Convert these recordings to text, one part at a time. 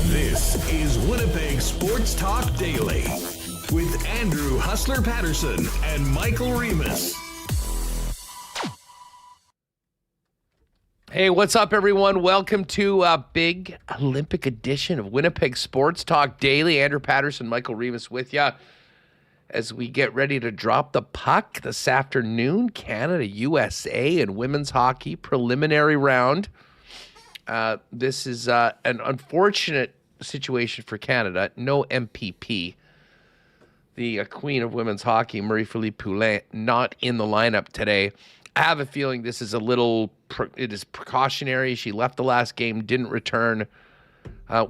This is Winnipeg Sports Talk Daily with Andrew Hustler Paterson and Michael Remis. Hey, what's up, everyone? Welcome to a big Olympic edition of Winnipeg Sports Talk Daily. Andrew Paterson, Michael Remis with you as we get ready to drop the puck this afternoon. Canada, USA, and women's hockey preliminary round. This is an unfortunate situation for Canada. No MPP. The queen of women's hockey, Marie-Philippe Poulin, not in the lineup today. I have a feeling this is it is precautionary. She left the last game, didn't return.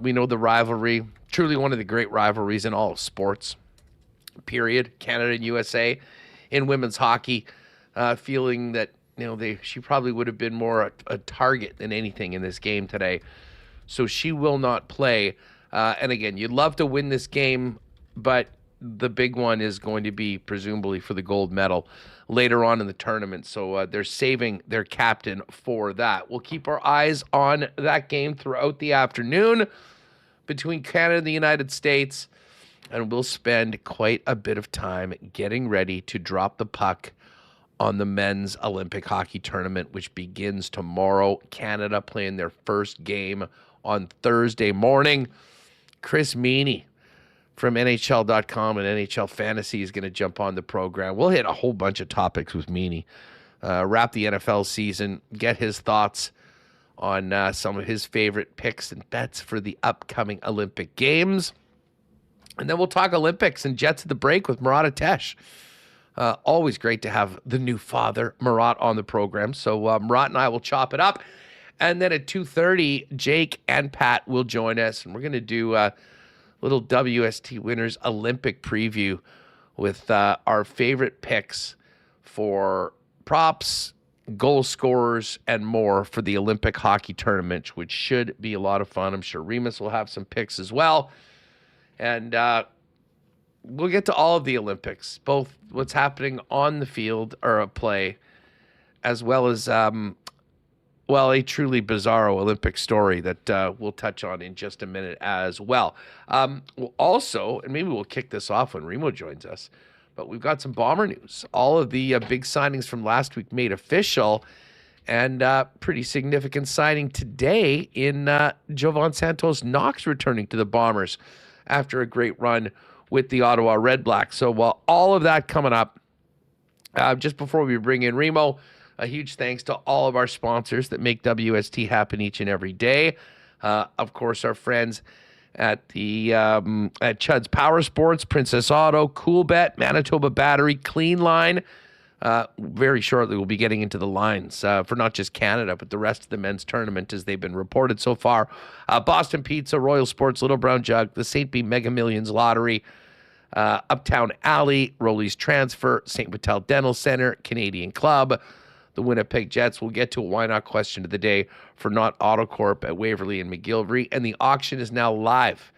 We know the rivalry, truly one of the great rivalries in all of sports, period. Canada and USA in women's hockey, feeling that she probably would have been more a target than anything in this game today. So she will not play. And again, you'd love to win this game, but the big one is going to be presumably for the gold medal later on in the tournament. So they're saving their captain for that. We'll keep our eyes on that game throughout the afternoon between Canada and the United States. And we'll spend quite a bit of time getting ready to drop the puck on the men's Olympic hockey tournament, which begins tomorrow. Canada playing their first game on Thursday morning. Chris Meaney from NHL.com and NHL Fantasy is going to jump on the program. We'll hit a whole bunch of topics with Meaney. Wrap the NFL season, get his thoughts on some of his favorite picks and bets for the upcoming Olympic Games. And then we'll talk Olympics and Jets at the break with Murat. Always great to have the new father, Murat, on the program. So Murat and I will chop it up. And then at 2:30, Jake and Pat will join us. And we're going to do a little WST Winners Olympic preview with our favorite picks for props, goal scorers, and more for the Olympic hockey tournament, which should be a lot of fun. I'm sure Remis will have some picks as well. And we'll get to all of the Olympics, both what's happening on the field or a play, as well as, a truly bizarro Olympic story that we'll touch on in just a minute as well. We'll also, and maybe we'll kick this off when Remo joins us, but we've got some Bomber news. All of the big signings from last week made official, and pretty significant signing today in Jovan Santos Knox returning to the Bombers after a great run with the Ottawa Red Blacks. So while all of that coming up, just before we bring in Remo, a huge thanks to all of our sponsors that make WST happen each and every day. Of course, our friends at the at Chud's Power Sports, Princess Auto, Coolbet, Manitoba Battery, Clean Line. Very shortly, we'll be getting into the lines for not just Canada, but the rest of the men's tournament as they've been reported so far. Boston Pizza, Royal Sports, Little Brown Jug, the St. B Mega Millions Lottery, Uptown Alley, Rolly's Transfer, St. Vital Dental Center, Canadian Club, the Winnipeg Jets. We'll get to a why not question of the day for Not Autocorp at Waverly and McGillivray. And the auction is now live.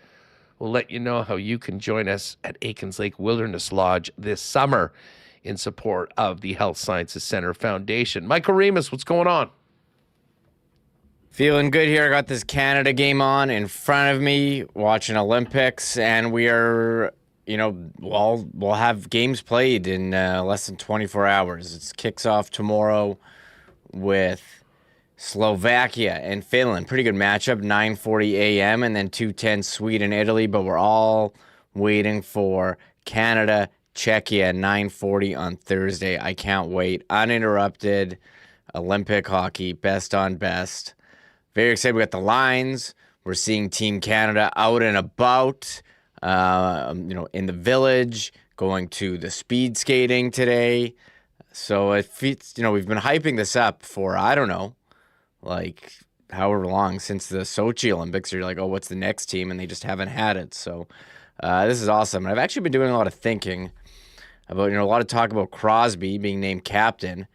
We'll let you know how you can join us at Aikens Lake Wilderness Lodge this summer in support of the Health Sciences Center Foundation. Michael Remis, what's going on? Feeling good here. I got this Canada game on in front of me, watching Olympics, and we are, we'll have games played in less than 24 hours. It kicks off tomorrow with Slovakia and Finland. Pretty good matchup, 9:40 a.m., and then 2:10 Sweden, Italy, but we're all waiting for Canada, Czechia, 9:40 on Thursday. I can't wait. Uninterrupted Olympic hockey, best on best. Very excited. We got the lines. We're seeing Team Canada out and about. in the village, going to the speed skating today. So we've been hyping this up for, I don't know, like however long since the Sochi Olympics. You're like, oh, what's the next team? And they just haven't had it. So this is awesome. And I've actually been doing a lot of thinking about, a lot of talk about Crosby being named captain.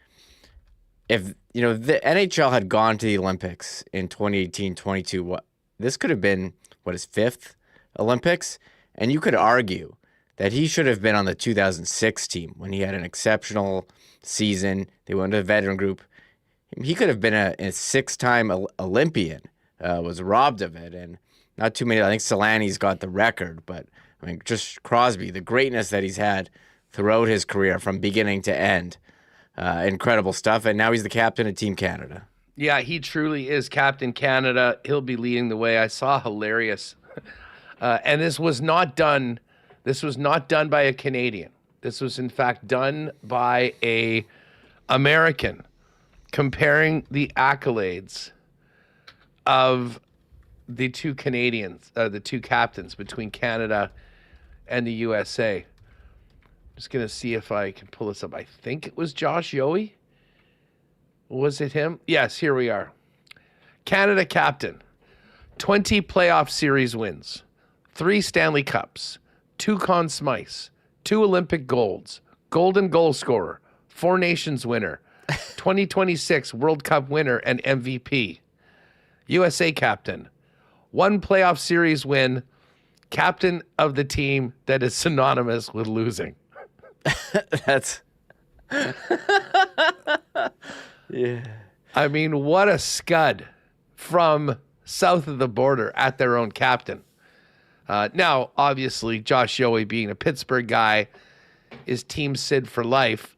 If, the NHL had gone to the Olympics in 2018-22, this could have been, his fifth Olympics? And you could argue that he should have been on the 2006 team when he had an exceptional season. They went to the veteran group. He could have been a six-time Olympian, was robbed of it. And not too many. I think Solani's got the record. But, just Crosby, the greatness that he's had throughout his career from beginning to end. Incredible stuff. And now he's the captain of Team Canada. Yeah, he truly is Captain Canada. He'll be leading the way. I saw hilarious. And this was not done by a Canadian. This was, in fact, done by a American, comparing the accolades of the two Canadians, the two captains between Canada and the USA. Just going to see if I can pull this up. I think it was Josh Yohe. Was it him? Yes, here we are. Canada captain, 20 playoff series wins, 3 Stanley Cups, 2 Conn Smythes, 2 Olympic golds, golden goal scorer, 4 Nations winner, 2026 World Cup winner and MVP. USA captain, 1 playoff series win, captain of the team that is synonymous with losing. That's... Yeah. I mean, what a scud from south of the border at their own captain. Now, obviously, Josh Yohe being a Pittsburgh guy is Team Sid for life.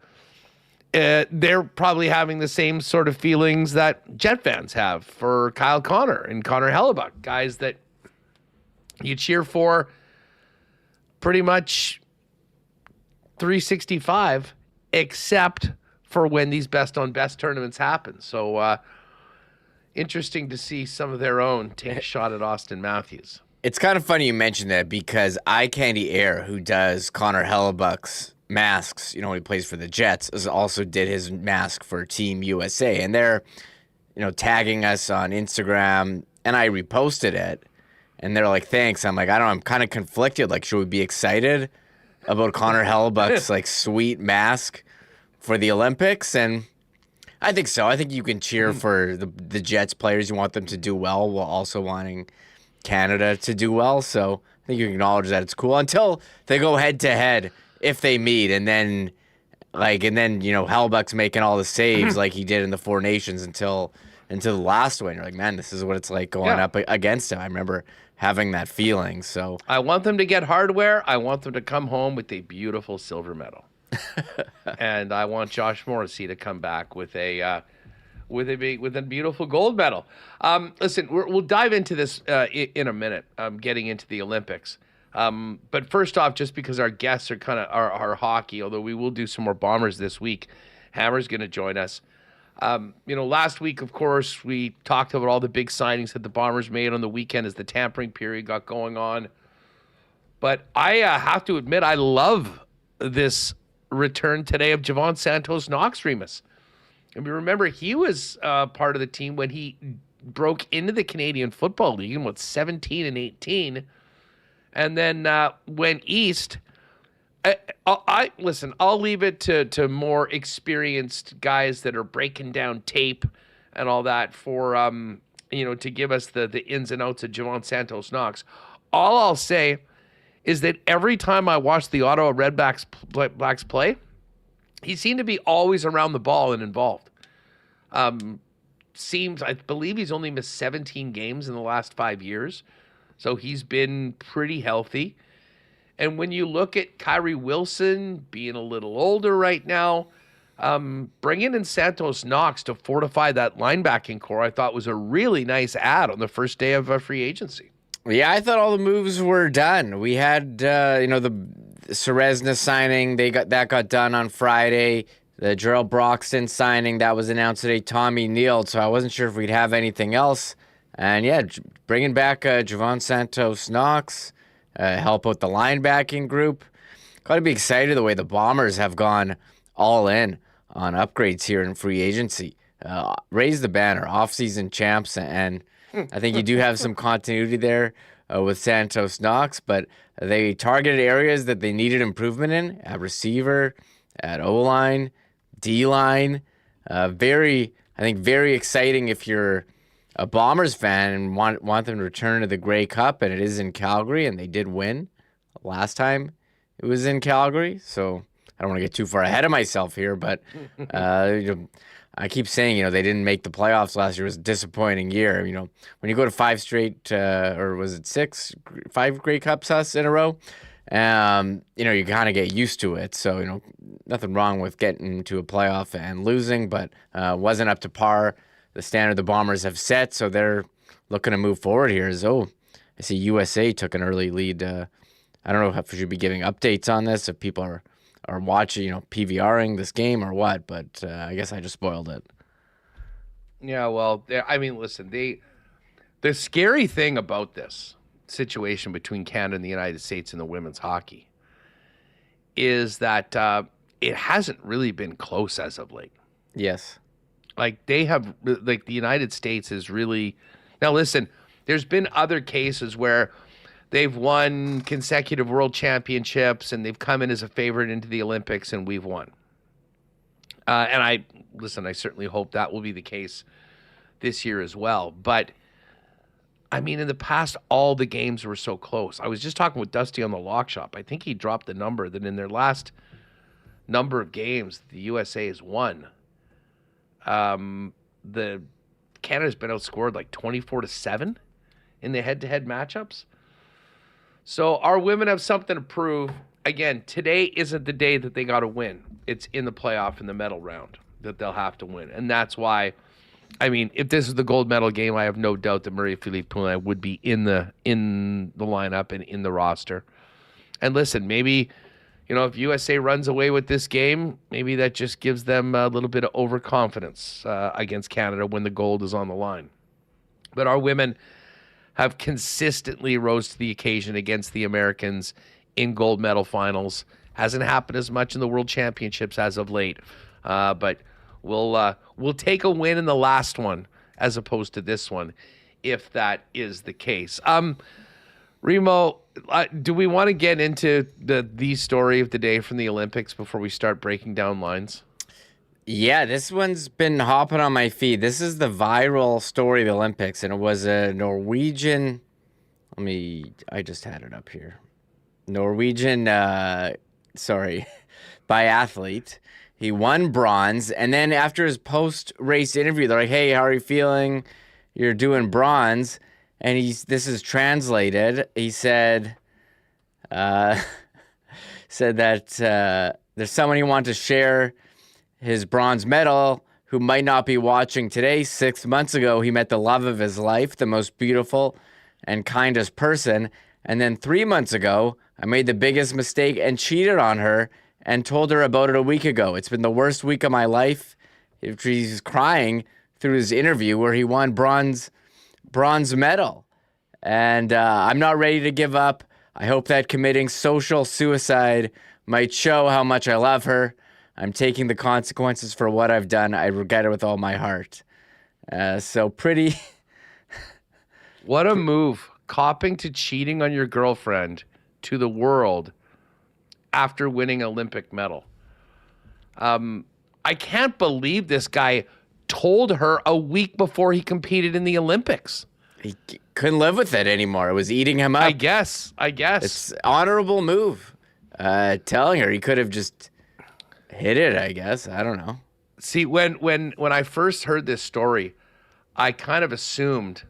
They're probably having the same sort of feelings that Jet fans have for Kyle Connor and Connor Hellebuck, guys that you cheer for pretty much 365, except for when these best on best tournaments happen. So interesting to see some of their own take a shot at Austin Matthews. It's kind of funny you mentioned that because Eye Candy Air, who does Connor Hellebuck's masks, when he plays for the Jets, also did his mask for Team USA. And they're, tagging us on Instagram, and I reposted it. And they're like, thanks. I'm like, I'm kind of conflicted. Like, should we be excited about Connor Hellebuck's, sweet mask for the Olympics? And I think so. I think you can cheer for the Jets players. You want them to do well while also wanting Canada to do well. So I think you acknowledge that it's cool until they go head to head if they meet. And then, Hellebuck's making all the saves like he did in the Four Nations until the last one. You're like, man, this is what it's like going up against him. I remember having that feeling. So I want them to get hardware. I want them to come home with a beautiful silver medal. And I want Josh Morrissey to come back with a beautiful gold medal. Listen, we'll dive into this in a minute. Getting into the Olympics, but first off, just because our guests are kind of our hockey, although we will do some more Bombers this week. Hammer's going to join us. Last week, of course, we talked about all the big signings that the Bombers made on the weekend as the tampering period got going on. But I have to admit, I love this return today of Javon Santos Knox, Remis. And we remember he was part of the team when he broke into the Canadian Football League in 17 and 18, and then went east. Listen, I'll leave it to more experienced guys that are breaking down tape and all that for to give us the ins and outs of Javon Santos Knox. All I'll say is that every time I watch the Ottawa Redblacks play, he seemed to be always around the ball and involved. I believe he's only missed 17 games in the last 5 years, so he's been pretty healthy. And when you look at Kyrie Wilson being a little older right now, bringing in Santos Knox to fortify that linebacking core, I thought was a really nice add on the first day of free agency. Yeah, I thought all the moves were done. We had, the Serezna signing. That got done on Friday. The Jarrell Broxton signing that was announced today. Tommy Neal. So I wasn't sure if we'd have anything else. And yeah, bringing back Javon Santos Knox. help out the linebacking group. Got to be excited the way the Bombers have gone all in on upgrades here in free agency. Raise the banner, off-season champs, and I think you do have some continuity there with Santos Knox, but they targeted areas that they needed improvement in, at receiver, at O-line, D-line. Very exciting if you're a Bombers fan and want them to return to the Grey Cup, and it is in Calgary, and they did win last time it was in Calgary. So I don't want to get too far ahead of myself here, but I keep saying, they didn't make the playoffs last year. It was a disappointing year. When you go to 5 straight, or was it 5 Grey Cups in a row, you kind of get used to it. So, nothing wrong with getting to a playoff and losing, but wasn't up to par, the standard the Bombers have set. So they're looking to move forward here. I see USA took an early lead. I don't know if we should be giving updates on this, if people are watching, PVRing this game or what, but I guess I just spoiled it. Yeah, well, listen, the scary thing about this situation between Canada and the United States in the women's hockey is that it hasn't really been close as of late. Yes. The United States is really... Now, listen, there's been other cases where they've won consecutive world championships and they've come in as a favorite into the Olympics and we've won. And I certainly hope that will be the case this year as well. But, in the past, all the games were so close. I was just talking with Dusty on the Lock Shop. I think he dropped the number that in their last number of games, the USA has won. The Canada's been outscored 24-7 in the head-to-head matchups. So our women have something to prove. Again, today isn't the day that they got to win. It's in the playoff in the medal round that they'll have to win. And that's why, if this is the gold medal game, I have no doubt that Marie-Philippe Poulin would be in the lineup and in the roster. And listen, maybe, if USA runs away with this game, maybe that just gives them a little bit of overconfidence against Canada when the gold is on the line. But our women have consistently rose to the occasion against the Americans in gold medal finals. Hasn't happened as much in the World Championships as of late, but we'll take a win in the last one as opposed to this one, if that is the case. Remo, do we want to get into the story of the day from the Olympics before we start breaking down lines? Yeah, this one's been hopping on my feed. This is the viral story of the Olympics, and it was a Norwegian... I just had it up here. Norwegian, biathlete. He won bronze, and then after his post-race interview, they're like, "Hey, how are you feeling? You're doing bronze." And this is translated. He said that there's someone he wanted to share his bronze medal who might not be watching today. 6 months ago, he met the love of his life, the most beautiful and kindest person. And then 3 months ago, I made the biggest mistake and cheated on her and told her about it a week ago. It's been the worst week of my life. He's crying through his interview where he won bronze medal. And I'm not ready to give up. I hope that committing social suicide might show how much I love her. I'm taking the consequences for what I've done. I regret it with all my heart. So pretty... What a move. Copping to cheating on your girlfriend to the world after winning an Olympic medal. I can't believe this guy told her a week before he competed in the Olympics. He couldn't live with it anymore. It was eating him up. I guess. It's an honorable move. Telling her he could have just hit it, I guess. I don't know. See, when I first heard this story, I kind of assumed,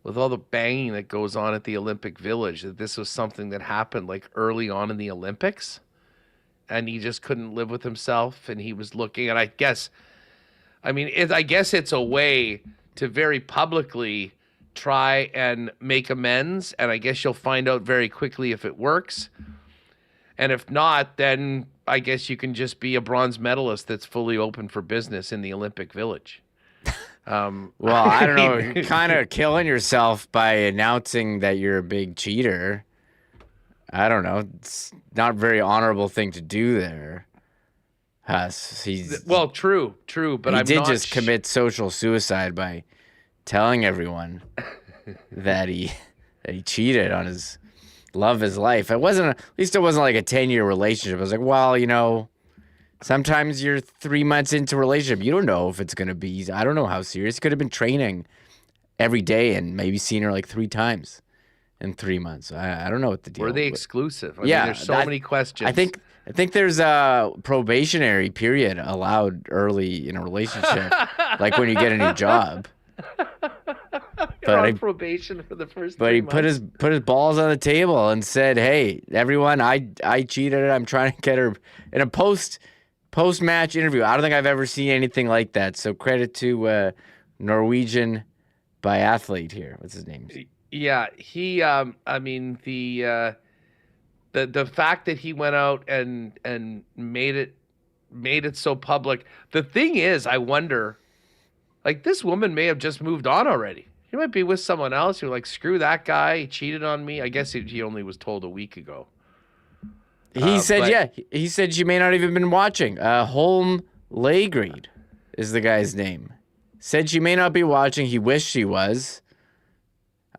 with all the banging that goes on at the Olympic Village, that this was something that happened early on in the Olympics, and he just couldn't live with himself, and he was looking. And I guess it's a way to very publicly try and make amends, and I guess you'll find out very quickly if it works. And if not, then I guess you can just be a bronze medalist that's fully open for business in the Olympic Village. Well, I don't know. You're kind of killing yourself by announcing that you're a big cheater. I don't know. It's not a very honorable thing to do there. Well, true, but he I'm did not just commit social suicide by telling everyone that he cheated on his love of his life. At least it wasn't like a 10-year relationship. I was like, well, sometimes you're 3 months into a relationship. You don't know if it's going to be, I don't know how serious. He could have been training every day and maybe seen her like 3 times in 3 months. I don't know what the deal. Were they exclusive? I mean, Yeah, there's so many questions. I think there's a probationary period allowed early in a relationship, like when you get a new job. You're on probation for the first 3 But he months. put his balls on the table and said, "Hey, everyone, I cheated. I'm trying to get her." In a post match interview, I don't think I've ever seen anything like that. So credit to Norwegian biathlete here. What's his name? Yeah, he. I mean, the fact that he went out and made it so public. The thing is, I wonder, like, this woman may have just moved on already. He might be with someone else. You're like, screw that guy. He cheated on me. I guess he only was told a week ago. He said, He said she may not even been watching. Holm Laegreed is the guy's name. Said she may not be watching. He wished she was.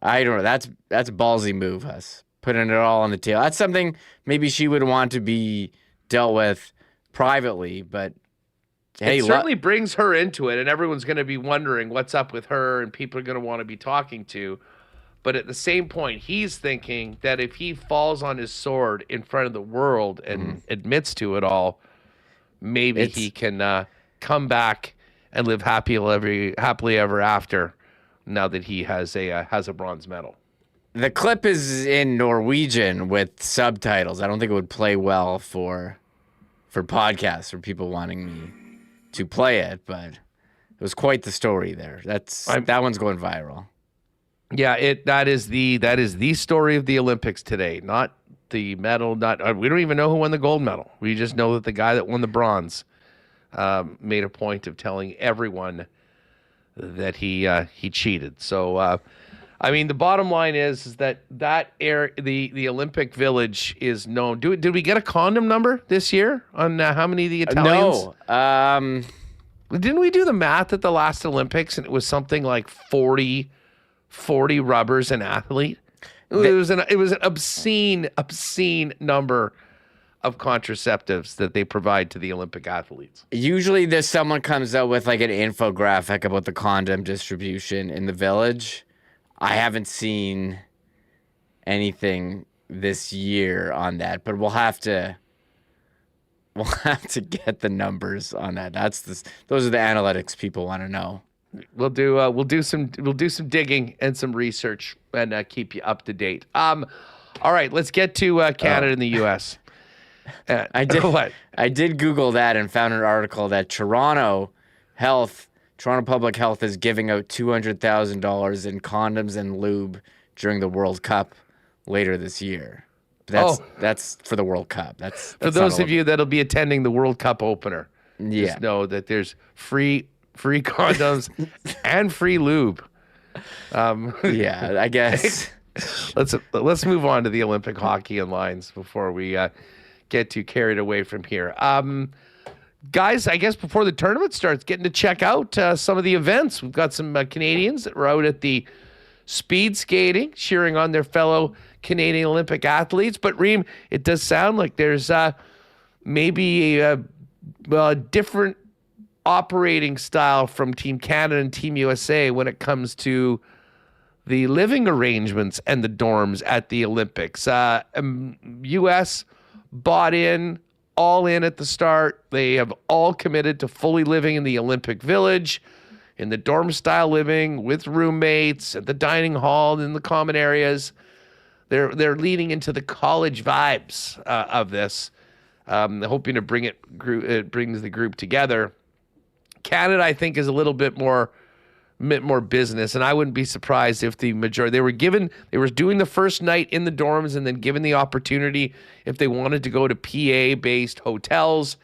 I don't know. That's a ballsy move, Huss. Putting it all on the table. That's something maybe she would want to be dealt with privately, but hey, it certainly brings her into it, and everyone's going to be wondering what's up with her, and people are going to want to be talking to. But at the same point, he's thinking that if he falls on his sword in front of the world and admits to it all, maybe he can come back and live happily ever after. Now that he has a bronze medal. The clip is in Norwegian with subtitles. I don't think it would play well for podcasts or people wanting me to play it, but it was quite the story there. That one's going viral. Yeah, that is the story of the Olympics today. Not the medal. We don't even know who won the gold medal. We just know that the guy that won the bronze made a point of telling everyone that he cheated. So, I mean, the bottom line is that the Olympic Village is known. Did we get a condom number this year on how many of the Italians? No. Didn't we do the math at the last Olympics and it was something like 40 rubbers an athlete? It was an obscene number of contraceptives that they provide to the Olympic athletes. Usually someone comes out with like an infographic about the condom distribution in the village. I haven't seen anything this year on that, but we'll have to get the numbers on that. Those are the analytics people want to know. We'll do some digging and some research and keep you up to date. All right, let's get to Canada and the U.S. I did Google that and found an article that Toronto Public Health is giving out $200,000 in condoms and lube during the World Cup later this year. That's for the World Cup. That's for those of you that'll be attending the World Cup opener. Yeah. Just know that there's free condoms and free lube. Yeah, I guess. Let's move on to the Olympic hockey and lines before we get too carried away from here. Guys, I guess before the tournament starts, getting to check out some of the events. We've got some Canadians that were out at the speed skating, cheering on their fellow Canadian Olympic athletes. But Reem, it does sound like there's maybe a different operating style from Team Canada and Team USA when it comes to the living arrangements and the dorms at the Olympics. US bought all in at the start. They have all committed to fully living in the Olympic Village, in the dorm style living with roommates at the dining hall and in the common areas. They're leading into the college vibes of this, hoping to brings the group together. Canada, I think, is a little bit more business, and I wouldn't be surprised if the majority they were doing the first night in the dorms and then given the opportunity if they wanted to go to PA-based hotels.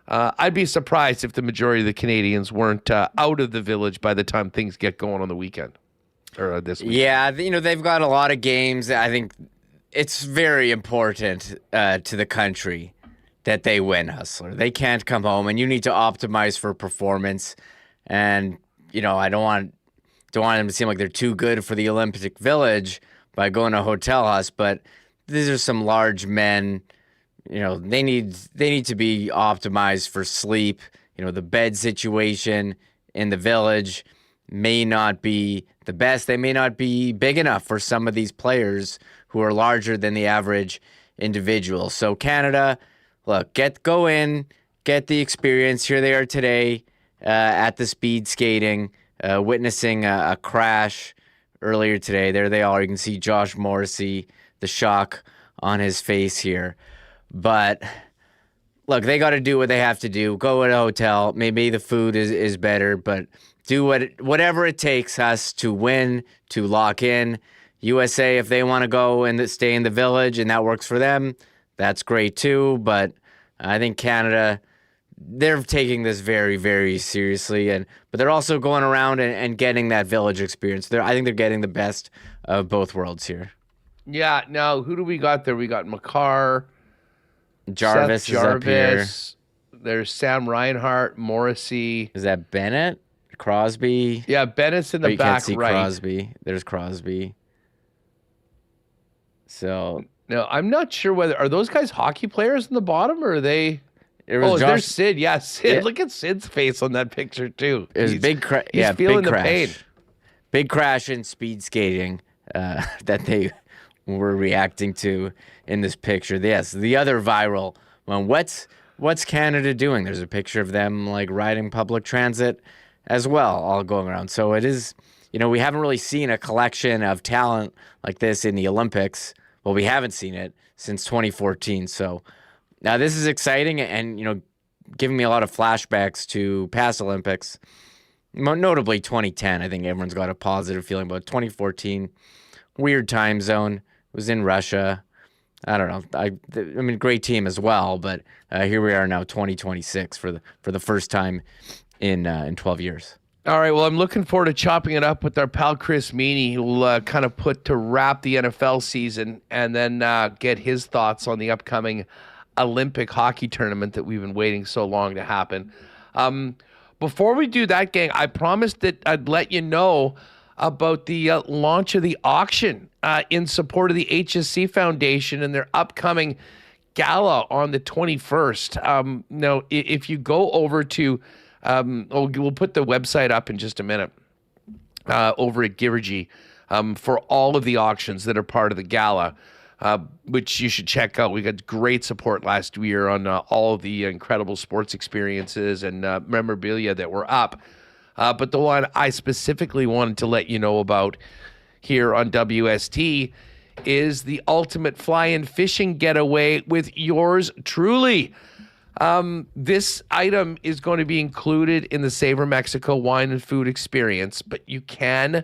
I'd be surprised if the majority of the Canadians weren't out of the village by the time things get going on the weekend or this weekend. Yeah, they've got a lot of games. I think it's very important to the country that they win, Hustler. They can't come home, and you need to optimize for performance. And I don't want them to seem like they're too good for the Olympic Village by going to Hotel House, but these are some large men. They need to be optimized for sleep. The bed situation in the village may not be the best. They may not be big enough for some of these players who are larger than the average individual. So Canada, look, go in, get the experience. Here they are today at the speed skating, witnessing a crash earlier today. There they are. You can see Josh Morrissey, the shock on his face here. But look, they got to do what they have to do. Go to a hotel. Maybe the food is better, but do whatever it takes us to win, to lock in. USA, if they want to go and stay in the village and that works for them, that's great too. But I think Canada, they're taking this very, very seriously, but they're also going around and getting that village experience. I think they're getting the best of both worlds here. Yeah. Now, who do we got there? We got Makar, Jarvis Seth is up here. There's Sam Reinhart, Morrissey. Is that Bennett? Crosby? Yeah, Bennett's in the you back can't see right. Crosby. There's Crosby. So no, I'm not sure are those guys hockey players in the bottom, or are they? There's there's Sid. Yeah, Sid. Yeah. Look at Sid's face on that picture too. It was He's feeling big the crash. pain. Big crash in speed skating that they were reacting to in this picture. Yes, the other viral one. What's Canada doing? There's a picture of them riding public transit as well, all going around. So it is, we haven't really seen a collection of talent like this in the Olympics. Well, we haven't seen it since 2014. So now this is exciting and, giving me a lot of flashbacks to past Olympics, notably 2010. I think everyone's got a positive feeling about 2014. Weird time zone. It was in Russia. I don't know. I mean, great team as well, but here we are now, 2026 for the first time in 12 years. All right, well, I'm looking forward to chopping it up with our pal Chris Meaney, who'll kind of put to wrap the NFL season and then get his thoughts on the upcoming Olympic hockey tournament that we've been waiting so long to happen. Before we do that, gang, I promised that I'd let you know about the launch of the auction in support of the HSC Foundation and their upcoming gala on the 21st. Now, if you go over to we'll put the website up in just a minute over at Givergy for all of the auctions that are part of the gala, which you should check out. We got great support last year on all of the incredible sports experiences and memorabilia that were up. But the one I specifically wanted to let you know about here on WST is the ultimate fly-in fishing getaway with yours truly. This item is going to be included in the Savor Mexico wine and food experience, but you can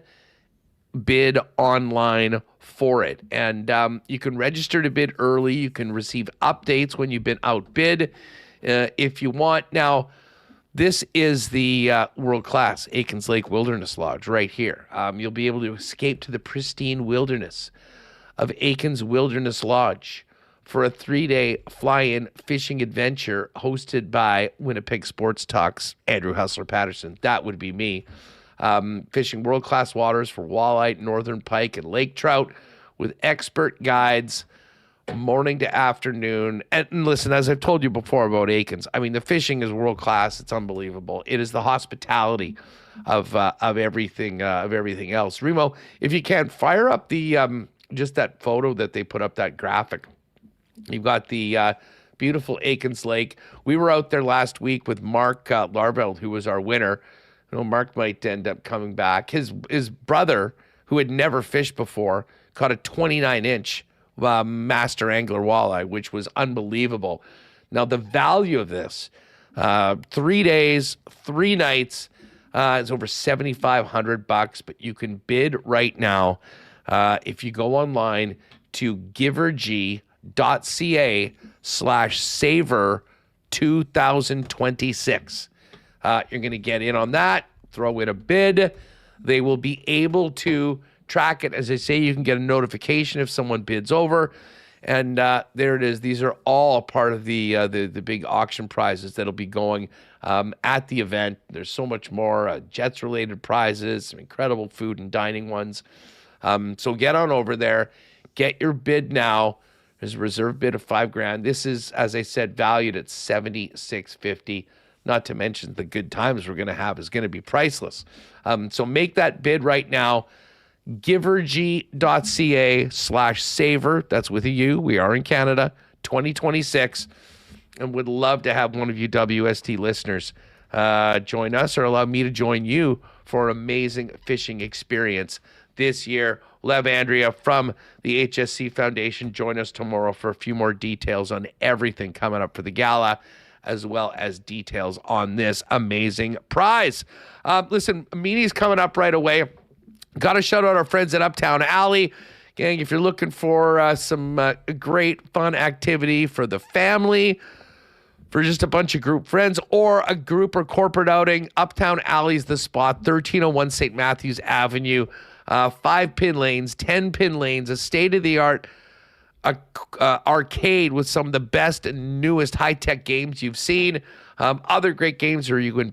bid online for it. And you can register to bid early. You can receive updates when you've been outbid if you want. Now, this is the world-class Aikens Lake Wilderness Lodge right here. You'll be able to escape to the pristine wilderness of Aikens Wilderness Lodge for a 3-day fly-in fishing adventure hosted by Winnipeg Sports Talk's Andrew Hustler Paterson. That would be me. Fishing world-class waters for walleye, northern pike, and lake trout with expert guides morning to afternoon. And listen, as I've told you before about Aikens, I mean, the fishing is world-class. It's unbelievable. It is the hospitality of everything else. Remo, if you can, fire up the just that photo that they put up, that graphic. You've got the beautiful Aikens Lake. We were out there last week with Mark Larbeld, who was our winner. Mark might end up coming back. His brother, who had never fished before, caught a 29-inch master angler walleye, which was unbelievable. Now, the value of this, 3 days, 3 nights, is over $7,500, but you can bid right now if you go online to giverg.ca/savor 2026. You're going to get in on that, throw in a bid. They will be able to track it. As I say, you can get a notification if someone bids over. And there it is. These are all part of the big auction prizes that'll be going at the event. There's so much more Jets-related prizes, some incredible food and dining ones. So get on over there. Get your bid now. There's a reserve bid of $5,000. This is, as I said, valued at $76.50. Not to mention the good times we're going to have is going to be priceless. So make that bid right now. Givergy.ca/saver. That's with a U. We are in Canada, 2026, and would love to have one of you WST listeners join us, or allow me to join you for an amazing fishing experience this year. We'll have Andrea from the HSC Foundation join us tomorrow for a few more details on everything coming up for the gala, as well as details on this amazing prize. Listen, Meaney's coming up right away. Got to shout out our friends at Uptown Alley. Gang, if you're looking for some great fun activity for the family, for just a bunch of group friends, or a group or corporate outing, Uptown Alley's the spot. 1301 St. Matthews Avenue. 5 pin lanes, 10 pin lanes, a state-of-the-art arcade with some of the best and newest high-tech games you've seen. Other great games where you win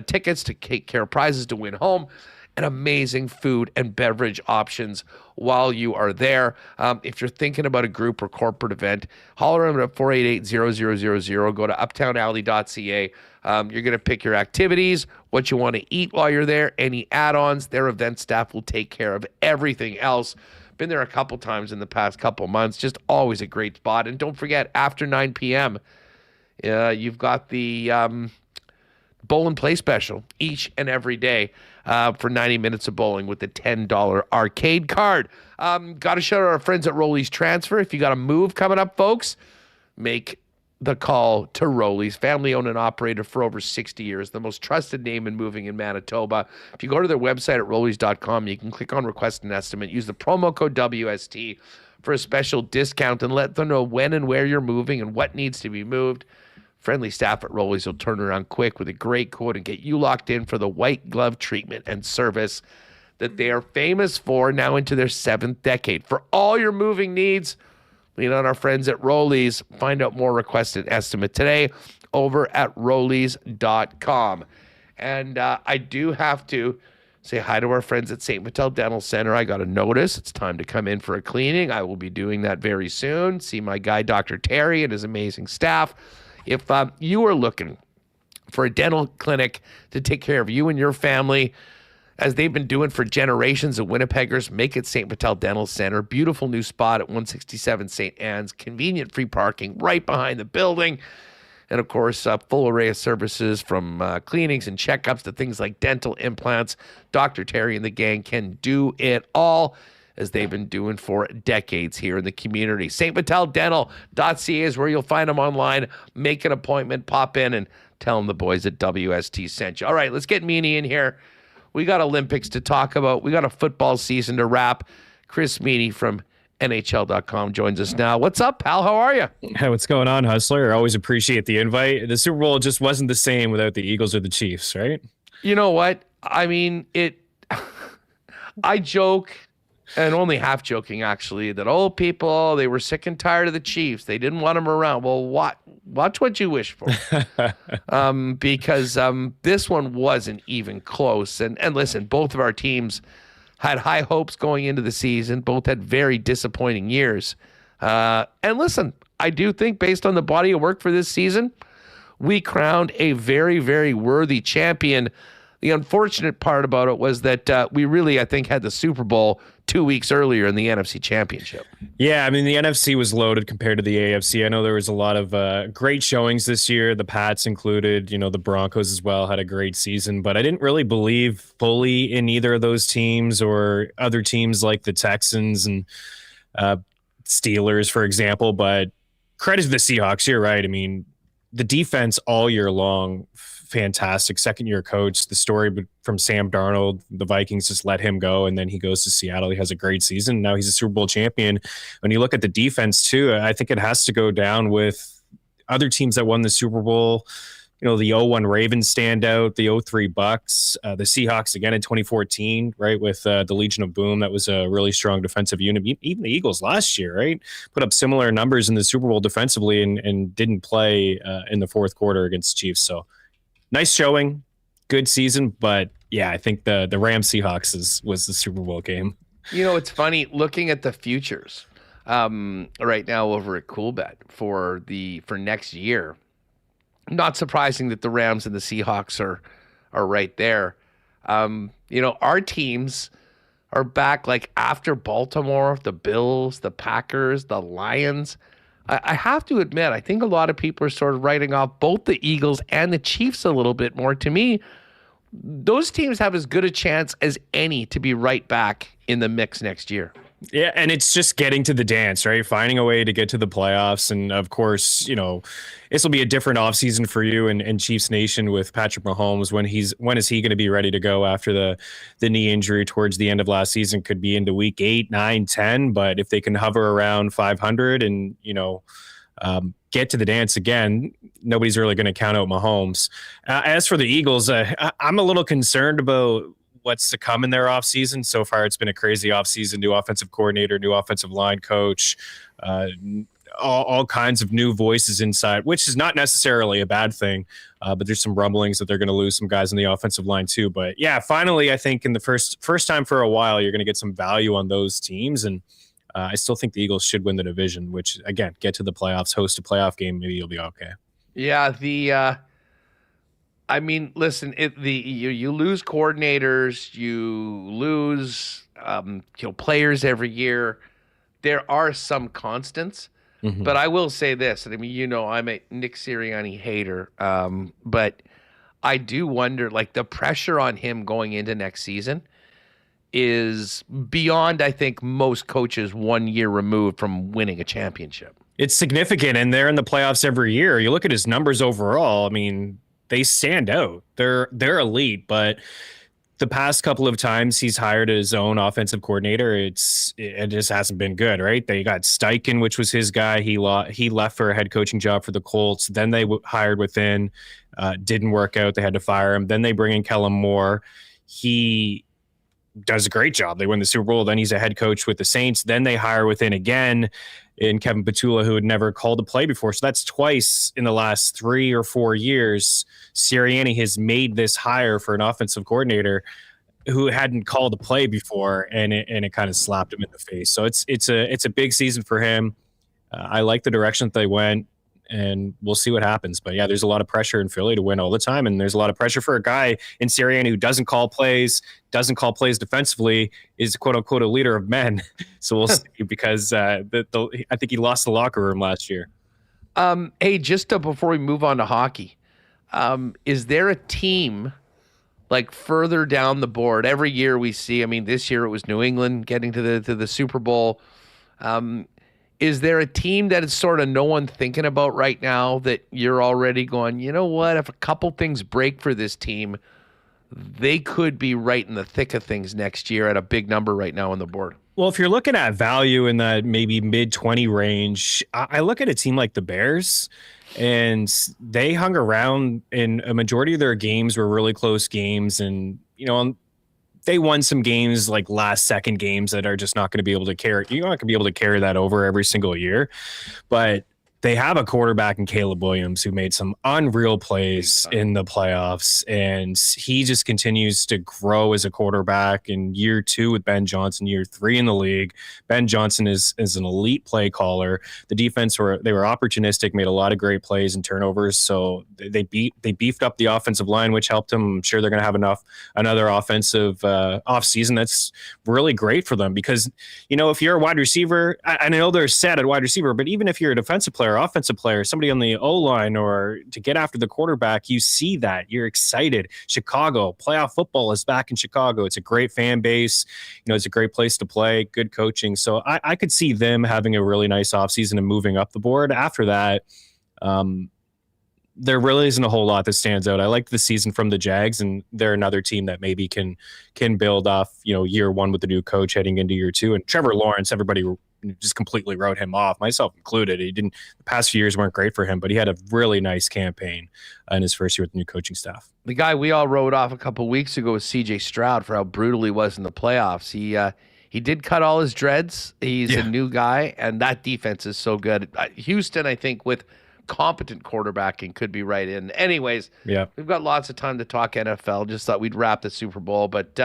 tickets to take care of prizes to win home, and amazing food and beverage options while you are there. If you're thinking about a group or corporate event, holler them at 488-0000. Go to uptownalley.ca. You're going to pick your activities, what you want to eat while you're there, any add-ons. Their event staff will take care of everything else. Been there a couple times in the past couple months. Just always a great spot. And don't forget, after 9 p.m., you've got the Bolin Play Special each and every day for 90 minutes of bowling with the $10 arcade card. Got to shout out our friends at Rolly's Transfer. If you got a move coming up, folks, make the call to Rolly's. Family owned and operated for over 60 years. The most trusted name in moving in Manitoba. If you go to their website at rollys.com, you can click on Request an Estimate. Use the promo code WST for a special discount and let them know when and where you're moving and what needs to be moved. Friendly staff at Rolly's will turn around quick with a great quote and get you locked in for the white glove treatment and service that they are famous for, now into their 7th decade. For all your moving needs, lean on our friends at Rolly's. Find out more, request an estimate today over at rollys.com. And I do have to say hi to our friends at St. Mattel Dental Center. I got a notice. It's time to come in for a cleaning. I will be doing that very soon. See my guy, Dr. Terry, and his amazing staff. If you are looking for a dental clinic to take care of you and your family, as they've been doing for generations of Winnipeggers, make it St. Mattel Dental Center. Beautiful new spot at 167 St. Anne's. Convenient free parking right behind the building. And, of course, a full array of services from cleanings and checkups to things like dental implants. Dr. Terry and the gang can do it all, as they've been doing for decades here in the community. stmatteldental.ca is where you'll find them online. Make an appointment, pop in, and tell them the boys at WST sent you. All right, let's get Meaney in here. We got Olympics to talk about. We got a football season to wrap. Chris Meaney from NHL.com joins us now. What's up, pal? How are you? Hey, what's going on, Hustler? I always appreciate the invite. The Super Bowl just wasn't the same without the Eagles or the Chiefs, right? You know what? I mean, I joke, and only half joking actually, that old people, they were sick and tired of the Chiefs. They didn't want them around. Well, watch what you wish for. Because this one wasn't even close. And listen, both of our teams had high hopes going into the season. Both had very disappointing years. And listen, I do think based on the body of work for this season, we crowned a very, very worthy champion. The unfortunate part about it was that we really, I think, had the Super Bowl 2 weeks earlier in the NFC Championship. Yeah, I mean, the NFC was loaded compared to the AFC. I know there was a lot of great showings this year, the Pats included. You know, the Broncos as well had a great season, but I didn't really believe fully in either of those teams or other teams like the Texans and Steelers, for example. But credit to the Seahawks, you're right. I mean, the defense all year long, fantastic. Second-year coach. The story from Sam Darnold, the Vikings just let him go, and then he goes to Seattle. He has a great season. Now he's a Super Bowl champion. When you look at the defense, too, I think it has to go down with other teams that won the Super Bowl the 0-1 Ravens stand out, the 0-3 Bucks, the Seahawks again in 2014, right, with the Legion of Boom. That was a really strong defensive unit. Even the Eagles last year, right, put up similar numbers in the Super Bowl defensively and didn't play in the fourth quarter against the Chiefs. So nice showing, good season. But yeah, I think the Rams Seahawks was the Super Bowl game. It's funny looking at the futures right now over at Coolbet for next year. Not surprising that the Rams and the Seahawks are right there. Our teams are back like after Baltimore, the Bills, the Packers, the Lions. I have to admit, I think a lot of people are sort of writing off both the Eagles and the Chiefs a little bit more. To me, those teams have as good a chance as any to be right back in the mix next year. Yeah, and it's just getting to the dance, right? Finding a way to get to the playoffs. And of course, this will be a different offseason for you and Chiefs Nation with Patrick Mahomes. When is he going to be ready to go after the knee injury towards the end of last season? Could be into week 8, 9, 10. But if they can hover around 500 and, get to the dance again, nobody's really going to count out Mahomes. As for the Eagles, I'm a little concerned about what's to come in their offseason. So far, it's been a crazy offseason. New offensive coordinator, new offensive line coach, all kinds of new voices inside, which is not necessarily a bad thing. But there's some rumblings that they're going to lose some guys on the offensive line too. But yeah, finally, I think in the first time for a while, you're going to get some value on those teams. And I still think the Eagles should win the division, which again, get to the playoffs, host a playoff game. Maybe you'll be okay. Yeah. Listen, you lose coordinators, you lose players every year. There are some constants, but I will say this. I'm a Nick Sirianni hater, but I do wonder, like, the pressure on him going into next season is beyond, I think, most coaches 1 year removed from winning a championship. It's significant, and they're in the playoffs every year. You look at his numbers overall. They stand out. They're elite, but the past couple of times he's hired his own offensive coordinator, it just hasn't been good, right? They got Steichen, which was his guy. He left for a head coaching job for the Colts. Then they hired within, didn't work out. They had to fire him. Then they bring in Kellen Moore. He does a great job. They win the Super Bowl. Then he's a head coach with the Saints. Then they hire within again in Kevin Petula, who had never called a play before. So that's twice in the last 3 or 4 years. Sirianni has made this hire for an offensive coordinator who hadn't called a play before, and it kind of slapped him in the face. So it's a big season for him. I like the direction that they went, and we'll see what happens. But yeah, there's a lot of pressure in Philly to win all the time, and there's a lot of pressure for a guy in Sirianni who doesn't call plays defensively, is quote unquote a leader of men. So we'll see, because I think he lost the locker room last year. Hey, just before we move on to hockey, is there a team like further down the board? Every year we see, this year it was New England getting to the Super Bowl. Is there a team that is sort of no one thinking about right now that you're already going, you know what, if a couple things break for this team, they could be right in the thick of things next year at a big number right now on the board? Well, if you're looking at value in that maybe mid-20 range, I look at a team like the Bears, and they hung around, and a majority of their games were really close games, and they won some games like last second games that are just not going to be able to carry. You're not going to be able to carry that over every single year, but they have a quarterback in Caleb Williams who made some unreal plays in the playoffs, and he just continues to grow as a quarterback in year 2 with Ben Johnson, year 3 in the league. Ben Johnson is an elite play caller. The defense they were opportunistic, made a lot of great plays and turnovers. So they beefed up the offensive line, which helped them. I'm sure they're going to have another offensive offseason that's really great for them, because, if you're a wide receiver, I know they're set at wide receiver, but even if you're a defensive player, offensive player, somebody on the O-line, or to get after the quarterback, you see that. You're excited. Chicago, playoff football is back in Chicago. It's a great fan base. It's a great place to play, good coaching. So I could see them having a really nice offseason and moving up the board. After that, there really isn't a whole lot that stands out. I like the season from the Jags, and they're another team that maybe can build off, year 1 with the new coach heading into year 2. And Trevor Lawrence, everybody just completely wrote him off, myself included. The past few years weren't great for him, but he had a really nice campaign in his first year with the new coaching staff. The guy we all wrote off a couple of weeks ago was CJ Stroud for how brutal he was in the playoffs. He did cut all his dreads. He's a new guy, and that defense is so good. Houston, I think, with competent quarterbacking could be right in. Anyways, we've got lots of time to talk NFL. Just thought we'd wrap the Super Bowl, but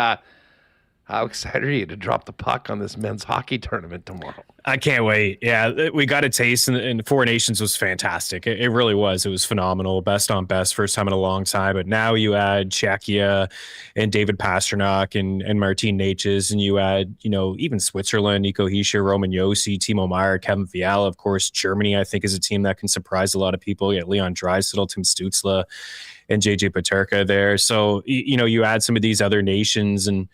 how excited are you to drop the puck on this men's hockey tournament tomorrow? I can't wait. Yeah, we got a taste, and Four Nations was fantastic. It really was. It was phenomenal. Best on best, first time in a long time. But now you add Czechia and David Pasternak and Martin Necas, and you add, even Switzerland, Nico Hischier, Roman Josi, Timo Meyer, Kevin Fiala. Of course, Germany, I think, is a team that can surprise a lot of people. You got Leon Draisaitl, Tim Stützle, and JJ Peterka there. So, you add some of these other nations, and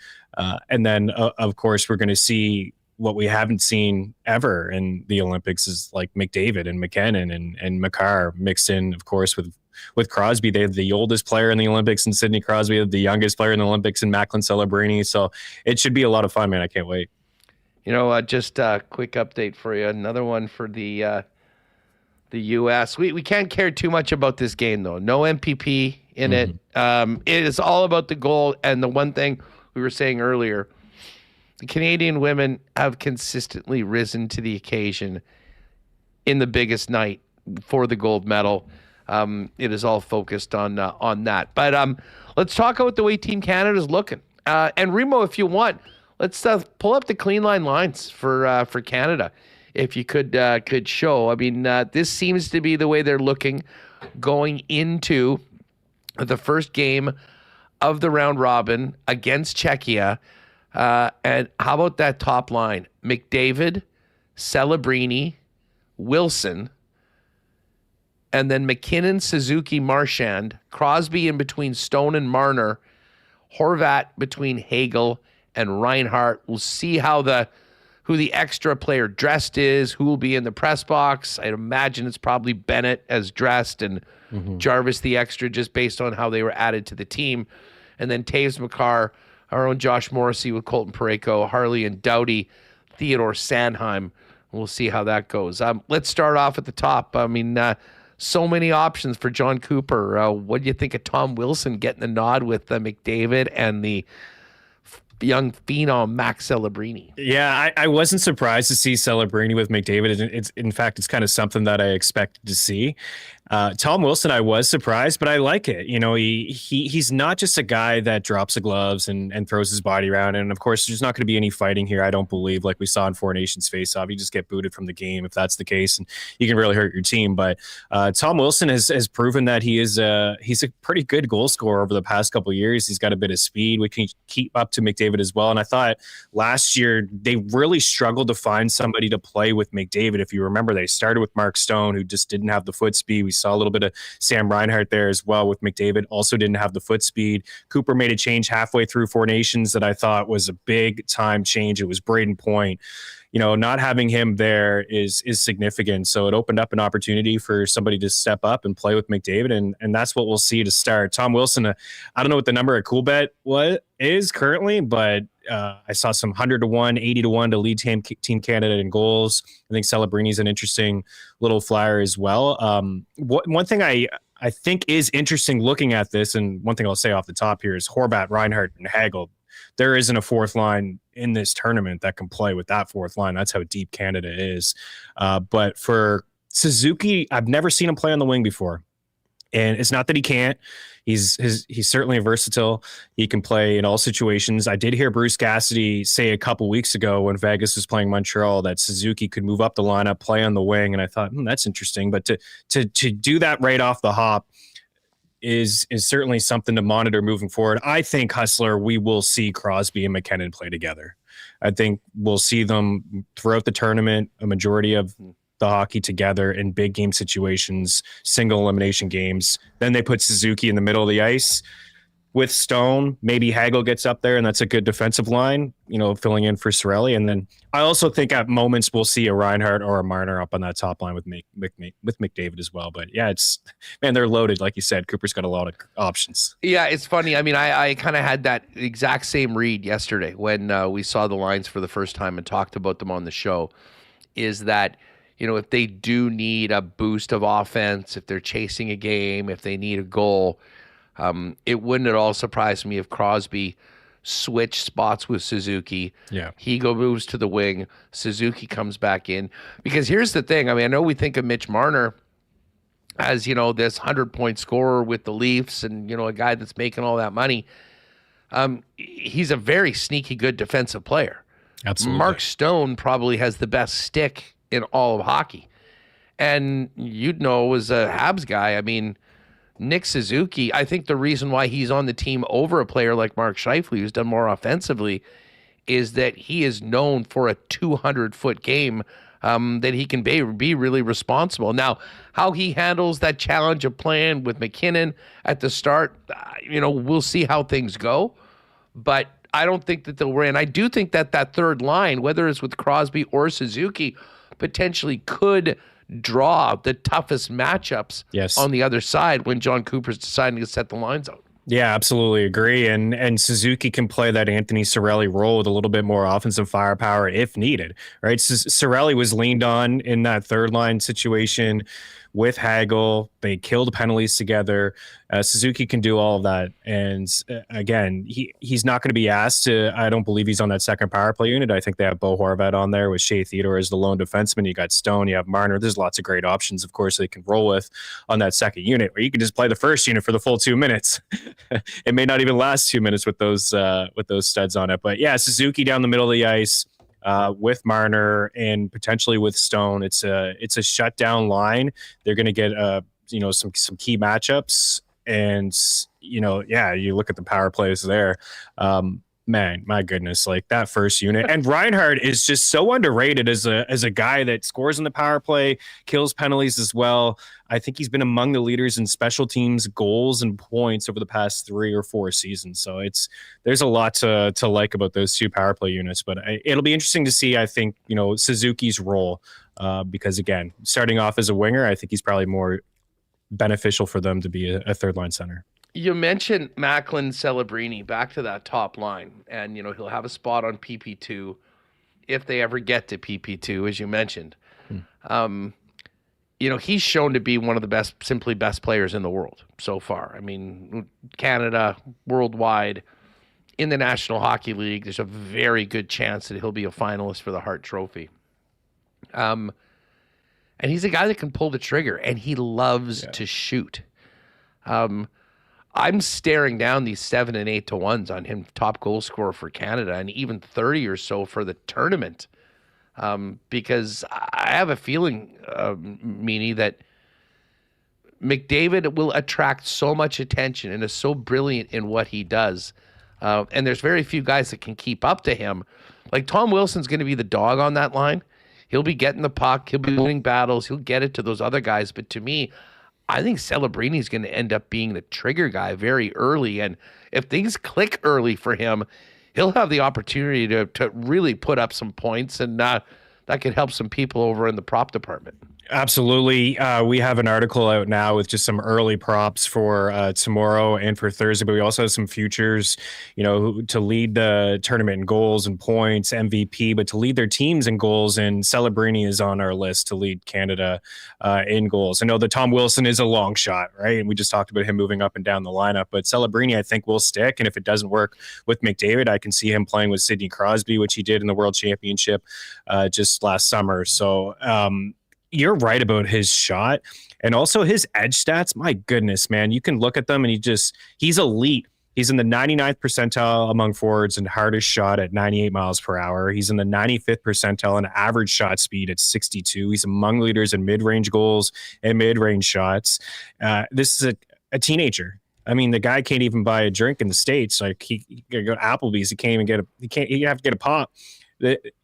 then, of course, we're going to see what we haven't seen ever in the Olympics is like McDavid and McKinnon and Makar mixed in, of course, with Crosby. They have the oldest player in the Olympics and Sidney Crosby, the youngest player in the Olympics, and Macklin Celebrini. So it should be a lot of fun, man. I can't wait. Just a quick update for you. Another one for the U.S. We can't care too much about this game, though. No MPP in it. It is all about the goal. And the one thing we were saying earlier, the Canadian women have consistently risen to the occasion in the biggest night for the gold medal. It is all focused on that. But let's talk about the way Team Canada is looking. And Remo, if you want, let's pull up the clean line lines for Canada, if you could show. I mean, this seems to be the way they're looking going into the first game of the round robin against Czechia. And how about that top line? McDavid, Celebrini, Wilson, and then McKinnon, Suzuki, Marchand, Crosby in between Stone and Marner, Horvat between Hagel and Reinhart. We'll see who the extra player dressed is, who will be in the press box. I'd imagine it's probably Bennett as dressed and Jarvis the extra, just based on how they were added to the team. And then Taves Makar, our own Josh Morrissey with Colton Parayko, Harley and Doughty, Theodore Sandheim. We'll see how that goes. Let's start off at the top. I mean, so many options for John Cooper. What do you think of Tom Wilson getting the nod with McDavid and the young phenom Max Celebrini? Yeah, I wasn't surprised to see Celebrini with McDavid. In fact, it's kind of something that I expected to see. Tom Wilson, I was surprised, but I like it. He's not just a guy that drops the gloves and throws his body around. And of course, there's not going to be any fighting here, I don't believe, like we saw in Four Nations face-off. You just get booted from the game if that's the case, and you can really hurt your team. But Tom Wilson has proven that he's a pretty good goal scorer over the past couple of years. He's got a bit of speed. We can keep up to McDavid as well. And I thought last year they really struggled to find somebody to play with McDavid. If you remember, they started with Mark Stone, who just didn't have the foot speed. We saw a little bit of Sam Reinhart there as well with McDavid, also didn't have the foot speed. Cooper made a change halfway through Four Nations that I thought was a big time change. It was Braden Point. Not having him there is significant. So it opened up an opportunity for somebody to step up and play with McDavid, and that's what we'll see to start. Tom Wilson, I don't know what the number at Coolbet is currently, but I saw some 100-1, 80-1 to lead Team Canada in goals. I think Celebrini's an interesting little flyer as well. One thing I think is interesting looking at this, and one thing I'll say off the top here is Horvat, Reinhart, and Hagel. There isn't a fourth line in this tournament that can play with that fourth line. That's how deep Canada is. But for Suzuki, I've never seen him play on the wing before. And it's not that he can't. He's certainly versatile. He can play in all situations. I did hear Bruce Cassidy say a couple weeks ago when Vegas was playing Montreal that Suzuki could move up the lineup, play on the wing, and I thought, that's interesting. But to do that right off the hop is certainly something to monitor moving forward. I think, Hustler, we will see Crosby and McKinnon play together. I think we'll see them throughout the tournament, a majority of the hockey together in big game situations, single elimination games. Then they put Suzuki in the middle of the ice with Stone. Maybe Hagel gets up there, and that's a good defensive line, filling in for Cirelli. And then I also think at moments we'll see a Reinhart or a Marner up on that top line with McDavid as well. But yeah, they're loaded. Like you said, Cooper's got a lot of options. Yeah, it's funny. I mean, I kind of had that exact same read yesterday when we saw the lines for the first time and talked about them on the show. is that, if they do need a boost of offense, if they're chasing a game, if they need a goal, it wouldn't at all surprise me if Crosby switched spots with Suzuki. Yeah. He moves to the wing. Suzuki comes back in. Because here's the thing. I mean, I know we think of Mitch Marner as, this 100-point scorer with the Leafs and, a guy that's making all that money. He's a very sneaky good defensive player. Absolutely. Mark Stone probably has the best stick in all of hockey. And as a Habs guy, I mean, Nick Suzuki, I think the reason why he's on the team over a player like Mark Scheifele, who's done more offensively, is that he is known for a 200-foot game that he can be really responsible. Now, how he handles that challenge of playing with McKinnon at the start, we'll see how things go. But I don't think that they'll win. I do think that third line, whether it's with Crosby or Suzuki, potentially could draw the toughest matchups on the other side when John Cooper's deciding to set the lines out. Yeah, absolutely agree. And Suzuki can play that Anthony Cirelli role with a little bit more offensive firepower if needed, right? Cirelli was leaned on in that third line situation with Hagel. They killed penalties together. Suzuki can do all of that. And again, he's not going to be asked to, I don't believe he's on that second power play unit. I think they have Bo Horvat on there with Shea Theodore as the lone defenseman. You got Stone, you have Marner. There's lots of great options, of course, they can roll with on that second unit, or you can just play the first unit for the full 2 minutes. It may not even last 2 minutes with those studs on it. But yeah, Suzuki down the middle of the ice, with Marner and potentially with Stone. It's a shutdown line. They're going to get some key matchups, and you look at the power plays there. Man, my goodness, like that first unit. And Reinhart is just so underrated as a guy that scores in the power play, kills penalties as well. I think he's been among the leaders in special teams goals and points over the past 3 or 4 seasons. So there's a lot to like about those two power play units. But it'll be interesting to see, I think, Suzuki's role, because again, starting off as a winger, I think he's probably more beneficial for them to be a third line center. You mentioned Macklin Celebrini, back to that top line, and he'll have a spot on PP2 if they ever get to PP2, as you mentioned. He's shown to be one of the simply best players in the world so far. I mean, Canada, worldwide, in the National Hockey League, there's a very good chance that he'll be a finalist for the Hart Trophy. And he's a guy that can pull the trigger, and he loves to shoot. I'm staring down these 7 and 8 to 1s on him, top goal scorer for Canada, and even 30 or so for the tournament. Because I have a feeling, Meaney, that McDavid will attract so much attention and is so brilliant in what he does. And there's very few guys that can keep up to him. Like Tom Wilson's going to be the dog on that line. He'll be getting the puck. He'll be winning battles. He'll get it to those other guys. But to me, I think Celebrini's going to end up being the trigger guy very early. And if things click early for him, he'll have the opportunity to really put up some points. And that could help some people over in the prop department. Absolutely. We have an article out now with just some early props for tomorrow and for Thursday, but we also have some futures, to lead the tournament in goals and points, MVP, but to lead their teams in goals. And Celebrini is on our list to lead Canada in goals. I know that Tom Wilson is a long shot, right? And we just talked about him moving up and down the lineup, but Celebrini, I think, will stick. And if it doesn't work with McDavid, I can see him playing with Sidney Crosby, which he did in the World Championship just last summer. So, you're right about his shot and also his edge stats. My goodness, man, you can look at them and he's elite. He's in the 99th percentile among forwards and hardest shot at 98 miles per hour. He's in the 95th percentile in average shot speed at 62. He's among leaders in mid-range goals and mid-range shots. This is a teenager. I mean, the guy can't even buy a drink in the States. Like he could go to Applebee's. He have to get a pop.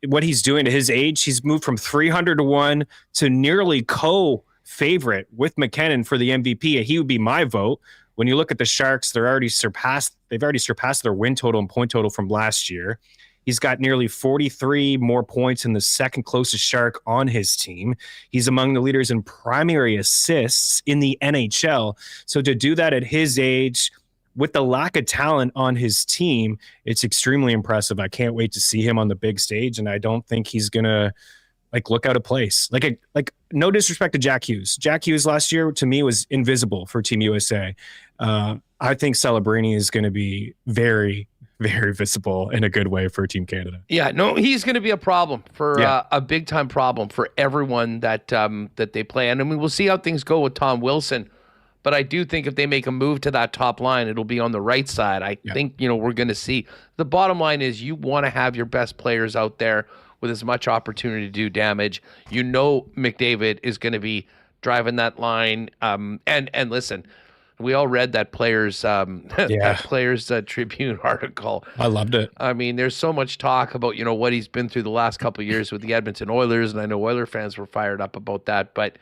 What he's doing to his age, he's moved from 300 to 1 to nearly co-favorite with McKinnon for the MVP. He would be my vote. When you look at the Sharks, they've already surpassed their win total and point total from last year. He's got nearly 43 more points than the second closest Shark on his team. He's among the leaders in primary assists in the NHL. So to do that at his age, with the lack of talent on his team, it's extremely impressive. I can't wait to see him on the big stage, and I don't think he's going to like look out of place. Like no disrespect to Jack Hughes. Jack Hughes last year to me was invisible for Team USA. I think Celebrini is going to be very, very visible in a good way for Team Canada. Yeah, no, he's going to be a problem for a big time problem for everyone that they play. And I mean, we'll see how things go with Tom Wilson. But I do think if they make a move to that top line, it'll be on the right side. I think, we're going to see. The bottom line is you want to have your best players out there with as much opportunity to do damage. McDavid is going to be driving that line. And listen, we all read that Players Tribune article. I loved it. I mean, there's so much talk about, what he's been through the last couple of years with the Edmonton Oilers, and I know Oiler fans were fired up about that. But,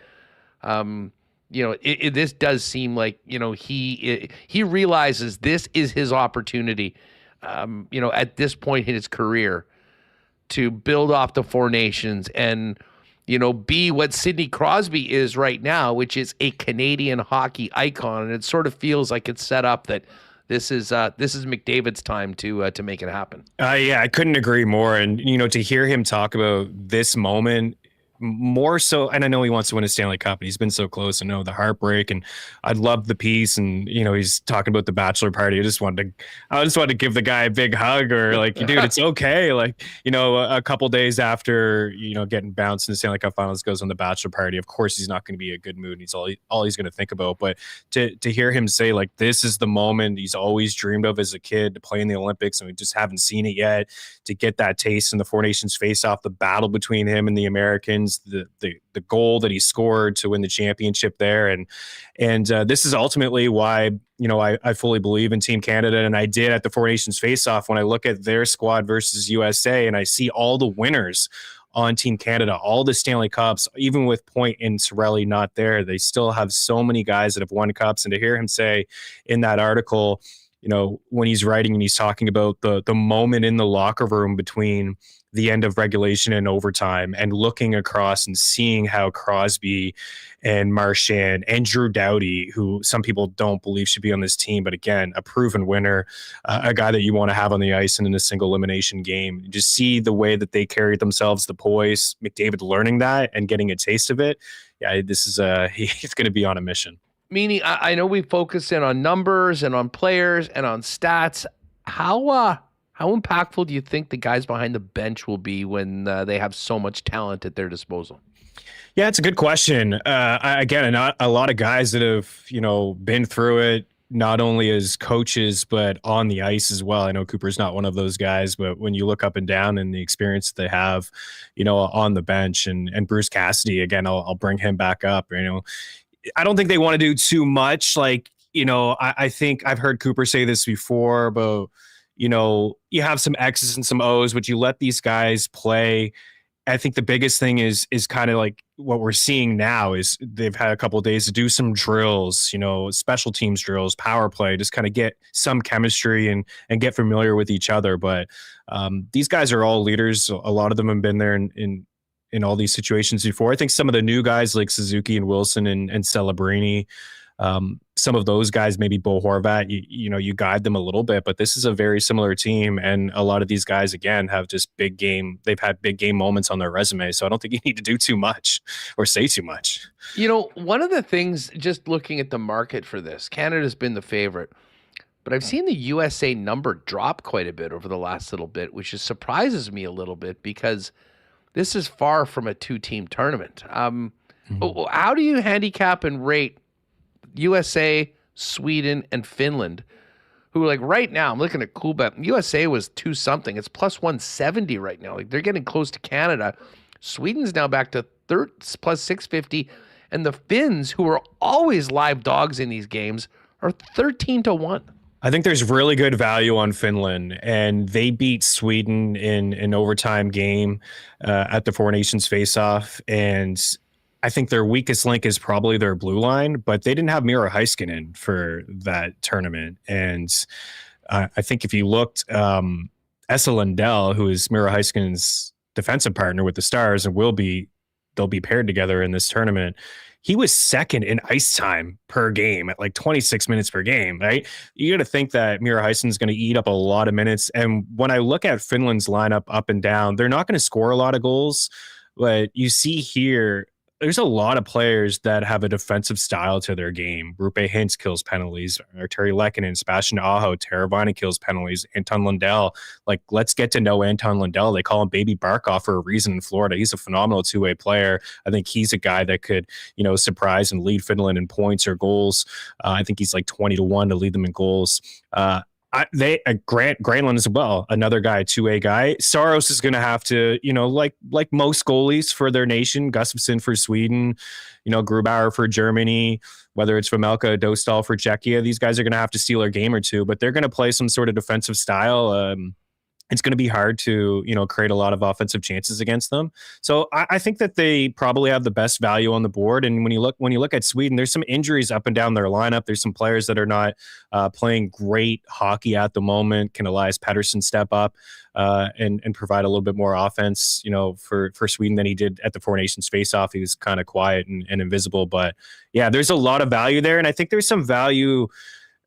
this does seem like, he realizes this is his opportunity, at this point in his career to build off the Four Nations and, be what Sidney Crosby is right now, which is a Canadian hockey icon. And it sort of feels like it's set up that this is McDavid's time to make it happen. Yeah, I couldn't agree more. And, to hear him talk about this moment more so, and I know he wants to win a Stanley Cup, and he's been so close. I know the heartbreak, and I love the piece. And he's talking about the bachelor party. I just wanted to give the guy a big hug, or like, dude, it's okay. Like, a couple days after getting bounced in the Stanley Cup Finals, goes on the bachelor party. Of course, he's not going to be a good mood. He's all he's going to think about. But to hear him say like this is the moment he's always dreamed of as a kid to play in the Olympics, and we just haven't seen it yet. To get that taste in the Four Nations face-off, the battle between him and the Americans. The goal that he scored to win the championship there. And this is ultimately why, I fully believe in Team Canada. And I did at the Four Nations face-off when I look at their squad versus USA and I see all the winners on Team Canada, all the Stanley Cups, even with Point and Cirelli not there, they still have so many guys that have won cups. And to hear him say in that article, when he's writing and he's talking about the moment in the locker room between the end of regulation and overtime, and looking across and seeing how Crosby and Marchand and Drew Doughty, who some people don't believe should be on this team, but again, a proven winner, a guy that you want to have on the ice and in a single elimination game, just see the way that they carried themselves, the poise, McDavid learning that and getting a taste of it. Yeah, this is he's going to be on a mission. Meaney, I know we focus in on numbers and on players and on stats. How impactful do you think the guys behind the bench will be when they have so much talent at their disposal? Yeah, it's a good question. Again, not a lot of guys that have, been through it, not only as coaches, but on the ice as well. I know Cooper's not one of those guys, but when you look up and down and the experience they have, on the bench, and Bruce Cassidy, again, I'll bring him back up. I don't think they want to do too much. Like, I think I've heard Cooper say this before, but you have some X's and some O's, but you let these guys play. I think the biggest thing is kind of like what we're seeing now is they've had a couple of days to do some drills, special teams drills, power play, just kind of get some chemistry and get familiar with each other. But these guys are all leaders. A lot of them have been there in all these situations before. I think some of the new guys like Suzuki and Wilson and Celebrini, some of those guys, maybe Bo Horvat, you guide them a little bit, but this is a very similar team. And a lot of these guys, again, have just they've had big game moments on their resume. So I don't think you need to do too much or say too much. One of the things, just looking at the market for this, Canada's been the favorite, but I've seen the USA number drop quite a bit over the last little bit, which surprises me a little bit because this is far from a two-team tournament. How do you handicap and rate USA, Sweden, and Finland, who, like, right now, I'm looking at Coolbet, USA was 2-something. It's plus 170 right now. Like, they're getting close to Canada. Sweden's now back to plus 650, and the Finns, who are always live dogs in these games, are 13-1. I think there's really good value on Finland, and they beat Sweden in an overtime game at the Four Nations face-off, and I think their weakest link is probably their blue line, but they didn't have Miro Heiskanen for that tournament. And I think if you looked, Esa Lindell, who is Miro Heiskanen's defensive partner with the Stars and they'll be paired together in this tournament, he was second in ice time per game at like 26 minutes per game, right? You got to think that Miro Heiskanen's going to eat up a lot of minutes. And when I look at Finland's lineup up and down, they're not going to score a lot of goals. But you see here, there's a lot of players that have a defensive style to their game. Rupe Hintz kills penalties, or Terry Lehkonen, Sebastian Aho, Teravainen kills penalties, Anton Lundell. Like, let's get to know Anton Lundell. They call him Baby Barkov for a reason in Florida. He's a phenomenal two-way player. I think he's a guy that could, surprise and lead Finland in points or goals. I think he's like 20-1 to lead them in goals. Grant Granlund as well, another guy, two-way guy. Saros is going to have to, like most goalies for their nation, Gustafsson for Sweden, Grubauer for Germany, whether it's Vejmelka, Dostal for Czechia, these guys are going to have to steal a game or two, but they're going to play some sort of defensive style. It's going to be hard to, create a lot of offensive chances against them. So I think that they probably have the best value on the board. And when you look at Sweden, there's some injuries up and down their lineup. There's some players that are not playing great hockey at the moment. Can Elias Paterson step up and provide a little bit more offense, for Sweden than he did at the Four Nations face-off? He was kind of quiet and invisible. But yeah, there's a lot of value there. And I think there's some value.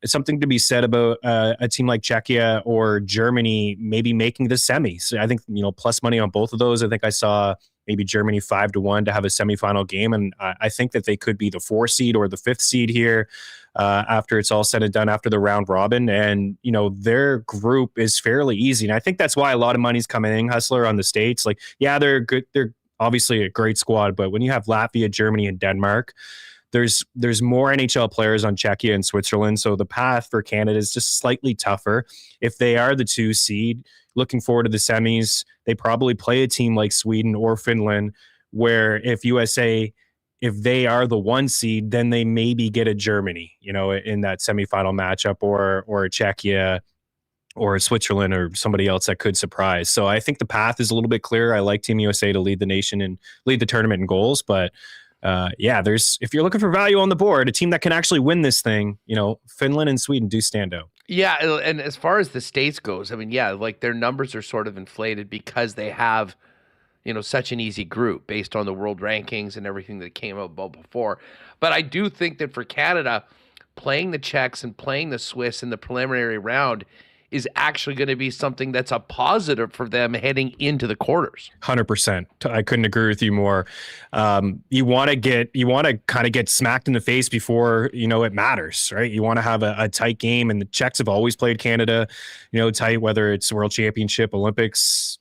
It's something to be said about a team like Czechia or Germany maybe making the semis. I think, plus money on both of those. I think I saw maybe Germany 5-1 to have a semifinal game. And I think that they could be the 4 seed or the 5th seed here after it's all said and done after the round robin. And, their group is fairly easy. And I think that's why a lot of money's coming in, Hustler, on the States. Like, yeah, they're good. They're obviously a great squad. But when you have Latvia, Germany, and Denmark, there's more NHL players on Czechia and Switzerland, so the path for Canada is just slightly tougher. If they are the 2 seed, looking forward to the semis, they probably play a team like Sweden or Finland, where if they are the 1 seed, then they maybe get a Germany, in that semifinal matchup, or a Czechia or Switzerland or somebody else that could surprise. So I think the path is a little bit clearer. I like Team USA to lead the nation and lead the tournament in goals, but if you're looking for value on the board, a team that can actually win this thing, Finland and Sweden do stand out. Yeah, and as far as the States goes, I mean, yeah, like their numbers are sort of inflated because they have, such an easy group based on the world rankings and everything that came about before. But I do think that for Canada, playing the Czechs and playing the Swiss in the preliminary round is actually going to be something that's a positive for them heading into the quarters. 100%. I couldn't agree with you more. You want to kind of get smacked in the face before, it matters, right? You want to have a tight game, and the Czechs have always played Canada, tight, whether it's World Championship, Olympics,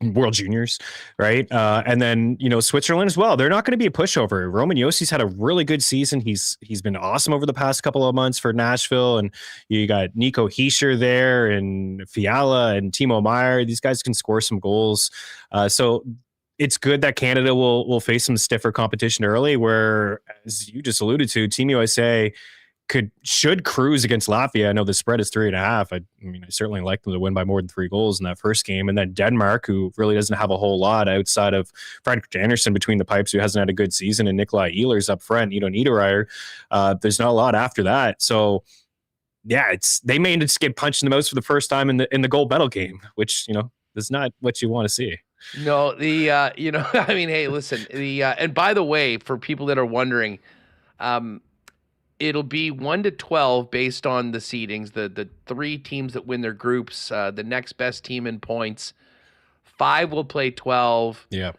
World Juniors, right? And then, Switzerland as well. They're not going to be a pushover. Roman Jossi's had a really good season. He's been awesome over the past couple of months for Nashville. And you got Nico Hischier there, and Fiala and Timo Meier. These guys can score some goals. So it's good that Canada will face some stiffer competition early, where, as you just alluded to, Team USA should cruise against Latvia. I know the spread is 3.5. I certainly like them to win by more than 3 goals in that first game. And then Denmark, who really doesn't have a whole lot outside of Fredrik Andersen between the pipes, who hasn't had a good season, and Nikolai Ehlers up front, Niederreiter. There's not a lot after that. So yeah, they may just get punched in the mouth for the first time in the gold medal game, which, is not what you want to see. No, hey, listen, and by the way, for people that are wondering, it'll be 1-12 based on the seedings. The 3 teams that win their groups, the next best team in points. 5 will play 12. Yeah.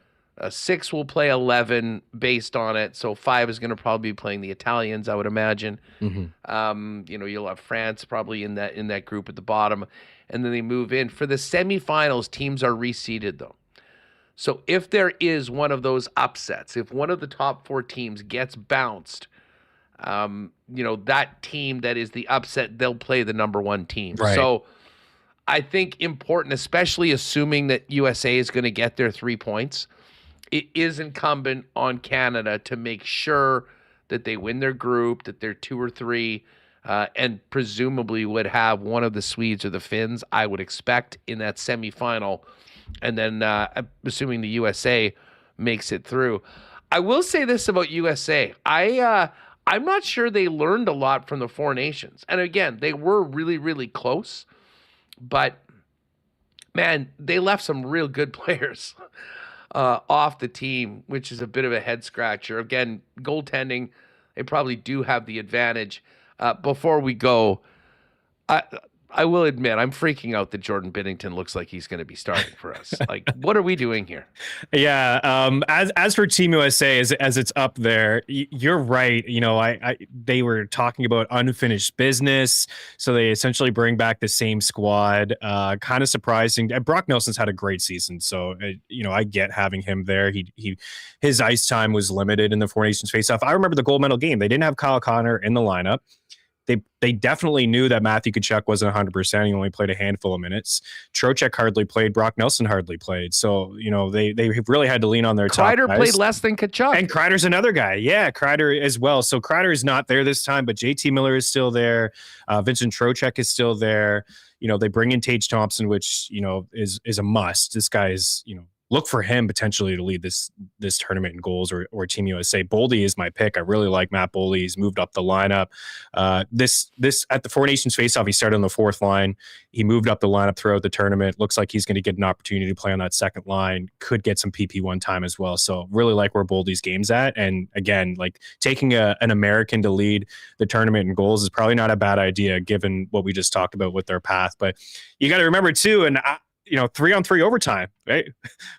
6 will play 11 based on it. So 5 is going to probably be playing the Italians, I would imagine. Mm-hmm. You'll have France probably in that group at the bottom, and then they move in. For the semifinals, teams are reseeded though. So if there is one of those upsets, if one of the top 4 teams gets bounced, that team that is the upset, they'll play the number 1 team. Right. So I think important, especially assuming that USA is going to get their 3 points, it is incumbent on Canada to make sure that they win their group, that they're 2 or 3, and presumably would have one of the Swedes or the Finns, I would expect, in that semifinal. And then assuming the USA makes it through. I will say this about USA. I'm not sure they learned a lot from the Four Nations. And again, they were really, really close. But, man, they left some real good players off the team, which is a bit of a head-scratcher. Again, goaltending, they probably do have the advantage. Before we go, I will admit, I'm freaking out that Jordan Binnington looks like he's going to be starting for us. Like, what are we doing here? Yeah. As for Team USA, as it's up there, you're right. You know, they were talking about unfinished business, so they essentially bring back the same squad. Kind of surprising. Brock Nelson's had a great season, so you know, I get having him there. His ice time was limited in the Four Nations faceoff. I remember the gold medal game. They didn't have Kyle Connor in the lineup. They definitely knew that Matthew Tkachuk wasn't 100%. He only played a handful of minutes. Trocheck hardly played. Brock Nelson hardly played. So, you know, they really had to lean on their top guys. Kreider played less than Tkachuk. And Kreider's another guy. Yeah, Kreider as well. So Kreider is not there this time, but JT Miller is still there. Vincent Trocheck is still there. You know, they bring in Tage Thompson, which, you know, is a must. This guy is, you know, look for him potentially to lead this tournament in goals or Team USA. Boldy is my pick. I really like Matt Boldy. He's moved up the lineup. This at the Four Nations faceoff, he started on the fourth line. He moved up the lineup throughout the tournament. Looks like he's going to get an opportunity to play on that second line. Could get some PP1 time as well. So really like where Boldy's game's at. And again, like taking an American to lead the tournament in goals is probably not a bad idea given what we just talked about with their path. But you got to remember too, and you know, 3-on-3 overtime, right?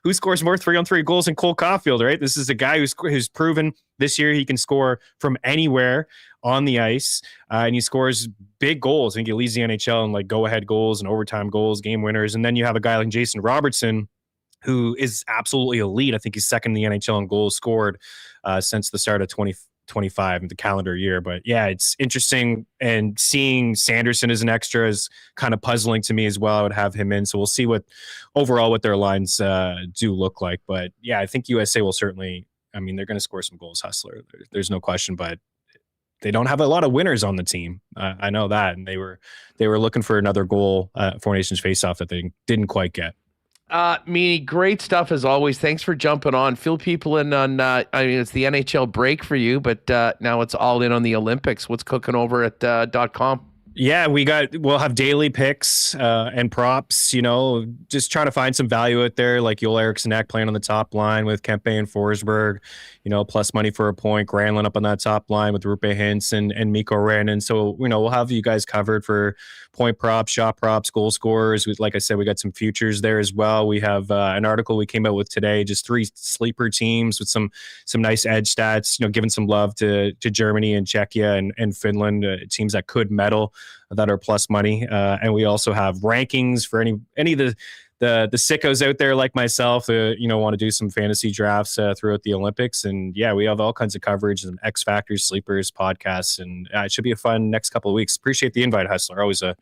Who scores more 3-on-3 goals than Cole Caulfield, right? This is a guy who's proven this year he can score from anywhere on the ice, and he scores big goals. I think he leads the NHL in like go-ahead goals and overtime goals, game winners. And then you have a guy like Jason Robertson, who is absolutely elite. I think he's second in the NHL in goals scored since the start of 2025 in the calendar year. But yeah, it's interesting, and seeing Sanderson as an extra is kind of puzzling to me as well. I would have him in, so we'll see what their lines do look like. But yeah, I think USA will certainly, I mean, they're going to score some goals, Hustler. There's no question, but they don't have a lot of winners on the team. I know that, and they were looking for another goal Four Nations faceoff that they didn't quite get. Meaney, great stuff as always. Thanks for jumping on. Fill people in on, I mean, it's the NHL break for you, but now it's all in on the Olympics. What's cooking over at .com? Yeah, we'll have daily picks and props, you know, just trying to find some value out there, like Joel Eriksson playing on the top line with Kempe and Forsberg, you know, plus money for a point, Granlund up on that top line with Rupe Hintz and Mikko Rantanen. So, you know, we'll have you guys covered for point props, shot props, goal scorers. Like I said, we got some futures there as well. We have an article we came out with today, just 3 sleeper teams with some nice edge stats, you know, giving some love to Germany and Czechia and Finland, teams that could medal, that are plus money. And we also have rankings for any of the sickos out there like myself, you know, want to do some fantasy drafts throughout the Olympics. And yeah, we have all kinds of coverage and X Factors, sleepers, podcasts, and it should be a fun next couple of weeks. Appreciate the invite, Hustler. Always a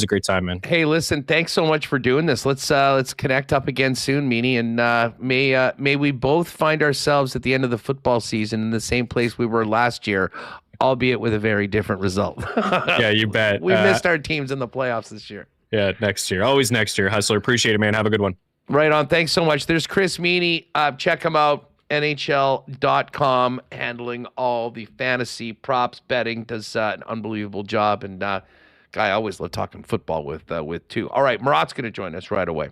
great time, man. Hey, listen, thanks so much for doing this. Let's connect up again soon, Meaney, and may we both find ourselves at the end of the football season in the same place we were last year, albeit with a very different result. Yeah, you bet. We missed our teams in the playoffs this year. Yeah, next year. Always next year. Hustler, appreciate it, man. Have a good one. Right on. Thanks so much. There's Chris Meaney. Check him out. NHL.com, handling all the fantasy props, betting. Does an unbelievable job. And guy I always love talking football with too. All right, Murat's going to join us right away.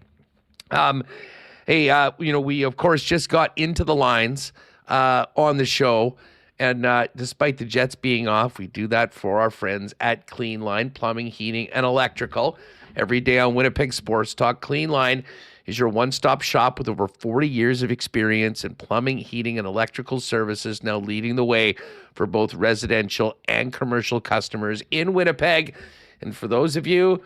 Hey, you know, we, of course, just got into the lines on the show. And despite the Jets being off, we do that for our friends at Clean Line Plumbing, Heating, and Electrical. Every day on Winnipeg Sports Talk, Clean Line is your one-stop shop with over 40 years of experience in plumbing, heating, and electrical services, now leading the way for both residential and commercial customers in Winnipeg. And for those of you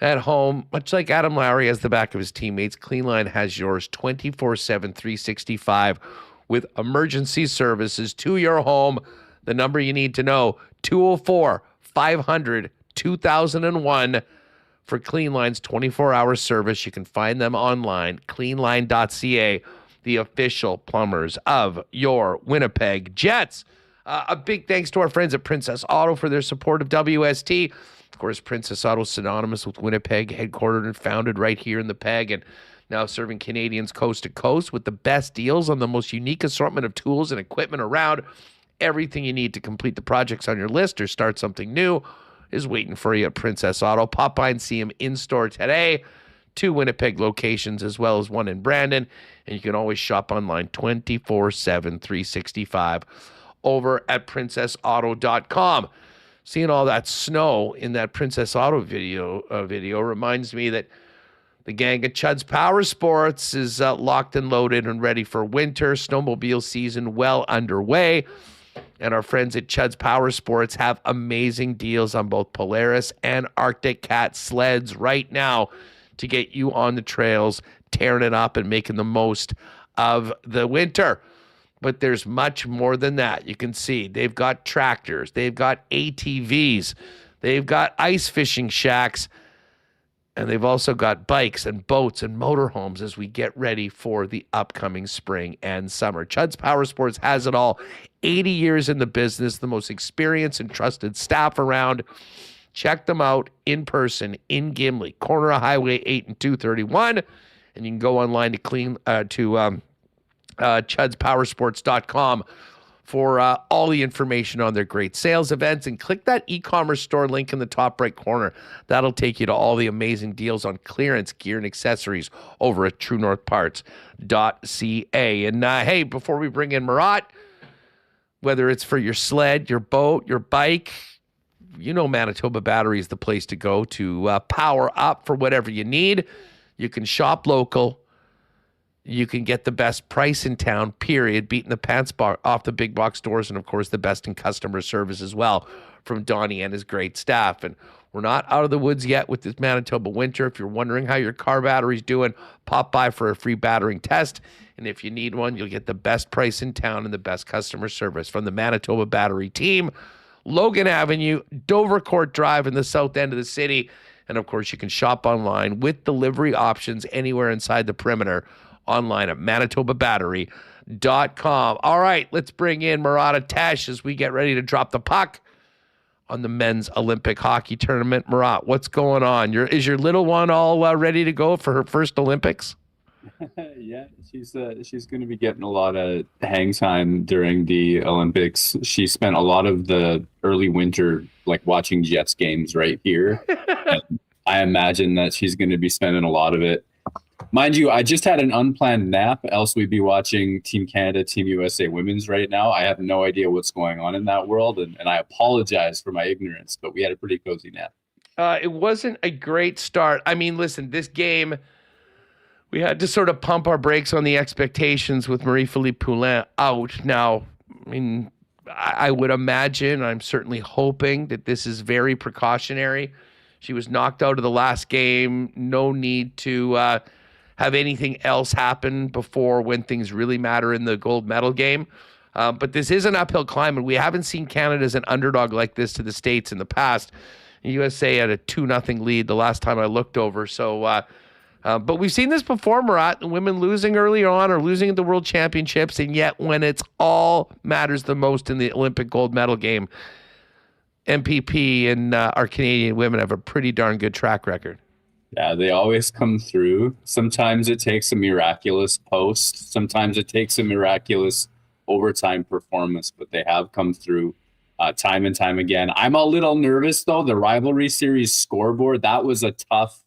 at home, much like Adam Lowry has the back of his teammates, Clean Line has yours 24/7, 365 with emergency services to your home. The number you need to know, 204-500-2001 for Clean Line's 24-hour service. You can find them online, cleanline.ca, the official plumbers of your Winnipeg Jets. A big thanks to our friends at Princess Auto for their support of WST. Of course, Princess Auto synonymous with Winnipeg, headquartered and founded right here in the Peg, and now serving Canadians coast to coast with the best deals on the most unique assortment of tools and equipment around. Everything you need to complete the projects on your list or start something new is waiting for you at Princess Auto. Pop by and see them in-store today. 2 Winnipeg locations as well as 1 in Brandon. And you can always shop online 24/7, 365 over at princessauto.com. seeing all that snow in that Princess Auto video reminds me that the gang at Chud's Power Sports is locked and loaded and ready for winter. Snowmobile season well underway. And our friends at Chud's Power Sports have amazing deals on both Polaris and Arctic Cat sleds right now to get you on the trails, tearing it up and making the most of the winter. But there's much more than that. You can see they've got tractors, they've got ATVs, they've got ice fishing shacks, and they've also got bikes and boats and motorhomes as we get ready for the upcoming spring and summer. Chud's Power Sports has it all. 80 years in the business, the most experienced and trusted staff around. Check them out in person in Gimli, corner of Highway 8 and 231. And you can go online to chudspowersports.com for all the information on their great sales events, and click that e-commerce store link in the top right corner. That'll take you to all the amazing deals on clearance gear and accessories over at truenorthparts.ca. And hey, before we bring in Murat, whether it's for your sled, your boat, your bike, you know Manitoba Battery is the place to go to power up for whatever you need. You can shop local. You can get the best price in town, period, beating the pants off the big box stores, and, of course, the best in customer service as well from Donnie and his great staff. And we're not out of the woods yet with this Manitoba winter. If you're wondering how your car battery's doing, pop by for a free battering test. And if you need one, you'll get the best price in town and the best customer service from the Manitoba Battery team. Logan Avenue, Dover Court Drive in the south end of the city. And, of course, you can shop online with delivery options anywhere inside the perimeter online at manitobabattery.com. All right, let's bring in Murat Tesh as we get ready to drop the puck on the men's Olympic hockey tournament. Murat, what's going on? Is your little one all ready to go for her first Olympics? Yeah, she's going to be getting a lot of hang time during the Olympics. She spent a lot of the early winter watching Jets games right here. And I imagine that she's going to be spending a lot of it. Mind you, I just had an unplanned nap, else we'd be watching Team Canada, Team USA women's right now. I have no idea what's going on in that world, and I apologize for my ignorance, but we had a pretty cozy nap. It wasn't a great start. I mean, listen, this game, we had to sort of pump our brakes on the expectations with Marie-Philippe Poulin out. Now, I mean, I would imagine, I'm certainly hoping that this is very precautionary. She was knocked out of the last game. No need to have anything else happen before when things really matter in the gold medal game. But this is an uphill climb, and we haven't seen Canada as an underdog like this to the States in the past. The USA had a 2-0 lead the last time I looked over. So, but we've seen this before, Murat, the women losing early on or losing at the World Championships, and yet when it's all matters the most in the Olympic gold medal game, MPP and our Canadian women have a pretty darn good track record. Yeah, they always come through. Sometimes it takes a miraculous post. Sometimes it takes a miraculous overtime performance, but they have come through time and time again. I'm a little nervous, though. The rivalry series scoreboard, that was a tough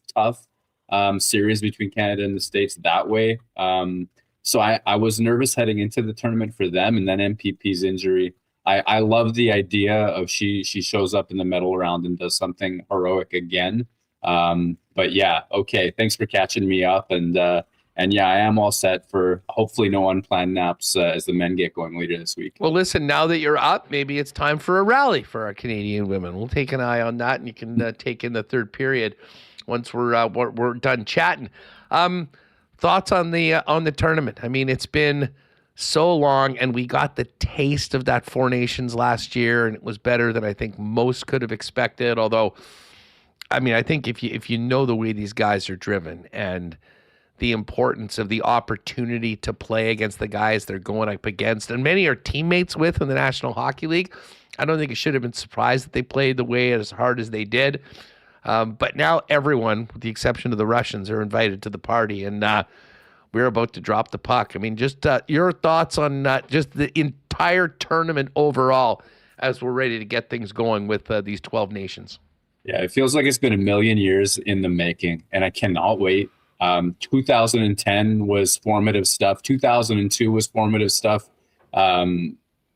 series between Canada and the States that way. So I was nervous heading into the tournament for them, and then MPP's injury. I love the idea of she shows up in the medal round and does something heroic again. But yeah, okay. Thanks for catching me up. And yeah, I am all set for hopefully no unplanned naps as the men get going later this week. Well, listen, now that you're up, maybe it's time for a rally for our Canadian women. We'll take an eye on that, and you can take in the third period once we're done chatting. Thoughts on the tournament? I mean, it's been so long, and we got the taste of that Four Nations last year, and it was better than I think most could have expected. Although, I mean, I think if you know the way these guys are driven and the importance of the opportunity to play against the guys they're going up against, and many are teammates with in the National Hockey League, I don't think it should have been surprised that they played the way as hard as they did. But now everyone, with the exception of the Russians, are invited to the party, and we're about to drop the puck. I mean, just your thoughts on just the entire tournament overall as we're ready to get things going with these 12 nations. Yeah, it feels like it's been a million years in the making, and I cannot wait. 2010 was formative stuff. 2002 was formative stuff.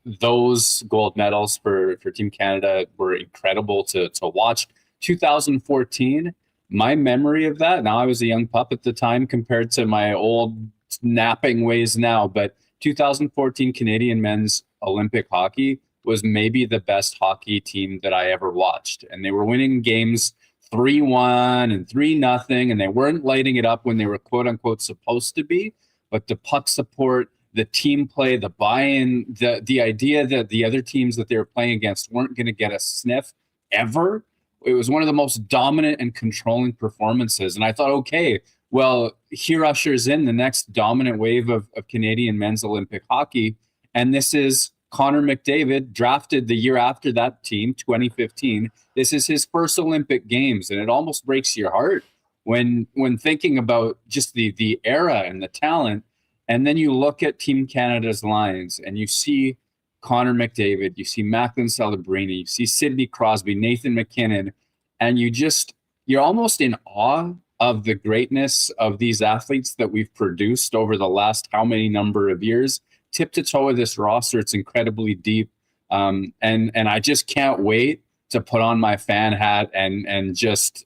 those gold medals for Team Canada were incredible to watch. 2014, my memory of that, now I was a young pup at the time compared to my old napping ways now, but 2014 Canadian men's Olympic hockey was maybe the best hockey team that I ever watched. And they were winning games 3-1 and 3-0, and they weren't lighting it up when they were quote unquote supposed to be. But the puck support, the team play, the buy-in, the idea that the other teams that they were playing against weren't going to get a sniff ever. It was one of the most dominant and controlling performances. And I thought, okay, well, here ushers in the next dominant wave of Canadian men's Olympic hockey. And this is Connor McDavid, drafted the year after that team, 2015. This is his first Olympic Games. And it almost breaks your heart when thinking about just the era and the talent. And then you look at Team Canada's lines and you see Connor McDavid, you see Macklin Celebrini, you see Sidney Crosby, Nathan McKinnon, and you're almost in awe of the greatness of these athletes that we've produced over the last how many number of years. Tip to toe of this roster, it's incredibly deep, and I just can't wait to put on my fan hat and just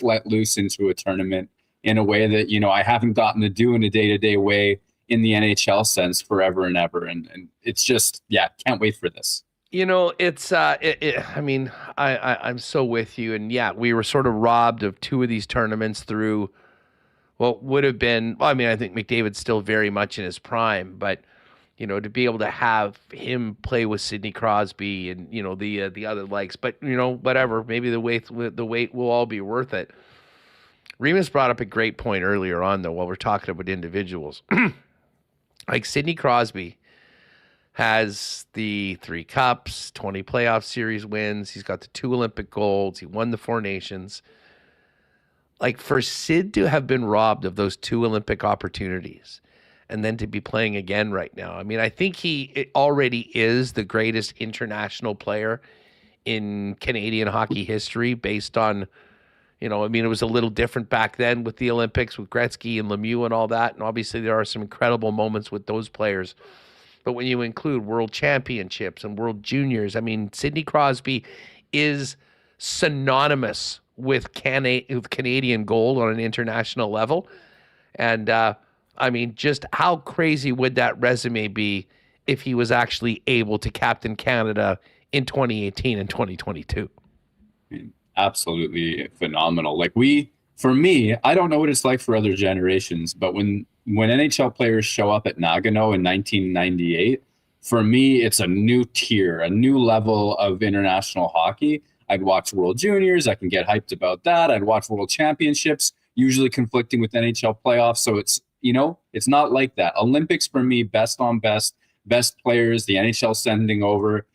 let loose into a tournament in a way that I haven't gotten to do in a day-to-day way in the NHL sense forever and ever. And it's just, can't wait for this. It's I mean, I'm so with you. And we were sort of robbed of two of these tournaments through what would have been, I think McDavid's still very much in his prime, but to be able to have him play with Sidney Crosby and, the other likes, but whatever, maybe the wait will all be worth it. Remis brought up a great point earlier on though, while we're talking about individuals. Like Sidney Crosby has the 3 cups, 20 playoff series wins. He's got the 2 Olympic golds. He won the 4 Nations. Like for Sid to have been robbed of those 2 Olympic opportunities and then to be playing again right now. I think he already is the greatest international player in Canadian hockey history based on, it was a little different back then with the Olympics, with Gretzky and Lemieux and all that. And obviously there are some incredible moments with those players. But when you include world championships and world juniors, Sidney Crosby is synonymous with Canadian gold on an international level. And, just how crazy would that resume be if he was actually able to captain Canada in 2018 and 2022? Absolutely phenomenal. For me, I don't know what it's like for other generations, but when NHL players show up at Nagano in 1998, for me, it's a new tier, a new level of international hockey. I'd watch World Juniors. I can get hyped about that. I'd watch World Championships, usually conflicting with NHL playoffs. So it's not like that. Olympics for me, best on best players, the NHL sending over.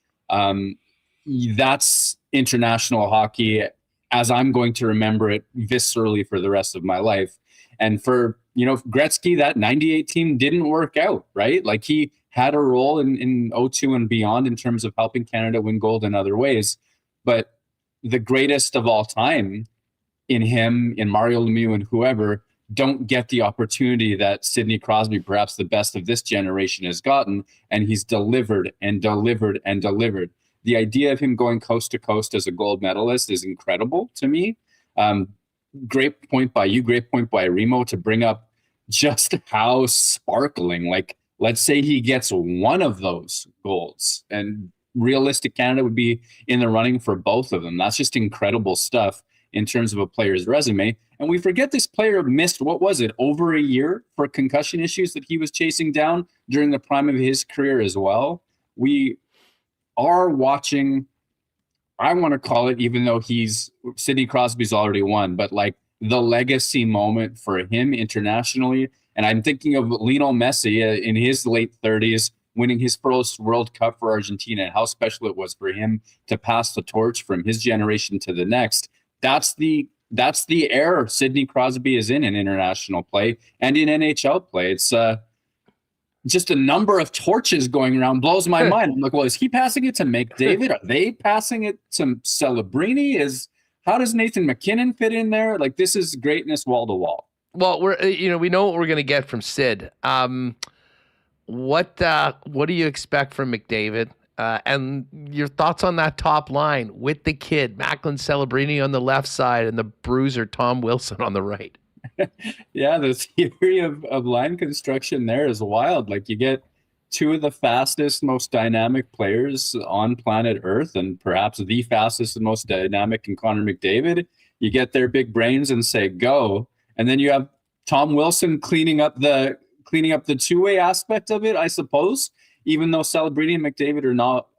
That's international hockey as I'm going to remember it viscerally for the rest of my life. And for, Gretzky, that 98 team didn't work out, right? Like he had a role in 02 and beyond in terms of helping Canada win gold in other ways. But the greatest of all time in him, in Mario Lemieux and whoever, don't get the opportunity that Sidney Crosby, perhaps the best of this generation, has gotten. And he's delivered and delivered and delivered. The idea of him going coast to coast as a gold medalist is incredible to me. Great point by you, great point by Remo to bring up just how sparkling, like, let's say he gets one of those golds and realistic Canada would be in the running for both of them. That's just incredible stuff in terms of a player's resume. And we forget this player missed, what was it, over a year for concussion issues that he was chasing down during the prime of his career as well. We are watching, I want to call it, even though Sidney Crosby's already won, but like the legacy moment for him internationally. And I'm thinking of Lionel Messi in his late 30s, winning his first World Cup for Argentina, and how special it was for him to pass the torch from his generation to the next. That's the era Sidney Crosby is in international play and in NHL play. It's just a number of torches going around blows my mind. I'm like, well, is he passing it to McDavid? Are they passing it to Celebrini? How does Nathan McKinnon fit in there? Like, this is greatness wall to wall. Well, we know what we're going to get from Sid. What do you expect from McDavid? And your thoughts on that top line with the kid, Macklin Celebrini on the left side and the bruiser Tom Wilson on the right? Yeah, the theory of line construction there is wild. Like, you get two of the fastest, most dynamic players on planet Earth, and perhaps the fastest and most dynamic in Connor McDavid. You get their big brains and say go, and then you have Tom Wilson cleaning up the two-way aspect of it, I suppose. Even though Celebrini and McDavid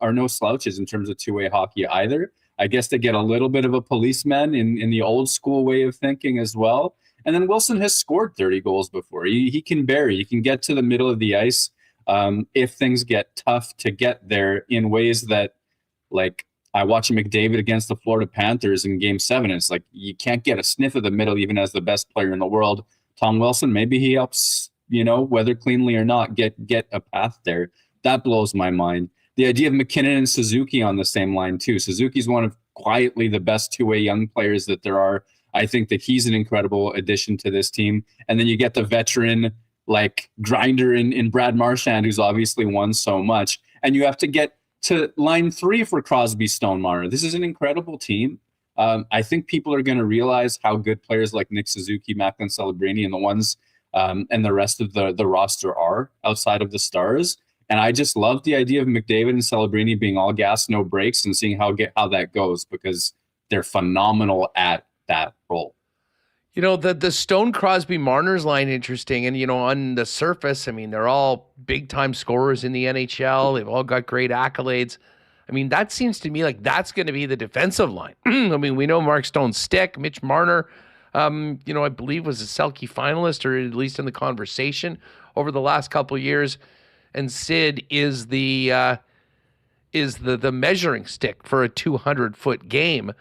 are no slouches in terms of two-way hockey either. I guess they get a little bit of a policeman in the old school way of thinking as well. And then Wilson has scored 30 goals before. He can bury. He can get to the middle of the ice if things get tough to get there in ways that, like, I watch McDavid against the Florida Panthers in Game 7. And it's like you can't get a sniff of the middle even as the best player in the world. Tom Wilson, maybe he helps, whether cleanly or not, get a path there. That blows my mind. The idea of McKinnon and Suzuki on the same line too. Suzuki's one of quietly the best two-way young players that there are. I think that he's an incredible addition to this team. And then you get the veteran grinder in Brad Marchand, who's obviously won so much. And you have to get to line 3 for Crosby, Stone, Marner. This is an incredible team. I think people are going to realize how good players like Nick Suzuki, Macklin Celebrini, and the ones and the rest of the roster are outside of the Stars. And I just love the idea of McDavid and Celebrini being all gas, no brakes, and seeing how that goes, because they're phenomenal at that role. The Stone, Crosby, Marner's line, interesting. And, on the surface, they're all big-time scorers in the NHL. They've all got great accolades. That seems to me like that's going to be the defensive line. We know Mark Stone's stick. Mitch Marner, I believe was a Selke finalist, or at least in the conversation over the last couple of years. And Sid is the measuring stick for a 200-foot game.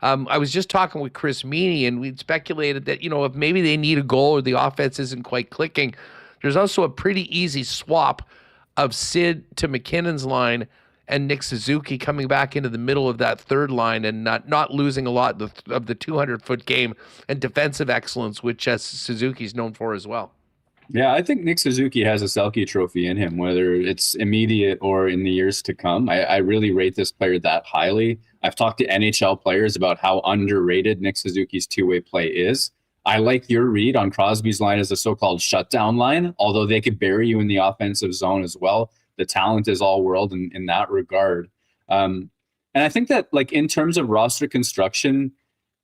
I was just talking with Chris Meaney, and we'd speculated that, if maybe they need a goal or the offense isn't quite clicking, there's also a pretty easy swap of Sid to McKinnon's line and Nick Suzuki coming back into the middle of that third line and not losing a lot of the 200-foot game and defensive excellence, which Suzuki's known for as well. Yeah, I think Nick Suzuki has a Selke trophy in him, whether it's immediate or in the years to come. I really rate this player that highly. I've talked to NHL players about how underrated Nick Suzuki's two-way play is. I like your read on Crosby's line as a so-called shutdown line, although they could bury you in the offensive zone as well. The talent is all world in that regard. And I think that, in terms of roster construction,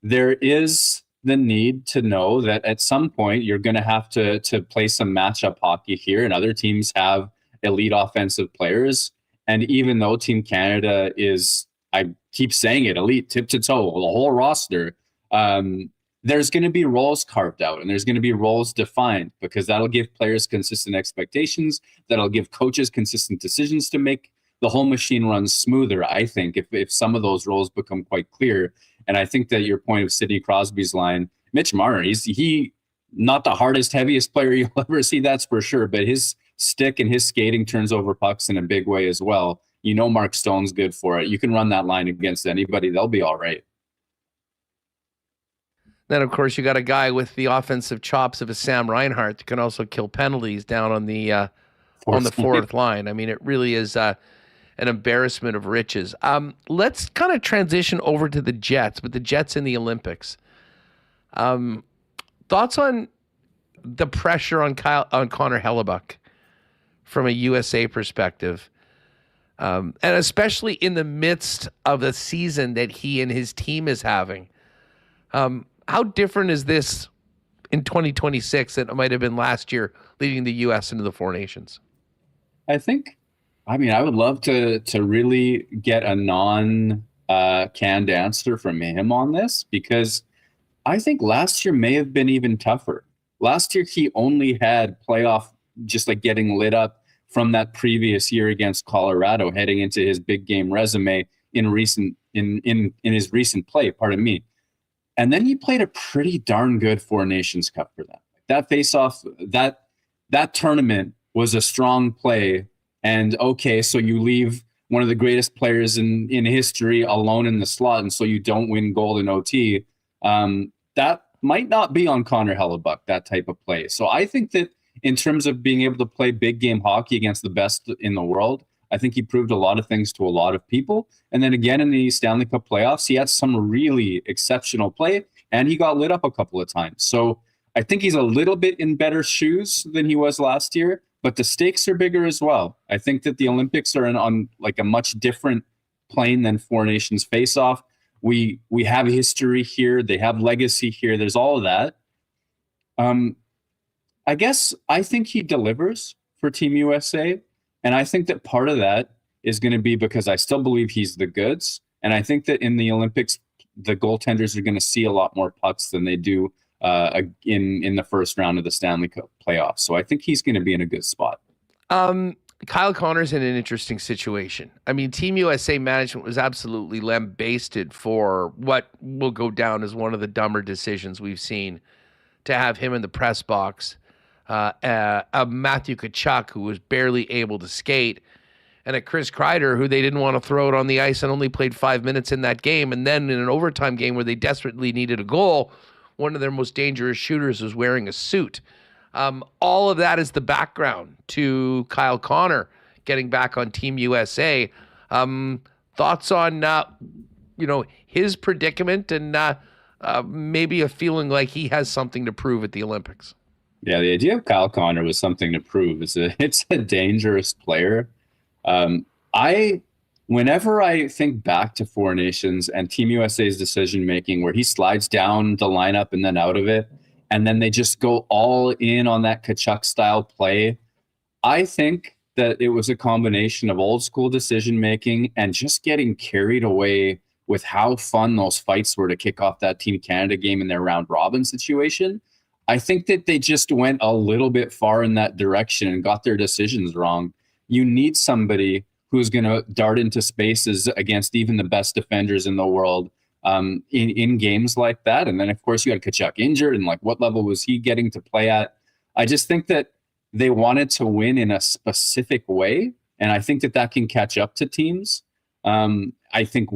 there is the need to know that at some point you're going to have to play some matchup hockey here, and other teams have elite offensive players. And even though Team Canada is, I keep saying it, elite, tip to toe, the whole roster, there's going to be roles carved out and there's going to be roles defined, because that'll give players consistent expectations. That'll give coaches consistent decisions to make the whole machine run smoother, I think, if some of those roles become quite clear. And I think that your point of Sidney Crosby's line, Mitch Marner, he not the hardest, heaviest player you'll ever see, that's for sure, but his stick and his skating turns over pucks in a big way as well. Mark Stone's good for it. You can run that line against anybody. They'll be all right. Then, of course, you got a guy with the offensive chops of a Sam Reinhart that can also kill penalties down on the fourth line. It really is an embarrassment of riches. Let's kind of transition over to the Jets, but the Jets in the Olympics. Thoughts on the pressure on Connor Hellebuck from a USA perspective, and especially in the midst of the season that he and his team is having. How different is this in 2026 than it might have been last year, leading the U.S. into the Four Nations? I would love to really get a non-canned answer from him on this, because I think last year may have been even tougher. Last year, he only had playoff, just getting lit up from that previous year against Colorado, heading into his big game resume in his recent play, pardon me. And then he played a pretty darn good Four Nations Cup for them. That face-off, that tournament was a strong play. And okay, so you leave one of the greatest players in history alone in the slot, and so you don't win gold in OT. That might not be on Connor Hellebuck, that type of play. So I think that in terms of being able to play big game hockey against the best in the world, I think he proved a lot of things to a lot of people. And then again, in the Stanley Cup playoffs, he had some really exceptional play, and he got lit up a couple of times. So I think he's a little bit in better shoes than he was last year, but the stakes are bigger as well. I think that the Olympics are on like a much different plane than Four Nations face-off. We have history here. They have legacy here. There's all of that. I think he delivers for Team USA. And I think that part of that is going to be because I still believe he's the goods. And I think that in the Olympics, the goaltenders are going to see a lot more pucks than they do in the first round of the Stanley Cup playoffs. So I think he's going to be in a good spot. Kyle Connor's in an interesting situation. I mean, Team USA management was absolutely lambasted for what will go down as one of the dumber decisions we've seen, to have him in the press box. Matthew Tkachuk, who was barely able to skate, and a Chris Kreider, who they didn't want to throw it on the ice and only played 5 minutes in that game. And then in an overtime game where they desperately needed a goal, one of their most dangerous shooters was wearing a suit. All of that is the background to Kyle Connor getting back on Team USA. Thoughts on his predicament and maybe a feeling like he has something to prove at the Olympics? Yeah, the idea of Kyle Connor was something to prove. It's a dangerous player. Whenever I think back to Four Nations and Team USA's decision making, where he slides down the lineup and then out of it, and then they just go all in on that Tkachuk style play, I think that it was a combination of old school decision making and just getting carried away with how fun those fights were to kick off that Team Canada game in their round robin situation. I think that they just went a little bit far in that direction and got their decisions wrong. You need somebody who's going to dart into spaces against even the best defenders in the world in games like that. And then, of course, you had Tkachuk injured, and like, what level was he getting to play at? I just think that they wanted to win in a specific way, and I think that can catch up to teams. I think,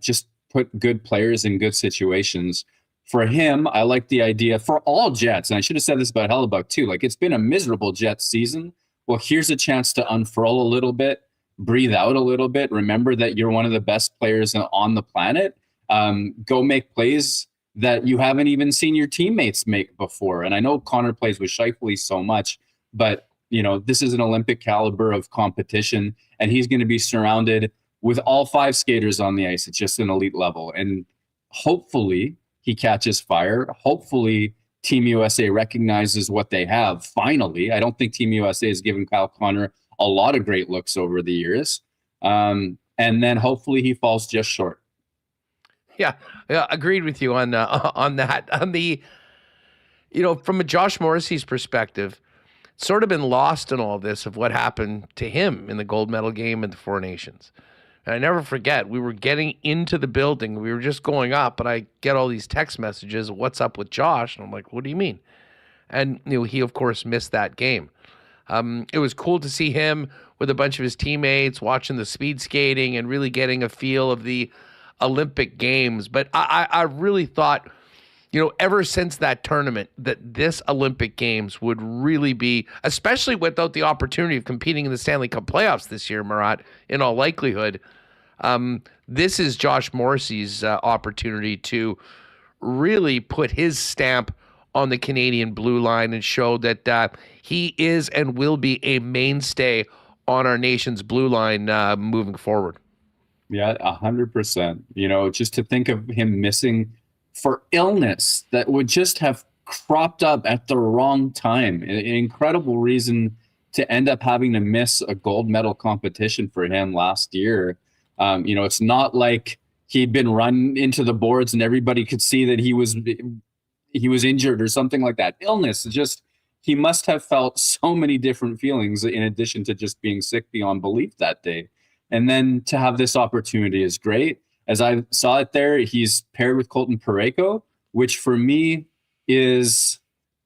just put good players in good situations. For him, I like the idea for all Jets, and I should have said this about Hellebuck too. Like, it's been a miserable Jets season. Well, here's a chance to unfurl a little bit, breathe out a little bit. Remember that you're one of the best players on the planet. Go make plays that you haven't even seen your teammates make before. And I know Connor plays with Scheifele so much, but this is an Olympic caliber of competition, and he's going to be surrounded with all 5 skaters on the ice. It's just an elite level, and hopefully he catches fire. Hopefully Team USA recognizes what they have. Finally, I don't think Team USA has given Kyle Connor a lot of great looks over the years. And then hopefully he falls just short. Yeah, agreed with you on that. On the, from a Josh Morrissey's perspective, it's sort of been lost in all this of what happened to him in the gold medal game at the Four Nations. And I never forget, we were getting into the building. We were just going up, and I get all these text messages, what's up with Josh? And I'm like, what do you mean? And he, of course, missed that game. It was cool to see him with a bunch of his teammates watching the speed skating and really getting a feel of the Olympic Games. But I really thought, ever since that tournament, that this Olympic Games would really be, especially without the opportunity of competing in the Stanley Cup playoffs this year, Murat, in all likelihood, this is Josh Morrissey's opportunity to really put his stamp on the Canadian blue line and show that he is and will be a mainstay on our nation's blue line moving forward. Yeah, 100%. Just to think of him missing for illness that would just have cropped up at the wrong time. An incredible reason to end up having to miss a gold medal competition for him last year. It's not like he'd been run into the boards and everybody could see that he was injured or something like that. Illness, just he must have felt so many different feelings in addition to just being sick beyond belief that day. And then to have this opportunity is great. As I saw it there, he's paired with Colton Parayko, which for me is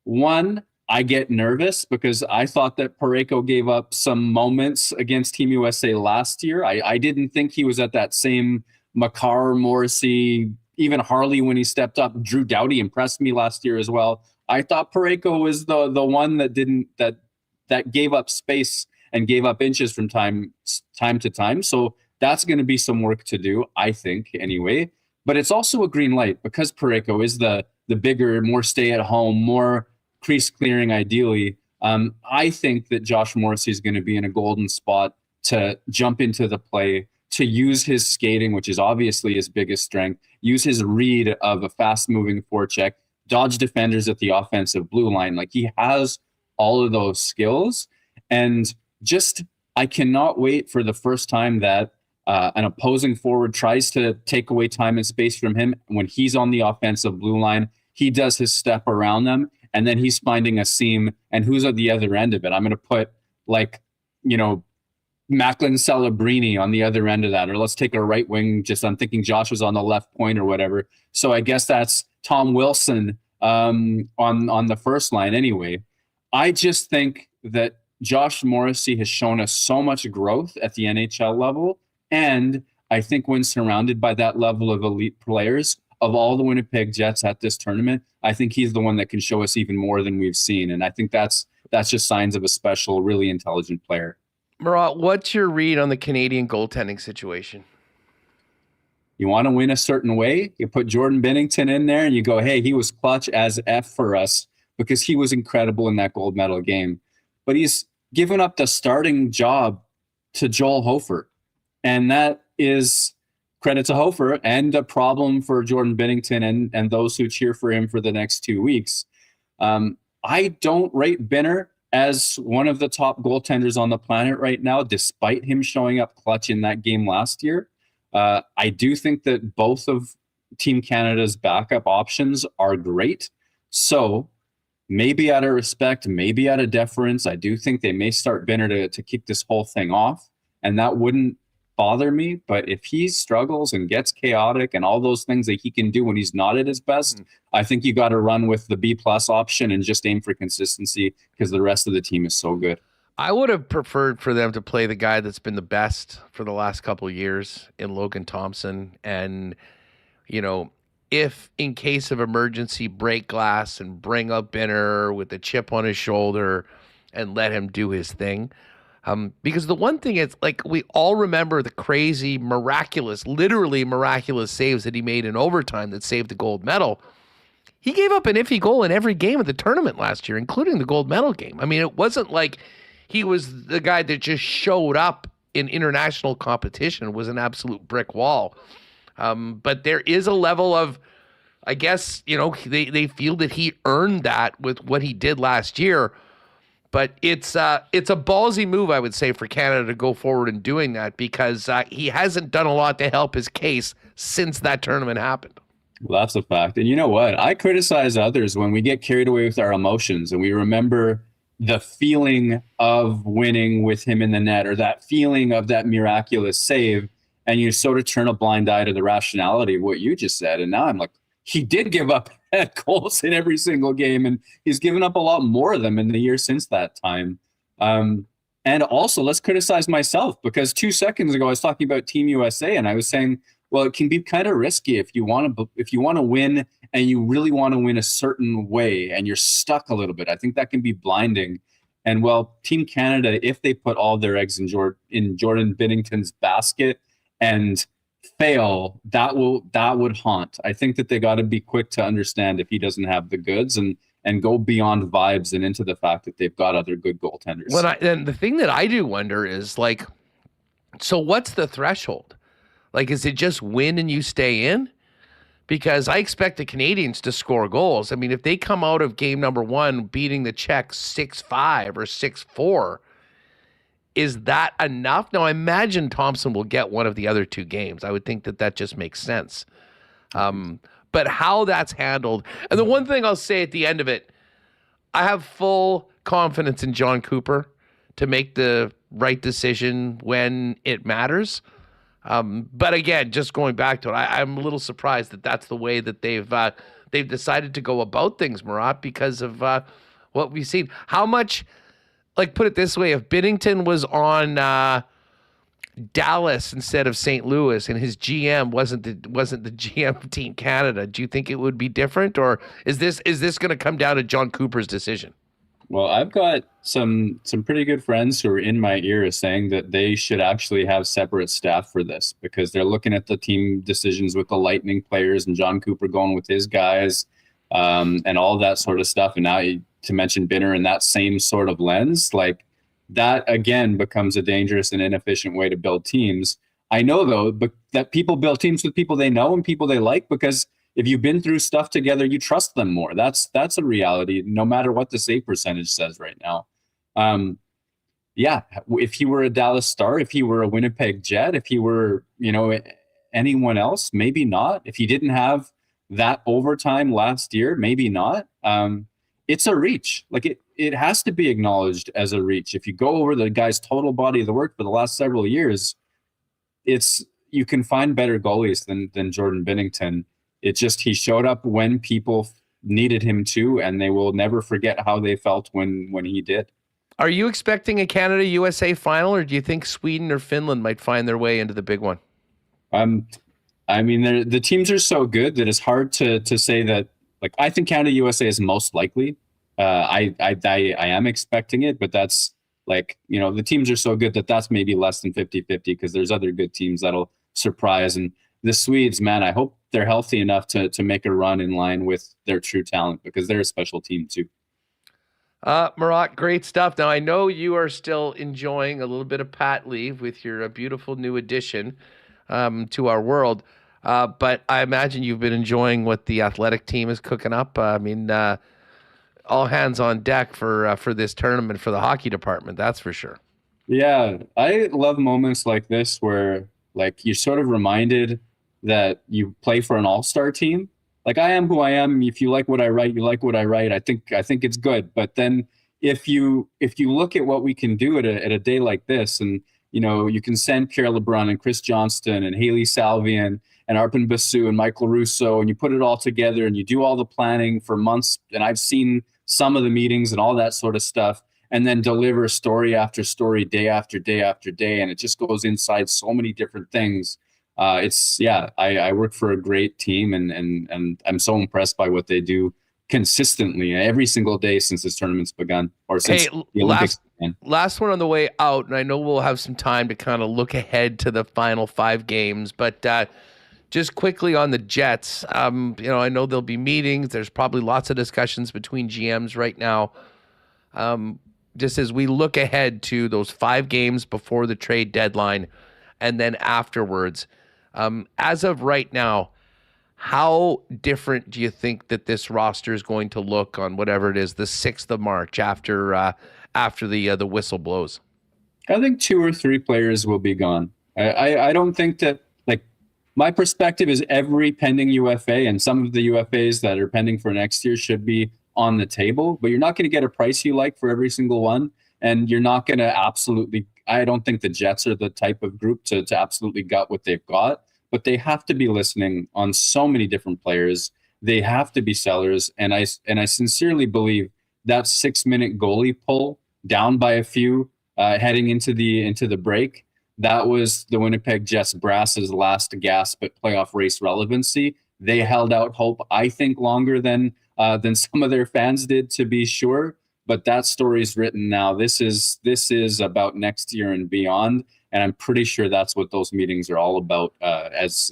one, I get nervous because I thought that Parayko gave up some moments against Team USA last year. I didn't think he was at that same Makar, Morrissey, even Harley when he stepped up. Drew Doughty impressed me last year as well. I thought Parayko was the one that gave up space and gave up inches from time to time. So that's going to be some work to do, I think, anyway. But it's also a green light because Parayko is the bigger, more stay at home, more crease clearing, ideally. I think that Josh Morrissey is going to be in a golden spot to jump into the play, to use his skating, which is obviously his biggest strength, use his read of a fast-moving forecheck, dodge defenders at the offensive blue line. Like, he has all of those skills. And just, I cannot wait for the first time that an opposing forward tries to take away time and space from him. When he's on the offensive blue line, he does his step around them, and then he's finding a seam. And who's at the other end of it? I'm going to put, like, Macklin Celebrini on the other end of that, or let's take a right wing. I'm thinking Josh was on the left point or whatever. So I guess that's Tom Wilson on the first line anyway. I just think that Josh Morrissey has shown us so much growth at the NHL level. And I think when surrounded by that level of elite players, of all the Winnipeg Jets at this tournament, I think he's the one that can show us even more than we've seen. And I think that's just signs of a special, really intelligent player. Murat, what's your read on the Canadian goaltending situation? You want to win a certain way, you put Jordan Binnington in there and you go, hey, he was clutch as F for us because he was incredible in that gold medal game. But he's given up the starting job to Joel Hofer. And that is credit to Hofer and a problem for Jordan Binnington and those who cheer for him for the next 2 weeks. I don't rate Binner as one of the top goaltenders on the planet right now, despite him showing up clutch in that game last year. I do think that both of Team Canada's backup options are great. So maybe out of respect, maybe out of deference, I do think they may start Binner to kick this whole thing off. And that wouldn't bother me. But if he struggles and gets chaotic and all those things that he can do when he's not at his best, I think you got to run with the B+ option and just aim for consistency because the rest of the team is so good. I would have preferred for them to play the guy that's been the best for the last couple of years in Logan Thompson. And, if in case of emergency, break glass and bring up Binner with a chip on his shoulder and let him do his thing. Because the one thing is, like, we all remember the crazy, literally miraculous saves that he made in overtime that saved the gold medal. He gave up an iffy goal in every game of the tournament last year, including the gold medal game. I mean, it wasn't like he was the guy that just showed up in international competition and was an absolute brick wall. But there is a level of, I guess, they feel that he earned that with what he did last year. But it's a ballsy move, I would say, for Canada to go forward in doing that because he hasn't done a lot to help his case since that tournament happened. Well, that's a fact. And you know what? I criticize others when we get carried away with our emotions and we remember the feeling of winning with him in the net or that feeling of that miraculous save, and you sort of turn a blind eye to the rationality of what you just said. And now I'm like, he did give up goals in every single game, and he's given up a lot more of them in the year since that time. And also, let's criticize myself because 2 seconds ago I was talking about Team USA, and I was saying, well, it can be kind of risky if you want to win and you really want to win a certain way, and you're stuck a little bit. I think that can be blinding. And well, Team Canada, if they put all their eggs in Jordan Binnington's basket and fail, that would haunt. I think that they got to be quick to understand if he doesn't have the goods and go beyond vibes and into the fact that they've got other good goaltenders. And the thing that I do wonder is, like, so what's the threshold? Like, is it just win and you stay in? Because I expect the Canadians to score goals. I mean, if they come out of game number 1 beating the Czechs 6-5 or 6-4, is that enough? Now, I imagine Thompson will get one of the other 2 games. I would think that just makes sense. But how that's handled, and the one thing I'll say at the end of it, I have full confidence in John Cooper to make the right decision when it matters. But again, just going back to it, I'm a little surprised that that's the way that they've decided to go about things, Murat, because of what we've seen. How much, like, put it this way, if Binnington was on Dallas instead of St. Louis, and his GM wasn't the GM of Team Canada, do you think it would be different, or is this going to come down to John Cooper's decision? Well, I've got some pretty good friends who are in my ear saying that they should actually have separate staff for this, because they're looking at the team decisions with the Lightning players and John Cooper going with his guys, and all that sort of stuff. And now to mention Binner in that same sort of lens, like that again becomes a dangerous and inefficient way to build teams. I know though, but that people build teams with people they know and people they like, because if you've been through stuff together, you trust them more. That's a reality, no matter what the save percentage says right now. Yeah, if he were a Dallas Star, if he were a Winnipeg Jet, if he were, anyone else, maybe not. If he didn't have that overtime last year, maybe not. It's a reach. Like it has to be acknowledged as a reach. If you go over the guy's total body of the work for the last several years, you can find better goalies than Jordan Binnington. It's just he showed up when people needed him to, and they will never forget how they felt when he did. Are you expecting a Canada-USA final, or do you think Sweden or Finland might find their way into the big one? I mean, the teams are so good that it's hard to say that. Like, I think Canada-USA is most likely. I am expecting it, but that's like, the teams are so good that's maybe less than 50-50, because there's other good teams that'll surprise. And the Swedes, man, I hope they're healthy enough to make a run in line with their true talent, because they're a special team too. Murat, great stuff. Now, I know you are still enjoying a little bit of pat leave with your beautiful new addition to our world, but I imagine you've been enjoying what the athletic team is cooking up. All hands on deck for this tournament for the hockey department, that's for sure. Yeah, I love moments like this where, like, you're sort of reminded that you play for an all-star team. Like, I am who I am. If you like what I write, you like what I write. I think it's good. But then if you look at what we can do at a day like this, and you can send Pierre LeBrun and Chris Johnston and Haley Salvian and Arpon Basu and Michael Russo, and you put it all together and you do all the planning for months. And I've seen some of the meetings and all that sort of stuff, and then deliver story after story, day after day after day. And it just goes inside so many different things. I work for a great team, and I'm so impressed by what they do consistently every single day since this tournament's begun, or since the Olympics began. Last one on the way out, and I know we'll have some time to kind of look ahead to the final 5 games, but just quickly on the Jets, I know there'll be meetings. There's probably lots of discussions between GMs right now. Just as we look ahead to those 5 games before the trade deadline and then afterwards, as of right now, how different do you think that this roster is going to look on whatever it is, the 6th of March after the whistle blows? I think 2 or 3 players will be gone. I don't think that, like, my perspective is every pending UFA and some of the UFAs that are pending for next year should be on the table, but you're not going to get a price you like for every single one. And you're not going to I don't think the Jets are the type of group to absolutely gut what they've got, but they have to be listening on so many different players. They have to be sellers. And I sincerely believe that 6-minute goalie pull down by a few heading into the break, that was the Winnipeg Jets brass's last gasp at playoff race relevancy. They held out hope, I think, longer than some of their fans did, to be sure. But that story's written now. This is about next year and beyond, and I'm pretty sure that's what those meetings are all about. As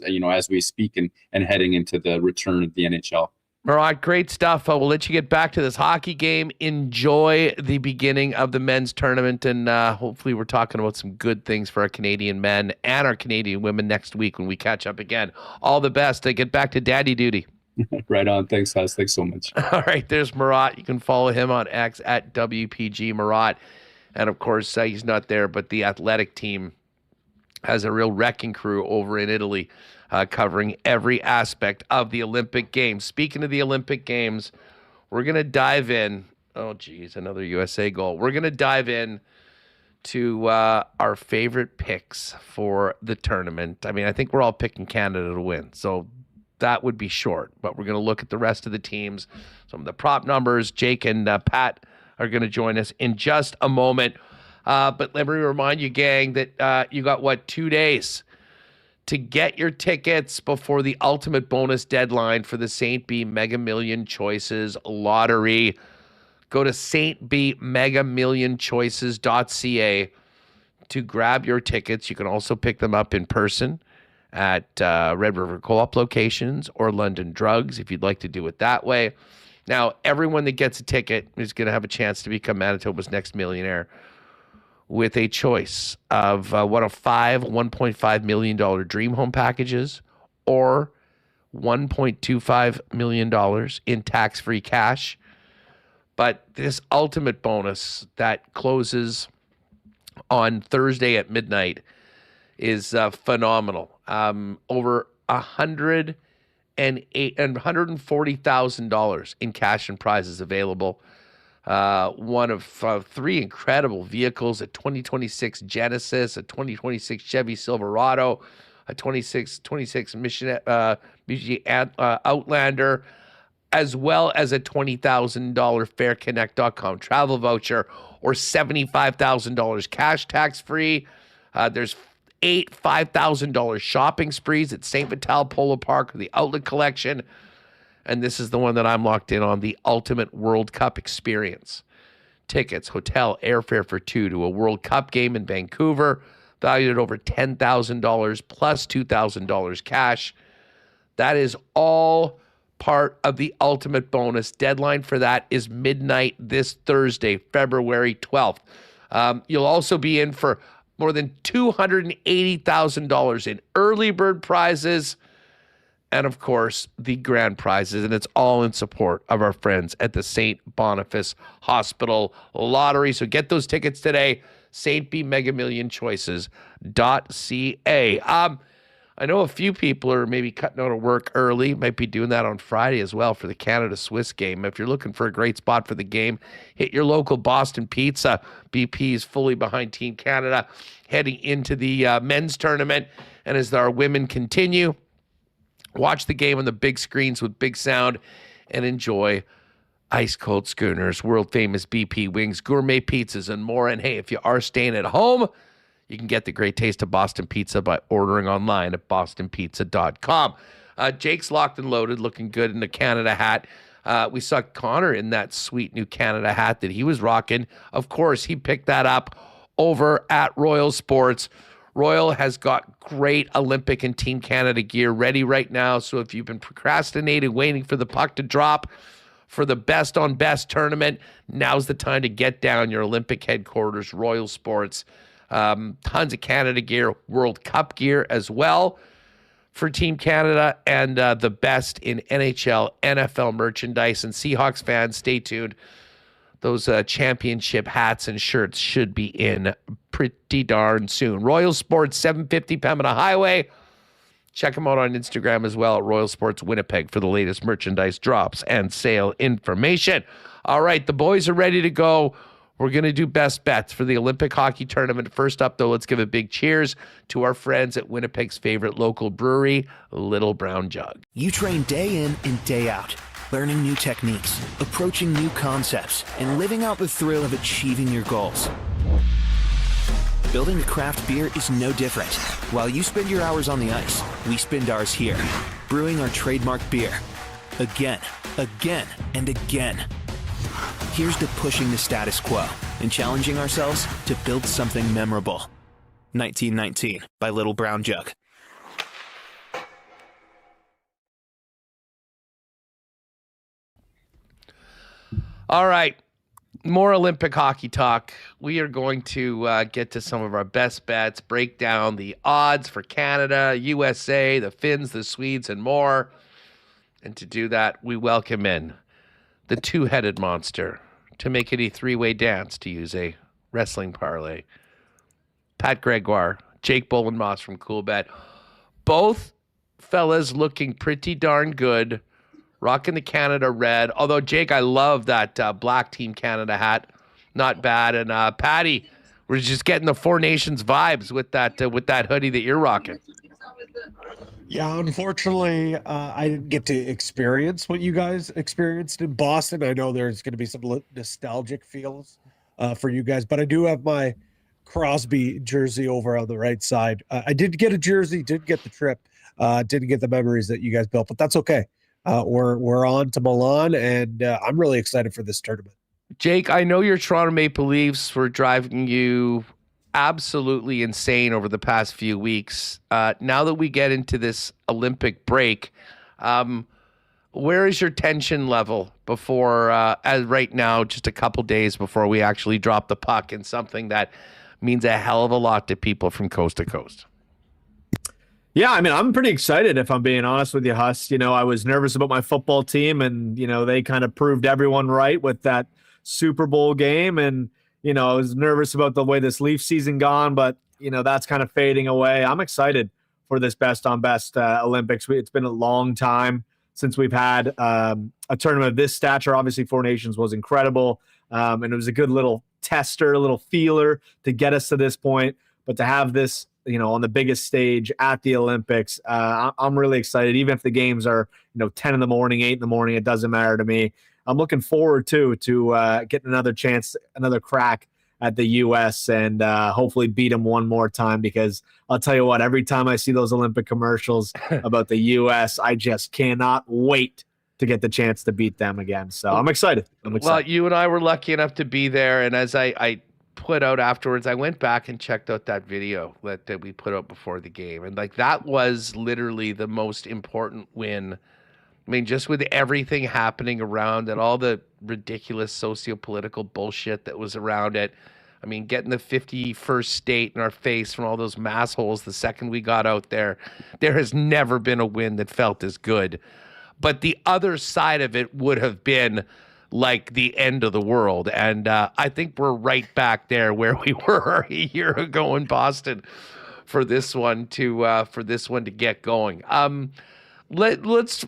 we speak and heading into the return of the NHL. Murat, great stuff. We'll let you get back to this hockey game. Enjoy the beginning of the men's tournament, and hopefully we're talking about some good things for our Canadian men and our Canadian women next week when we catch up again. All the best. Get back to daddy duty. Right on. Thanks, Huss. Thanks so much. All right, there's Murat. You can follow him on X at WPG Murat. And of course, he's not there, but the athletic team has a real wrecking crew over in Italy covering every aspect of the Olympic Games. Speaking of the Olympic Games, we're going to dive in. Oh, geez, another USA goal. We're going to dive in to our favorite picks for the tournament. I mean, I think we're all picking Canada to win, so that would be short, but we're going to look at the rest of the teams, some of the prop numbers. Jake and Pat are going to join us in just a moment. But let me remind you, gang, that you got, 2 days to get your tickets before the ultimate bonus deadline for the St. B Mega Million Choices Lottery. Go to stbmegamillionchoices.ca to grab your tickets. You can also pick them up in person at Red River Co-op locations or London Drugs if you'd like to do it that way. Now, everyone that gets a ticket is going to have a chance to become Manitoba's next millionaire with a choice of one of 5 $1.5 million dream home packages or $1.25 million in tax-free cash. But this ultimate bonus that closes on Thursday at midnight is phenomenal. Over $140,000 in cash and prizes available. One of 3 incredible vehicles: a 2026 Genesis, a 2026 Chevy Silverado, a 26 Mitsubishi Outlander, as well as a $20,000 fairconnect.com travel voucher or $75,000 cash tax-free. There's 8 $5,000 shopping sprees at St. Vital Polo Park or the Outlet Collection. And this is the one that I'm locked in on, the Ultimate World Cup Experience. Tickets, hotel, airfare for 2 to a World Cup game in Vancouver, valued at over $10,000 plus $2,000 cash. That is all part of the ultimate bonus. Deadline for that is midnight this Thursday, February 12th. You'll also be in for more than $280,000 in early bird prizes and, of course, the grand prizes. And it's all in support of our friends at the St. Boniface Hospital Lottery. So get those tickets today, stbmegamillionchoices.ca. I know a few people are maybe cutting out of work early, might be doing that on Friday as well for the Canada-Swiss game. If you're looking for a great spot for the game, hit your local Boston Pizza. BP is fully behind Team Canada heading into the men's tournament. And as our women continue, watch the game on the big screens with big sound and enjoy ice-cold schooners, world-famous BP wings, gourmet pizzas, and more. And hey, if you are staying at home, you can get the great taste of Boston Pizza by ordering online at bostonpizza.com. Jake's locked and loaded, looking good in the Canada hat. We saw Connor in that sweet new Canada hat that he was rocking. Of course, he picked that up over at Royal Sports. Royal has got great Olympic and Team Canada gear ready right now. So if you've been procrastinating, waiting for the puck to drop for the best on best tournament, now's the time to get down your Olympic headquarters, Royal Sports. Tons of Canada gear, World Cup gear as well for Team Canada, and the best in NHL, NFL merchandise. And Seahawks fans, stay tuned. Those championship hats and shirts should be in pretty darn soon. Royal Sports, 750 Pembina Highway. Check them out on Instagram as well at Royal Sports Winnipeg for the latest merchandise drops and sale information. All right, the boys are ready to go. We're going to do best bets for the Olympic hockey tournament. First up, though, let's give a big cheers to our friends at Winnipeg's favorite local brewery, Little Brown Jug. You train day in and day out, learning new techniques, approaching new concepts, and living out the thrill of achieving your goals. Building a craft beer is no different. While you spend your hours on the ice, we spend ours here, brewing our trademark beer. Again, and again. Here's to pushing the status quo and challenging ourselves to build something memorable. 1919 by Little Brown Jug. All right, more Olympic hockey talk. We are going to get to some of our best bets, break down the odds for Canada, USA, the Finns, the Swedes, and more. And to do that, we welcome in the two-headed monster to make it a three-way dance, to use a wrestling parlay. Pat Gregoire, Jake Bolin Moss from Coolbet. Both fellas looking pretty darn good, rocking the Canada red. Although, Jake, I love that black Team Canada hat. Not bad. And Patty, we're just getting the Four Nations vibes with that hoodie that you're rocking. Yeah, unfortunately, I didn't get to experience what you guys experienced in Boston. I know there's going to be some nostalgic feels for you guys, but I do have my Crosby jersey over on the right side. I did get a jersey, did get the trip, didn't get the memories that you guys built, but that's okay. We're on to Milan, and I'm really excited for this tournament. Jake, I know your Toronto Maple Leafs were driving you absolutely insane over the past few weeks. Now that we get into this Olympic break, where is your tension level before, as right now, just a couple days before we actually drop the puck in something that means a hell of a lot to people from coast to coast? Yeah, I mean, I'm pretty excited, if I'm being honest with you, Huss. You know, I was nervous about my football team, and, you know, they kind of proved everyone right with that Super Bowl game. And, you know, I was nervous about the way this Leaf season gone, but, you know, that's kind of fading away. I'm excited for this best on best Olympics. It's been a long time since we've had a tournament of this stature. Obviously, Four Nations was incredible, and it was a good little tester, a little feeler to get us to this point. But to have this, you know, on the biggest stage at the Olympics, I'm really excited. Even if the games are, you know, 10 in the morning, 8 in the morning, it doesn't matter to me. I'm looking forward to getting another chance, another crack at the U.S. and hopefully beat them one more time, because I'll tell you what, every time I see those Olympic commercials about the U.S., I just cannot wait to get the chance to beat them again. So I'm excited. Well, you and I were lucky enough to be there, and as I put out afterwards, I went back and checked out that video that we put out before the game, and like that was literally the most important win. I mean, just with everything happening around it, all the ridiculous socio-political bullshit that was around it. I mean, getting the 51st state in our face from all those mass holes the second we got out there. There has never been a win that felt as good. But the other side of it would have been like the end of the world. And I think we're right back there where we were a year ago in Boston for this one to get going. Let's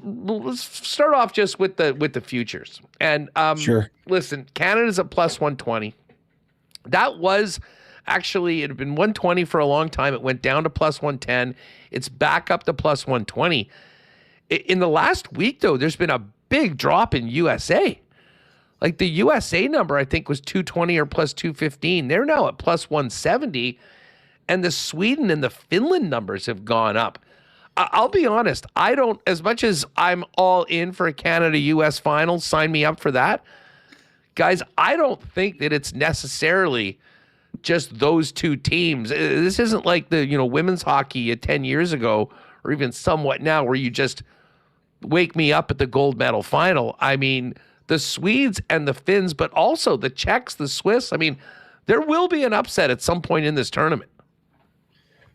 start off just with the futures. And Sure. Listen, Canada's at plus 120. That was actually, it had been 120 for a long time. It went down to plus 110. It's back up to plus 120. In the last week, though, there's been a big drop in USA. Like the USA number, I think, was 220 or plus 215. They're now at plus 170. And the Sweden and the Finland numbers have gone up. I'll be honest, I don't, as much as I'm all in for a Canada-US final, sign me up for that. Guys, I don't think that it's necessarily just those two teams. This isn't like the, women's hockey 10 years ago, or even somewhat now, where you just wake me up at the gold medal final. I mean, the Swedes and the Finns, but also the Czechs, the Swiss. I mean, there will be an upset at some point in this tournament.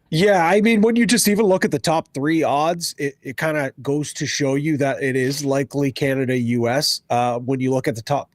Yeah, I mean, when you just even look at the top three odds, it kind of goes to show you that it is likely Canada-US. When you look at the top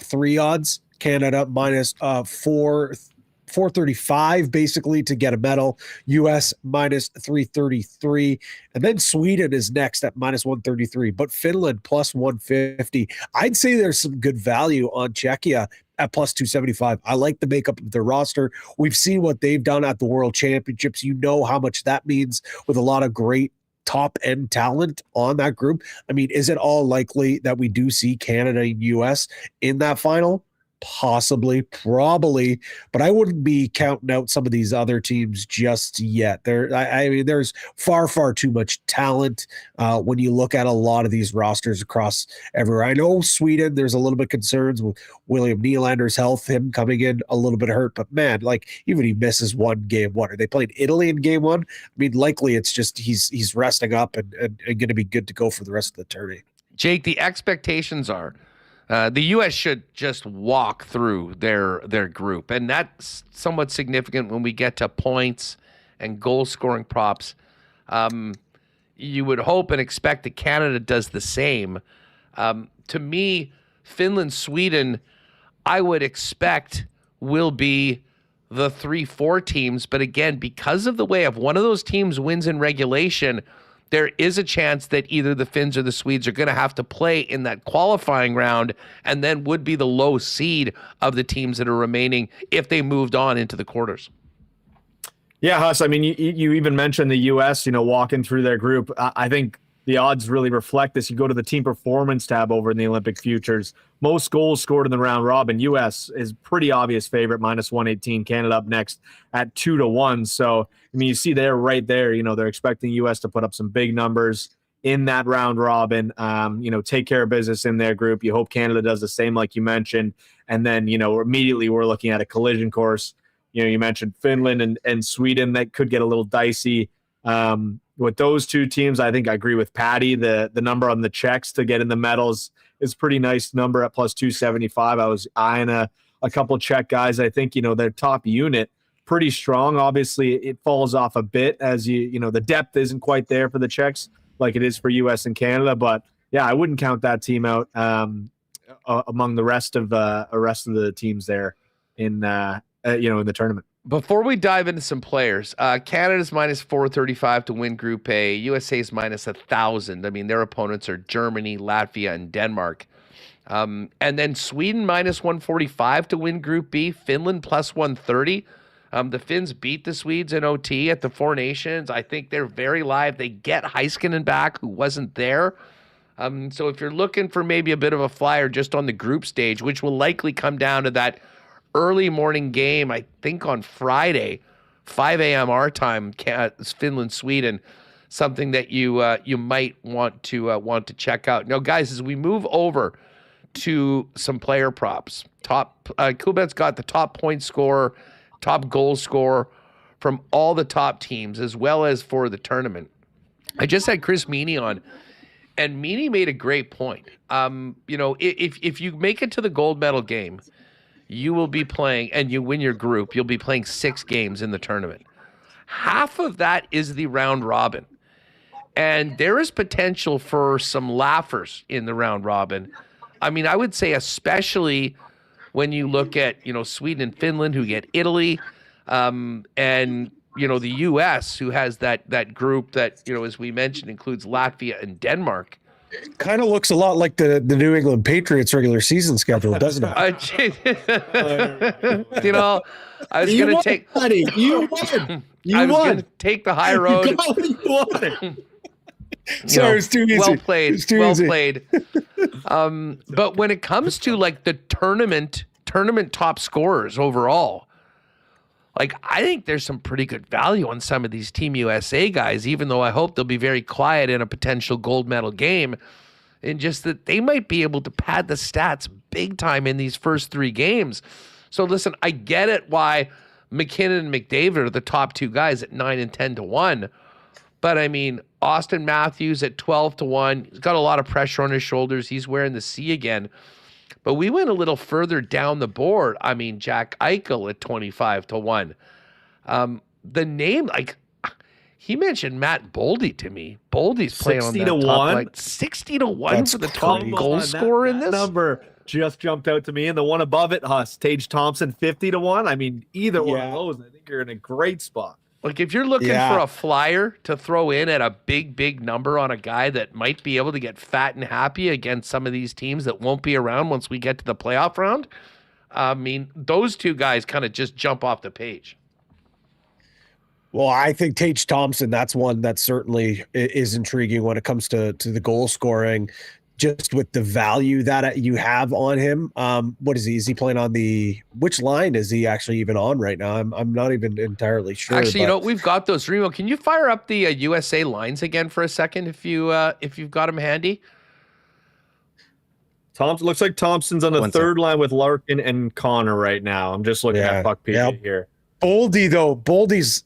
three odds, Canada minus 435 basically to get a medal, US minus 333, and then Sweden is next at minus 133, but Finland plus 150. I'd say there's some good value on Czechia at plus 275. I like the makeup of their roster. We've seen what they've done at the World Championships. You know how much that means with a lot of great top-end talent on that group. I mean, is it all likely that we do see Canada and US in that final? Possibly, probably, but I wouldn't be counting out some of these other teams just yet. I mean, there's far too much talent when you look at a lot of these rosters across everywhere. I know Sweden, there's a little bit concerns with William Nylander's health, him coming in a little bit hurt, but man, like even he misses one game. What are they playing Italy in game one? I mean, likely it's just he's resting up and going to be good to go for the rest of the tournament. Jake, the expectations are the U.S. should just walk through their group, and that's somewhat significant when we get to points and goal-scoring props. You would hope and expect that Canada does the same. To me, Finland, Sweden, I would expect will be the 3-4 teams, but again, because of the way if one of those teams wins in regulation, there is a chance that either the Finns or the Swedes are going to have to play in that qualifying round and then would be the low seed of the teams that are remaining if they moved on into the quarters. Yeah, Huss, I mean, you even mentioned the U.S., walking through their group. I think the odds really reflect this. You go to the team performance tab over in the Olympic futures. Most goals scored in the round robin. U.S. is pretty obvious favorite, -118. Canada up next at 2-1. So, I mean, you see there, right there, they're expecting U.S. to put up some big numbers in that round robin, take care of business in their group. You hope Canada does the same, like you mentioned. And then, immediately we're looking at a collision course. You mentioned Finland and Sweden. That could get a little dicey. With those two teams, I think I agree with Patty. The number on the checks to get in the medals is pretty nice number at +275. I was eyeing a couple Czech guys. I think, their top unit, pretty strong. Obviously, it falls off a bit as the depth isn't quite there for the Czechs like it is for U.S. and Canada. But yeah, I wouldn't count that team out among the rest of the teams there in the tournament. Before we dive into some players, Canada's -435 to win Group A. USA's -1,000. I mean, their opponents are Germany, Latvia, and Denmark. And then Sweden -145 to win Group B. Finland +130. The Finns beat the Swedes in OT at the Four Nations. I think they're very live. They get Heiskanen back, who wasn't there. So if you're looking for maybe a bit of a flyer just on the group stage, which will likely come down to that early morning game, I think on Friday, 5 a.m. our time, Finland, Sweden, something that you might want to check out. Now, guys, as we move over to some player props, Coolbet's got the top point scorer, top goal scorer from all the top teams, as well as for the tournament. I just had Chris Meaney on, and Meaney made a great point. If you make it to the gold medal game, you will be playing, and you win your group, you'll be playing 6 games in the tournament. Half of that is the round robin. And there is potential for some laughers in the round robin. I mean, I would say especially when you look at, Sweden and Finland, who get Italy, and, the U.S., who has that group that, as we mentioned, includes Latvia and Denmark. Kind of looks a lot like the New England Patriots regular season schedule, doesn't it? I was going to take. Buddy, you won. I was going to take the high road. You won. Sorry, it was too easy. Well played. Easy. Played. But when it comes to like the tournament top scorers overall, like I think there's some pretty good value on some of these Team USA guys, even though I hope they'll be very quiet in a potential gold medal game, and just that they might be able to pad the stats big time in these first 3 games. So listen, I get it why McKinnon and McDavid are the top 2 guys at 9 and 10 to 1. But I mean, Austin Matthews at 12 to 1. He's got a lot of pressure on his shoulders. He's wearing the C again. But we went a little further down the board. I mean, Jack Eichel at 25 to 1. The name, like, he mentioned Matt Boldy to me. Boldy's playing on that top, like 60 to 1 That's for the top goal scorer in this. Number just jumped out to me, and the one above it, Tage Thompson, 50 to 1. I mean, either one of those, I think you're in a great spot. Like, if you're looking for a flyer to throw in at a big number on a guy that might be able to get fat and happy against some of these teams that won't be around once we get to the playoff round, I mean, those 2 guys kind of just jump off the page. Well, I think Tage Thompson, that's one that certainly is intriguing when it comes to the goal scoring, just with the value that you have on him. What is he? Is he playing on which line is he actually even on right now? I'm not even entirely sure. Actually, we've got those. Remo, can you fire up the USA lines again for a second if you've got them handy? Thompson looks like Thompson's on the third line with Larkin and Connor right now. I'm just looking at Puck PD here. Boldy's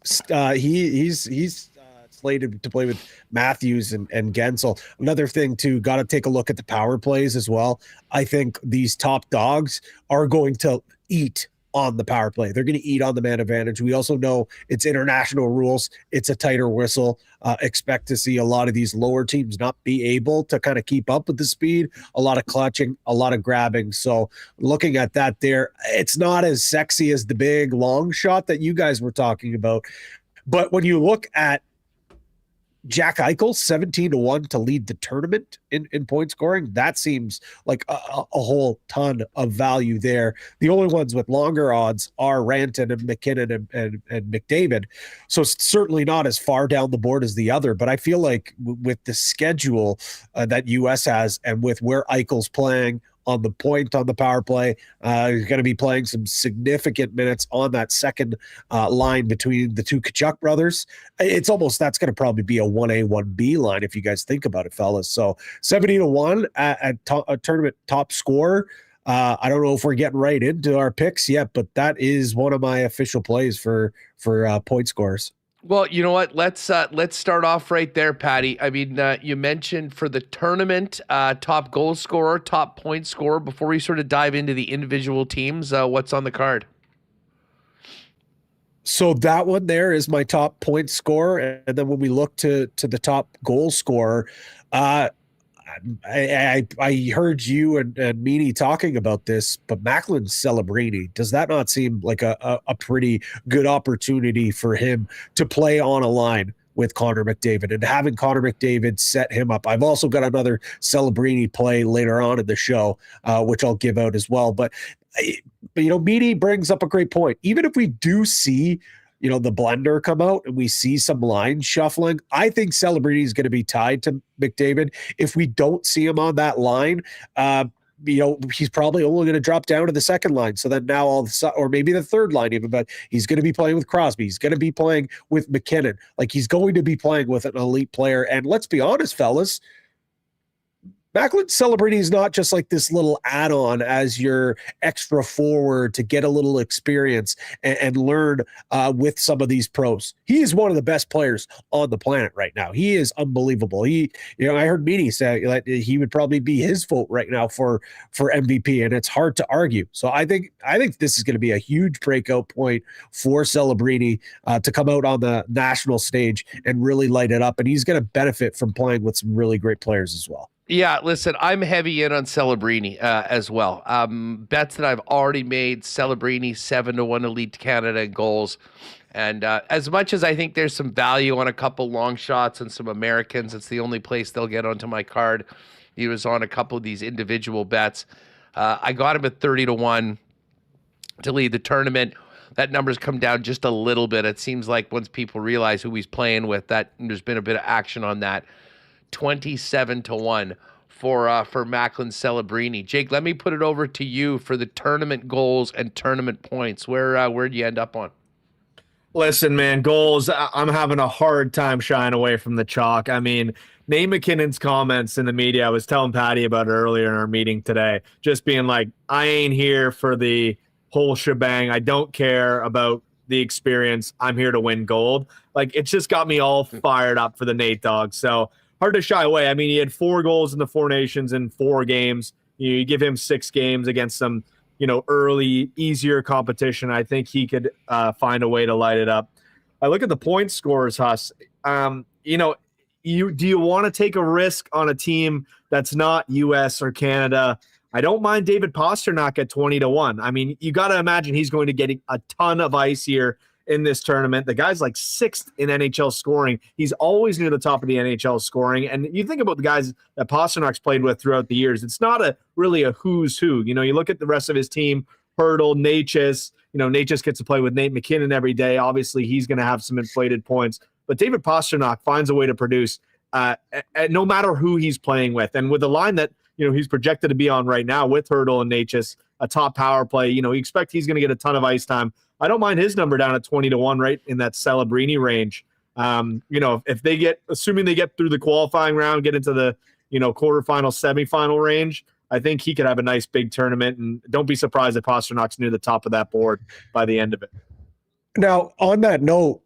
he's slated to play with Matthews and Gensel. Another thing too, got to take a look at the power plays as well. I think these top dogs are going to eat on the power play. They're going to eat on the man advantage. We also know it's international rules. It's a tighter whistle. Expect to see a lot of these lower teams not be able to kind of keep up with the speed, a lot of clutching, a lot of grabbing. So looking at that there, it's not as sexy as the big long shot that you guys were talking about. But when you look at Jack Eichel 17-1 to lead the tournament in point scoring. That seems like a whole ton of value there. The only ones with longer odds are Ranton and McKinnon and McDavid. So it's certainly not as far down the board as the other, but I feel like with the schedule that US has and with where Eichel's playing on the point on the power play, he's going to be playing some significant minutes on that second line between the two Tkachuk brothers. It's almost, that's going to probably be a 1A, 1B line if you guys think about it, fellas. So 70-1 at a tournament top scorer. I don't know if we're getting right into our picks yet, but that is one of my official plays for point scorers. Well, you know what? Let's start off right there, Patty. I mean, you mentioned for the tournament, top goal scorer, top point scorer. Before we sort of dive into the individual teams, what's on the card? So that one there is my top point scorer, and then when we look to the top goal scorer, I heard you and Meaney talking about this, but Macklin Celebrini, does that not seem like a pretty good opportunity for him to play on a line with Connor McDavid and having Connor McDavid set him up? I've also got another Celebrini play later on in the show, which I'll give out as well. But Meaney brings up a great point. Even if we do see the blender come out and we see some line shuffling, I think Celebrini is going to be tied to McDavid. If we don't see him on that line, he's probably only going to drop down to the second line. So then now or maybe the third line even, but he's going to be playing with Crosby. He's going to be playing with McKinnon. Like, he's going to be playing with an elite player. And let's be honest, fellas, Macklin Celebrini is not just like this little add-on as your extra forward to get a little experience and learn with some of these pros. He is one of the best players on the planet right now. He is unbelievable. I heard Meaney say that he would probably be his vote right now for MVP, and it's hard to argue. So I think this is going to be a huge breakout point for Celebrini to come out on the national stage and really light it up, and he's going to benefit from playing with some really great players as well. Yeah, listen, I'm heavy in on Celebrini as well. Bets that I've already made: Celebrini 7-1 to lead Canada in goals. And as much as I think there's some value on a couple long shots and some Americans, it's the only place they'll get onto my card. He was on a couple of these individual bets. I got him at 30-1 to lead the tournament. That number's come down just a little bit. It seems like once people realize who he's playing with, that there's been a bit of action on that. 27-1 for Macklin Celebrini. Jake, let me put it over to you for the tournament goals and tournament points. Where'd you end up on? Listen, man, goals, I'm having a hard time shying away from the chalk. I mean, Nate McKinnon's comments in the media, I was telling Patty about it earlier in our meeting today, just being like, I ain't here for the whole shebang. I don't care about the experience. I'm here to win gold. Like, it's just got me all fired up for the Nate dog. So hard to shy away. I mean, he had 4 goals in the Four Nations in 4 games. You give him 6 games against some, early, easier competition. I think he could find a way to light it up. I look at the point scorers, Huss. Do you want to take a risk on a team that's not U.S. or Canada? I don't mind David Pasternak at 20-1. I mean, you got to imagine he's going to get a ton of ice here in this tournament. The guy's like 6th in NHL scoring. He's always near the top of the NHL scoring. And you think about the guys that Pasternak's played with throughout the years, it's not really a who's who. You look at the rest of his team, Hurdle, Natchez. Natchez gets to play with Nate McKinnon every day. Obviously, he's going to have some inflated points. But David Pasternak finds a way to produce no matter who he's playing with. And with the line that he's projected to be on right now with Hurdle and Natchez, a top power play, you expect he's going to get a ton of ice time. I don't mind his number down at 20-1, right in that Celebrini range. If assuming they get through the qualifying round, get into the, quarterfinal, semifinal range, I think he could have a nice big tournament. And don't be surprised if Pasternak's near the top of that board by the end of it. Now, on that note,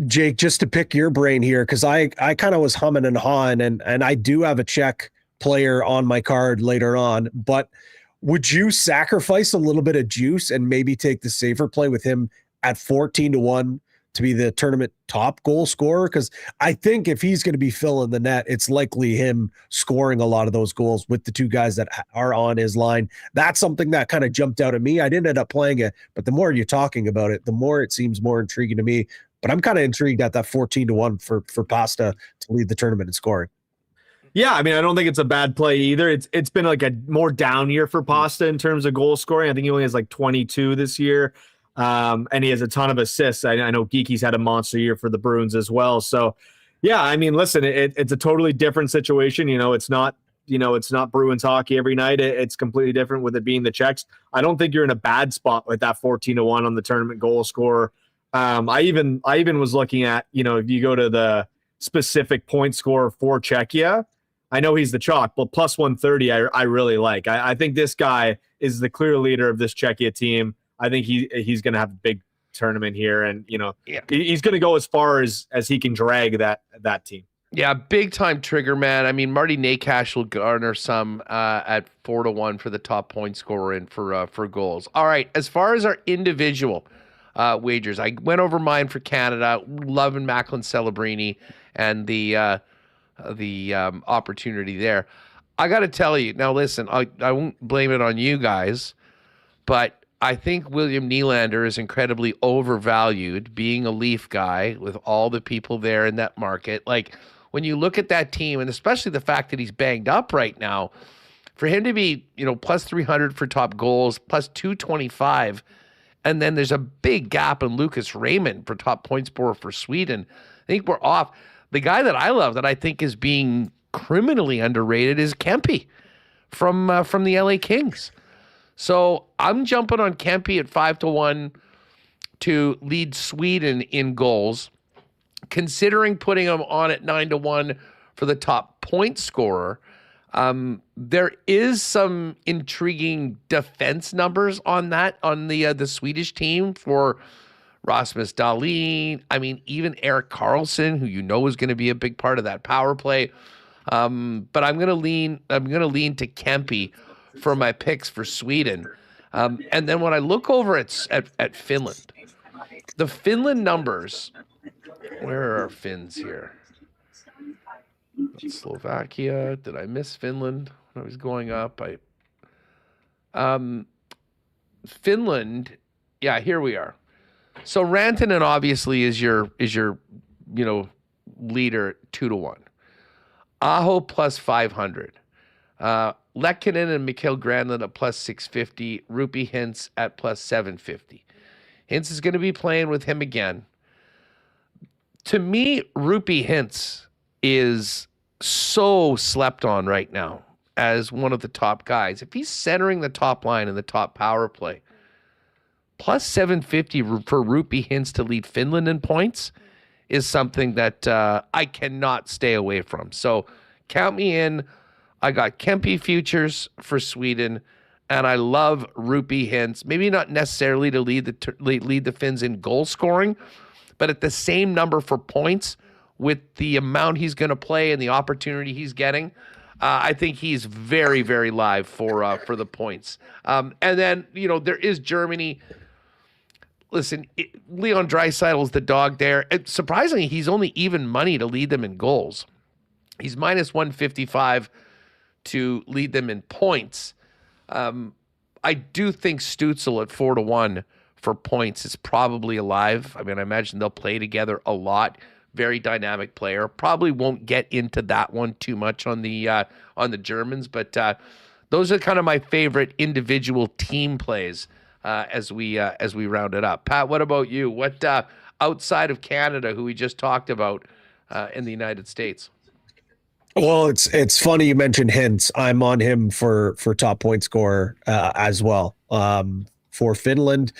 Jake, just to pick your brain here, because I kind of was humming and hawing, and I do have a Czech player on my card later on, but would you sacrifice a little bit of juice and maybe take the safer play with him at 14-1 to be the tournament top goal scorer? Because I think if he's going to be filling the net, it's likely him scoring a lot of those goals with the 2 guys that are on his line. That's something that kind of jumped out at me. I didn't end up playing it, but the more you're talking about it, the more it seems more intriguing to me. But I'm kind of intrigued at that 14-1 for Pasta to lead the tournament in scoring. Yeah, I mean, I don't think it's a bad play either. It's been like a more down year for Pasta in terms of goal scoring. I think he only has like 22 this year, and he has a ton of assists. I know Geeky's had a monster year for the Bruins as well. So, yeah, I mean, listen, it's a totally different situation. It's not Bruins hockey every night. It's completely different with it being the Czechs. I don't think you're in a bad spot with that 14-1 on the tournament goal scorer. I even was looking at, if you go to the specific point scorer for Czechia, I know he's the chalk, but plus 130, I really like. I think this guy is the clear leader of this Czechia team. I think he's going to have a big tournament here, and he's going to go as far as he can drag that team. Yeah, big time trigger man. I mean, Marty Nakash will garner some at 4-1 for the top point scorer and for goals. All right, as far as our individual wagers, I went over mine for Canada, loving Macklin Celebrini and the opportunity there. I got to tell you, now listen, I won't blame it on you guys, but I think William Nylander is incredibly overvalued, being a Leaf guy with all the people there in that market. Like, when you look at that team, and especially the fact that he's banged up right now, for him to be, plus 300 for top goals, plus 225, and then there's a big gap in Lucas Raymond for top point scorer for Sweden. I think we're off. The guy that I love, that I think is being criminally underrated, is Kempe from the LA Kings. So I'm jumping on Kempe at 5-1 to lead Sweden in goals, considering putting him on at 9-1 for the top point scorer. There is some intriguing defense numbers on the Swedish team for Rasmus Dahlin. I mean, even Erik Karlsson, who is going to be a big part of that power play. But I'm going to lean to Kempe for my picks for Sweden. And then when I look over at Finland, the Finland numbers, where are our Finns here? Slovakia. Did I miss Finland when I was going up? Finland. Yeah, here we are. So Rantanen obviously is your leader 2-1. Aho plus 500. Lehkonen and Mikael Granlund at plus 650. Rupi Hintz at plus 750. Hintz is going to be playing with him again. To me, Rupi Hintz is so slept on right now as one of the top guys. If he's centering the top line in the top power play, plus 750 for Rupi Hintz to lead Finland in points is something that I cannot stay away from. So count me in. I got Kempe futures for Sweden, and I love Rupi Hintz. Maybe not necessarily to lead the Finns in goal scoring, but at the same number for points with the amount he's going to play and the opportunity he's getting. I think he's very, very live for the points. And then, there is Germany. Listen, Leon Draisaitl's the dog there. Surprisingly, he's only even money to lead them in goals. He's minus 155 to lead them in points. I do think Stützle at 4-1 for points is probably alive. I mean, I imagine they'll play together a lot. Very dynamic player. Probably won't get into that one too much on the Germans, but those are kind of my favorite individual team plays as we round it up. Pat, what about you? What outside of Canada, who we just talked about in the United States? Well, it's funny you mentioned Hintz. I'm on him for top point scorer as well. For Finland.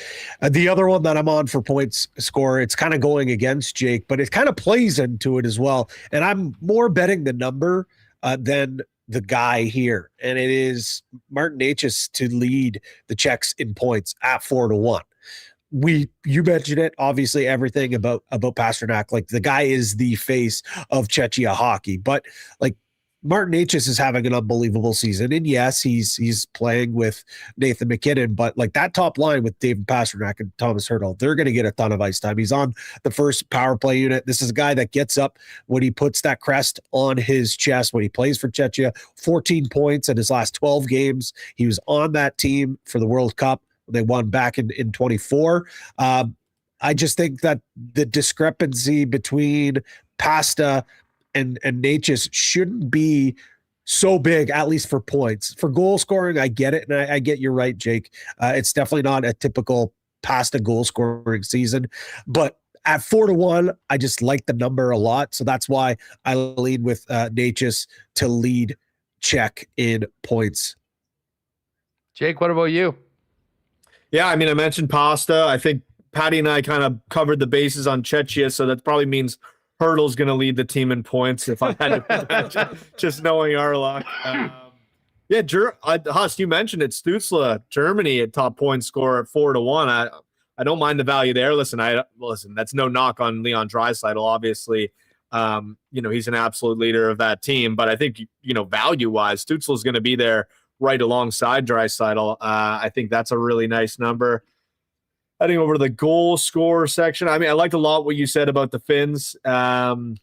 The other one that I'm on for points scorer, it's kind of going against Jake, but it kind of plays into it as well. And I'm more betting the number than the guy here. And it is Martin Necas to lead the Czechs in points at 4-1. You mentioned it, obviously everything about Pasternak. Like, the guy is the face of Czechia hockey, but like, Martin Necas is having an unbelievable season. And yes, he's playing with Nathan McKinnon, but like, that top line with David Pasternak and Thomas Hertl, they're going to get a ton of ice time. He's on the first power play unit. This is a guy that gets up when he puts that crest on his chest, when he plays for Czechia. 14 points in his last 12 games. He was on that team for the World Cup. They won back in 24. I just think that the discrepancy between Pasta and Natchez shouldn't be so big, at least for points. For goal scoring, I get it, and I get you're right, Jake. It's definitely not a typical Pasta goal scoring season, but at 4-1, I just like the number a lot, so that's why I lead with Natchez to lead check in points. Jake, what about you? Yeah, I mean, I mentioned Pasta. I think Patty and I kind of covered the bases on Chechia, so that probably means Hurdle's going to lead the team in points if I had to imagine, just knowing our luck. Yeah, Huss, you mentioned it. Stützle, Germany, at top point scorer at 4-1. I don't mind the value there. Listen, that's no knock on Leon Draisaitl. Obviously, he's an absolute leader of that team. But I think, value-wise, Stützle is going to be there right alongside Draisaitl. I think that's a really nice number. Heading over to the goal scorer section. I mean, I liked a lot what you said about the Finns. And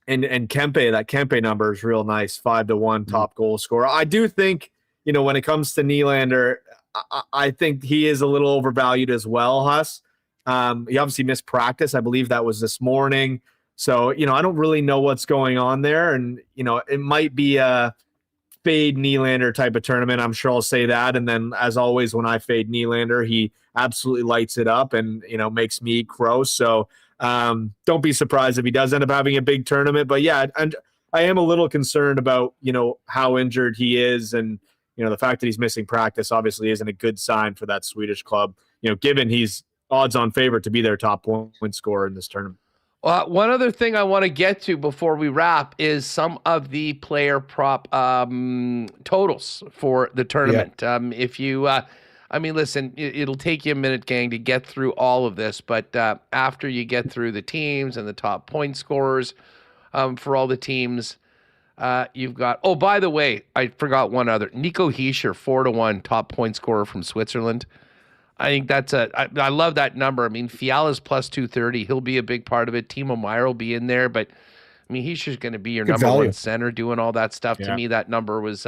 Kempe, that Kempe number is real nice. 5-1 top goal scorer. I do think, when it comes to Nylander, I think he is a little overvalued as well, Huss. He obviously missed practice. I believe that was this morning. So, I don't really know what's going on there. And, it might be a fade Nylander type of tournament. I'm sure I'll say that. And then, as always, when I fade Nylander, he absolutely lights it up and, makes me eat crow. So don't be surprised if he does end up having a big tournament. But yeah, and I am a little concerned about, how injured he is. And, the fact that he's missing practice obviously isn't a good sign for that Swedish club, given he's odds on favorite to be their top point scorer in this tournament. One other thing I want to get to before we wrap is some of the player prop totals for the tournament. Yeah. If you, listen, it'll take you a minute, gang, to get through all of this. But after you get through the teams and the top point scorers for all the teams, you've got, oh, by the way, I forgot one other. Nico Hischier, 4-1 top point scorer from Switzerland. I think I love that number. I mean, Fiala's plus 230. He'll be a big part of it. Timo Meier will be in there, but I mean, Hischier's going to be your number one center doing all that stuff. Yeah. To me, that number was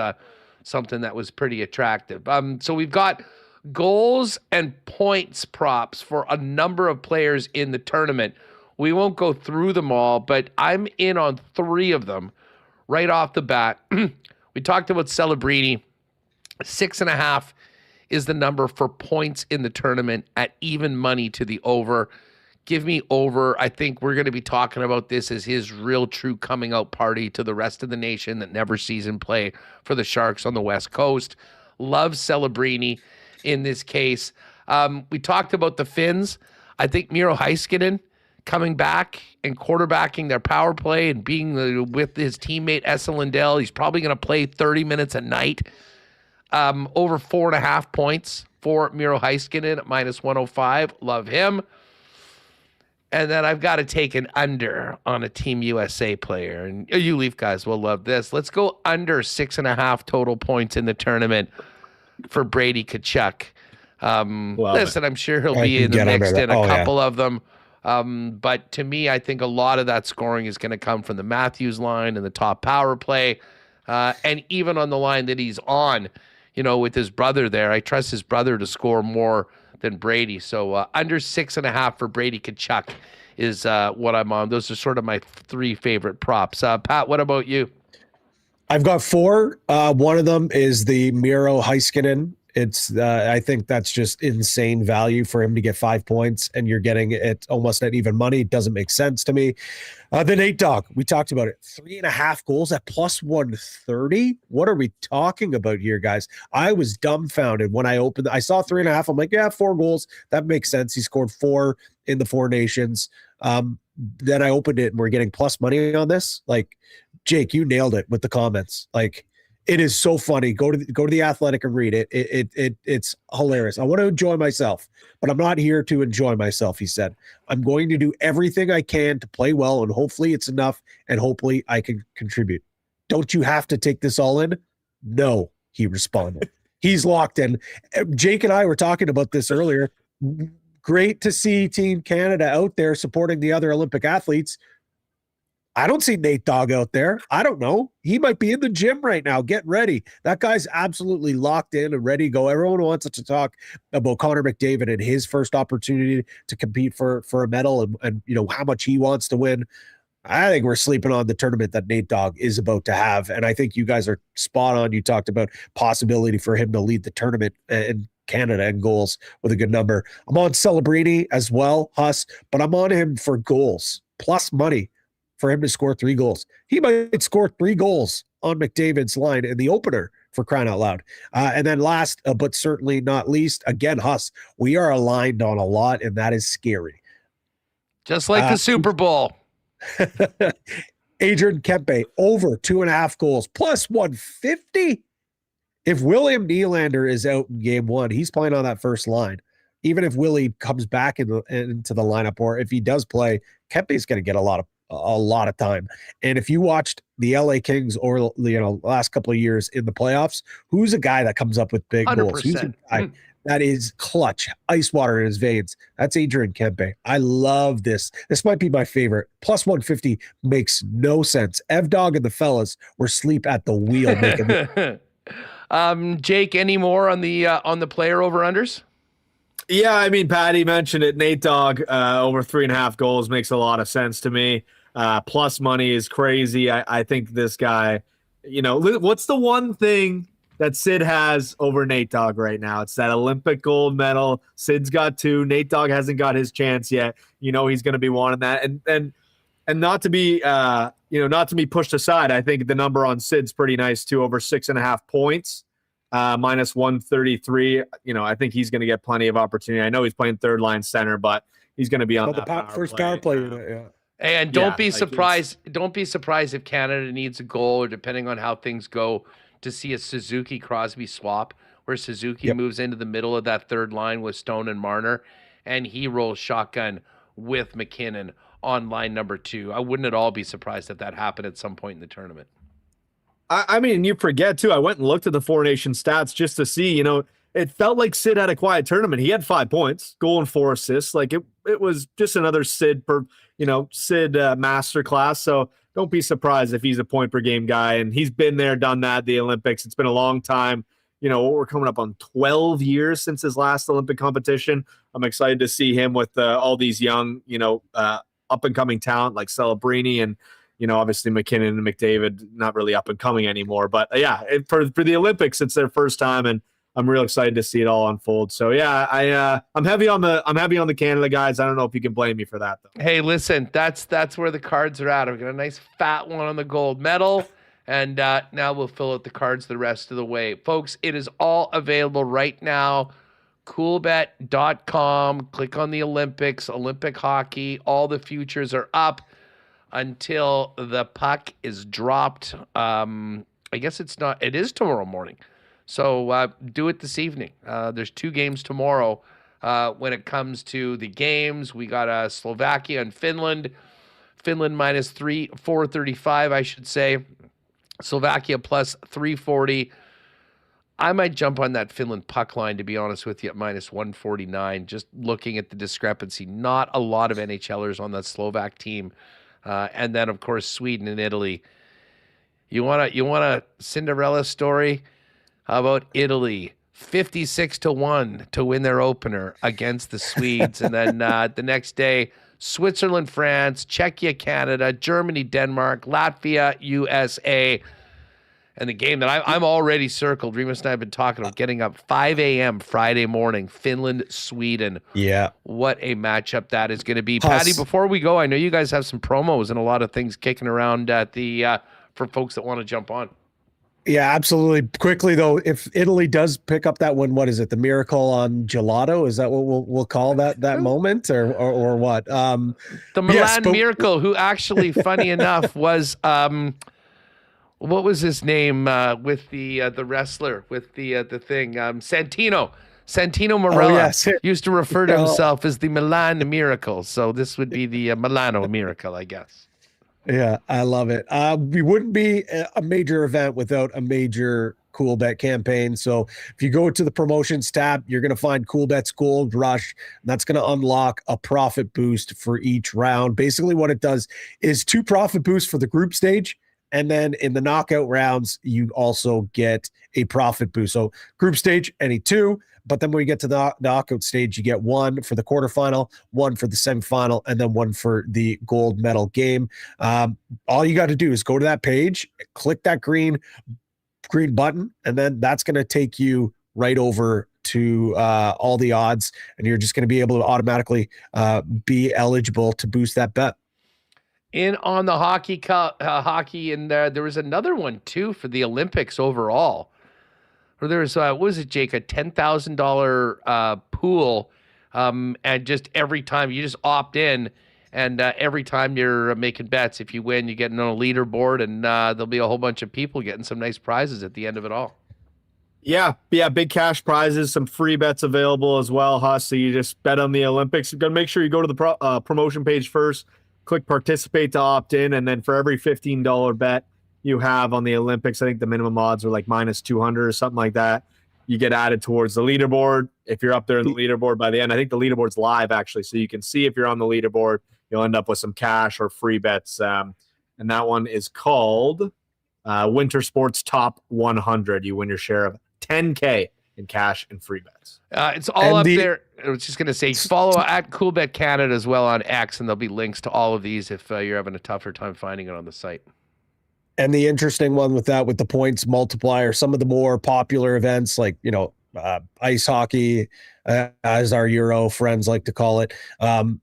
something that was pretty attractive. So we've got goals and points props for a number of players in the tournament. We won't go through them all, but I'm in on 3 of them right off the bat. We talked about Celebrini. 6.5 is the number for points in the tournament at even money to the over. Give me over. I think we're going to be talking about this as his real true coming out party to the rest of the nation that never sees him play for the Sharks on the West Coast. Love Celebrini in this case. We talked about the Finns. I think Miro Heiskanen coming back and quarterbacking their power play and being with his teammate Esa Lindell. He's probably going to play 30 minutes a night. Over 4.5 points for Miro Heiskanen at -105. Love him. And then I've got to take an under on a Team USA player. And you Leaf guys will love this. Let's go under 6.5 total points in the tournament for Brady Tkachuk. Listen, I'm sure he'll be in the mix in a couple of them. But to me, I think a lot of that scoring is going to come from the Matthews line and the top power play. And even on the line that he's on, with his brother there, I trust his brother to score more than Brady. So under 6.5 for Brady Tkachuk is what I'm on. Those are sort of my 3 favorite props. Pat, what about you? I've got 4. One of them is the Miro Heiskanen. It's I think that's just insane value for him to get 5 points, and you're getting it almost at even money. It doesn't make sense to me. The Nate Dogg, we talked about it. 3.5 goals at +130. What are we talking about here, guys? I was dumbfounded when I opened. I saw 3.5. I'm like, yeah, 4 goals. That makes sense. He scored 4 in the 4 Nations. Then I opened it, and we're getting plus money on this. Like, Jake, you nailed it with the comments. Like, it is so funny. Go to the Athletic and read it. It's hilarious. I want to enjoy myself, but I'm not here to enjoy myself, he said. I'm going to do everything I can to play well, and hopefully it's enough, and hopefully I can contribute. Don't you have to take this all in? No, he responded. He's locked in. Jake and I were talking about this earlier. Great to see Team Canada out there supporting the other Olympic athletes. I don't see Nate Dogg out there. I don't know. He might be in the gym right now. Get ready. That guy's absolutely locked in and ready to go. Everyone wants to talk about Connor McDavid and his first opportunity to compete for a medal and how much he wants to win. I think we're sleeping on the tournament that Nate Dogg is about to have. And I think you guys are spot on. You talked about possibility for him to lead the tournament in Canada in goals with a good number. I'm on Celebrini as well, Huss, but I'm on him for goals plus money for him to score 3 goals. He might score 3 goals on McDavid's line in the opener, for crying out loud. And then last, but certainly not least, again, Huss, we are aligned on a lot, and that is scary. Just like the Super Bowl. Adrian Kempe, over 2.5 goals, plus 150. If William Nylander is out in game 1, he's playing on that first line. Even if Willie comes back into the lineup, or if he does play, Kempe's going to get a lot of time. And if you watched the LA Kings or last couple of years in the playoffs, who's a guy that comes up with big 100%. goals? Who's a guy that is clutch, ice water in his veins? That's Adrian Kempe. I love this. This might be my favorite. Plus 150 makes no sense. Evdog and the fellas were asleep at the wheel making Jake, any more on the player over unders? Yeah, I mean, Patty mentioned it. Nate Dogg over 3.5 goals makes a lot of sense to me. Plus money is crazy. I think this guy, what's the one thing that Sid has over Nate Dogg right now? It's that Olympic gold medal. Sid's got 2. Nate Dogg hasn't got his chance yet. He's going to be wanting that. And not to be not to be pushed aside, I think the number on Sid's pretty nice too, over 6.5 points. Minus 133. I think he's going to get plenty of opportunity. I know he's playing third line center, but he's going to be on the first power play unit. Yeah. And don't be surprised. Don't be surprised if Canada needs a goal, or depending on how things go, to see a Suzuki Crosby swap where Suzuki moves into the middle of that third line with Stone and Marner, and he rolls shotgun with McKinnon on line number 2. I wouldn't at all be surprised if that happened at some point in the tournament. I mean, you forget too. I went and looked at the 4 Nation stats just to see. It felt like Sid had a quiet tournament. He had 5 points, goal and 4 assists. Like it was just another Sid masterclass. So don't be surprised if he's a point per game guy. And he's been there, done that. The Olympics. It's been a long time. We're coming up on 12 years since his last Olympic competition. I'm excited to see him with all these young, up and coming talent like Celebrini and. Obviously McKinnon and McDavid, not really up and coming anymore. But for the Olympics, it's their first time, and I'm real excited to see it all unfold. So I'm heavy on the Canada guys. I don't know if you can blame me for that though. Hey, listen, that's where the cards are at. I've got a nice fat one on the gold medal, and now we'll fill out the cards the rest of the way, folks. It is all available right now. Coolbet.com. Click on the Olympics, Olympic hockey. All the futures are up until the puck is dropped. I guess it is tomorrow morning. So do it this evening. There's 2 games tomorrow. When it comes to the games, we got Slovakia and Finland. Finland minus 435, I should say. Slovakia plus 340. I might jump on that Finland puck line, to be honest with you, at minus 149. Just looking at the discrepancy. Not a lot of NHLers on that Slovak team. And then, of course, Sweden and Italy. You want a Cinderella story? How about Italy? 56-1 to win their opener against the Swedes. And then the next day, Switzerland, France, Czechia, Canada, Germany, Denmark, Latvia, USA. And the game that I'm already circled, Remis and I have been talking about getting up 5 a.m. Friday morning, Finland, Sweden. Yeah. What a matchup that is going to be. Patty, before we go, I know you guys have some promos and a lot of things kicking around at for folks that want to jump on. Yeah, absolutely. Quickly, though, if Italy does pick up that one, what is it? The miracle on gelato? Is that what we'll call that moment or what? The Milan Miracle, who actually, funny enough, was what was his name with the wrestler with the thing? Santino Marella used to refer to himself as the Milan Miracle. So this would be the Milano Miracle, I guess. Yeah, I love it. We wouldn't be a major event without a major Coolbet campaign. So if you go to the promotions tab, you're going to find Coolbet's Gold Rush. And that's going to unlock a profit boost for each round. Basically what it does is 2 profit boosts for the group stage. And then in the knockout rounds, you also get a profit boost. So group stage, any 2. But then when you get to the knockout stage, you get 1 for the quarterfinal, 1 for the semifinal, and then 1 for the gold medal game. All you got to do is go to that page, click that green button, and then that's going to take you right over to all the odds, and you're just going to be able to automatically be eligible to boost that bet. In on the hockey, and there was another one too for the Olympics overall. Or there was what was it, Jake? A $10,000 pool, and just every time you just opt in, and every time you're making bets, if you win, you get on a leaderboard, and there'll be a whole bunch of people getting some nice prizes at the end of it all. Yeah, big cash prizes, some free bets available as well, Huss. So you just bet on the Olympics. You've got to make sure you go to the promotion page first, click participate to opt in, and then for every $15 bet you have on the Olympics, I think the minimum odds are like -200 or something like that, you get added towards the leaderboard. If you're up there in the leaderboard by the end, I think the leaderboard's live actually, so you can see if you're on the leaderboard. You'll end up with some cash or free bets, and that one is called Winter Sports Top 100. You win your share of $10K in cash and free bets. It's all up there. I was just going to say, follow at Coolbet Canada as well on X, and there'll be links to all of these if you're having a tougher time finding it on the site. And the interesting one with that, with the points multiplier, some of the more popular events like, ice hockey, as our Euro friends like to call it,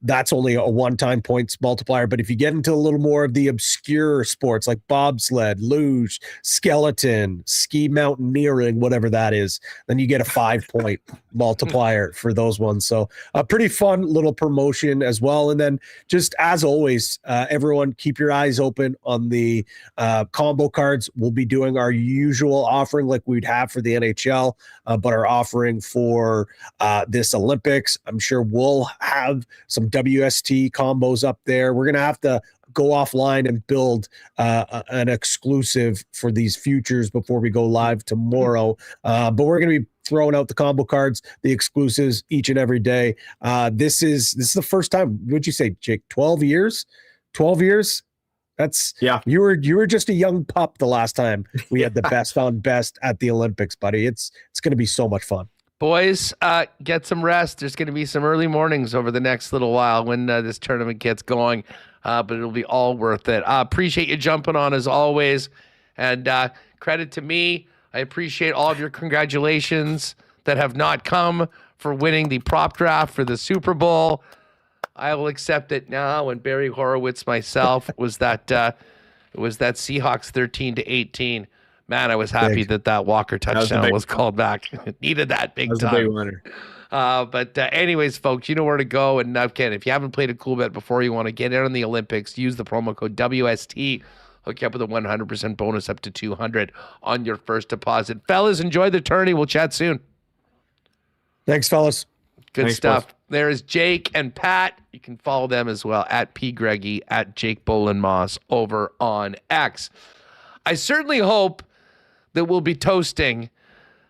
that's only a one-time points multiplier. But if you get into a little more of the obscure sports like bobsled, luge, skeleton, ski mountaineering, whatever that is, then you get a 5-point multiplier for those ones. So a pretty fun little promotion as well. And then just as always, everyone keep your eyes open on the combo cards. We'll be doing our usual offering like we'd have for the NHL, but our offering for this Olympics, I'm sure we'll have some WST combos up there. We're going to have to go offline and build an exclusive for these futures before we go live tomorrow. But we're going to be throwing out the combo cards, the exclusives each and every day. This is the first time. What'd you say, Jake? 12 years? 12 years? That's You were just a young pup the last time we had the best on best at the Olympics, buddy. It's going to be so much fun. Boys, get some rest. There's going to be some early mornings over the next little while when this tournament gets going, but it'll be all worth it. Appreciate you jumping on as always, and credit to me. I appreciate all of your congratulations that have not come for winning the prop draft for the Super Bowl. I will accept it now. And Barry Horowitz myself was that Seahawks 13-18. Man, I was happy that Walker touchdown was called back. Needed that big time. That was a big winner. But anyways, folks, you know where to go. And again, if you haven't played a Coolbet before, you want to get in on the Olympics, use the promo code WST. Hook you up with a 100% bonus up to $200 on your first deposit. Fellas, enjoy the tourney. We'll chat soon. Thanks, fellas. Good stuff. Boss. There is Jake and Pat. You can follow them as well at @PGreggy, at Jake Bolin Moss over on X. I certainly hope that we'll be toasting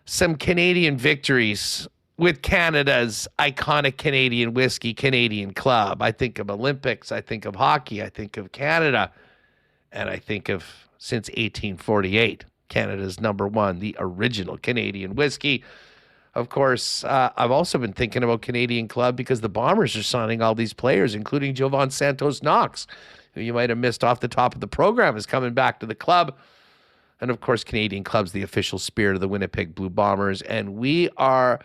some Canadian victories with Canada's iconic Canadian whiskey, Canadian Club. I think of Olympics, I think of hockey, I think of Canada, and I think of, since 1848, Canada's #1, the original Canadian whiskey. Of course, I've also been thinking about Canadian Club because the Bombers are signing all these players, including Jovan Santos Knox, who you might have missed off the top of the program, is coming back to the club. And of course, Canadian Club's the official spirit of the Winnipeg Blue Bombers. And we are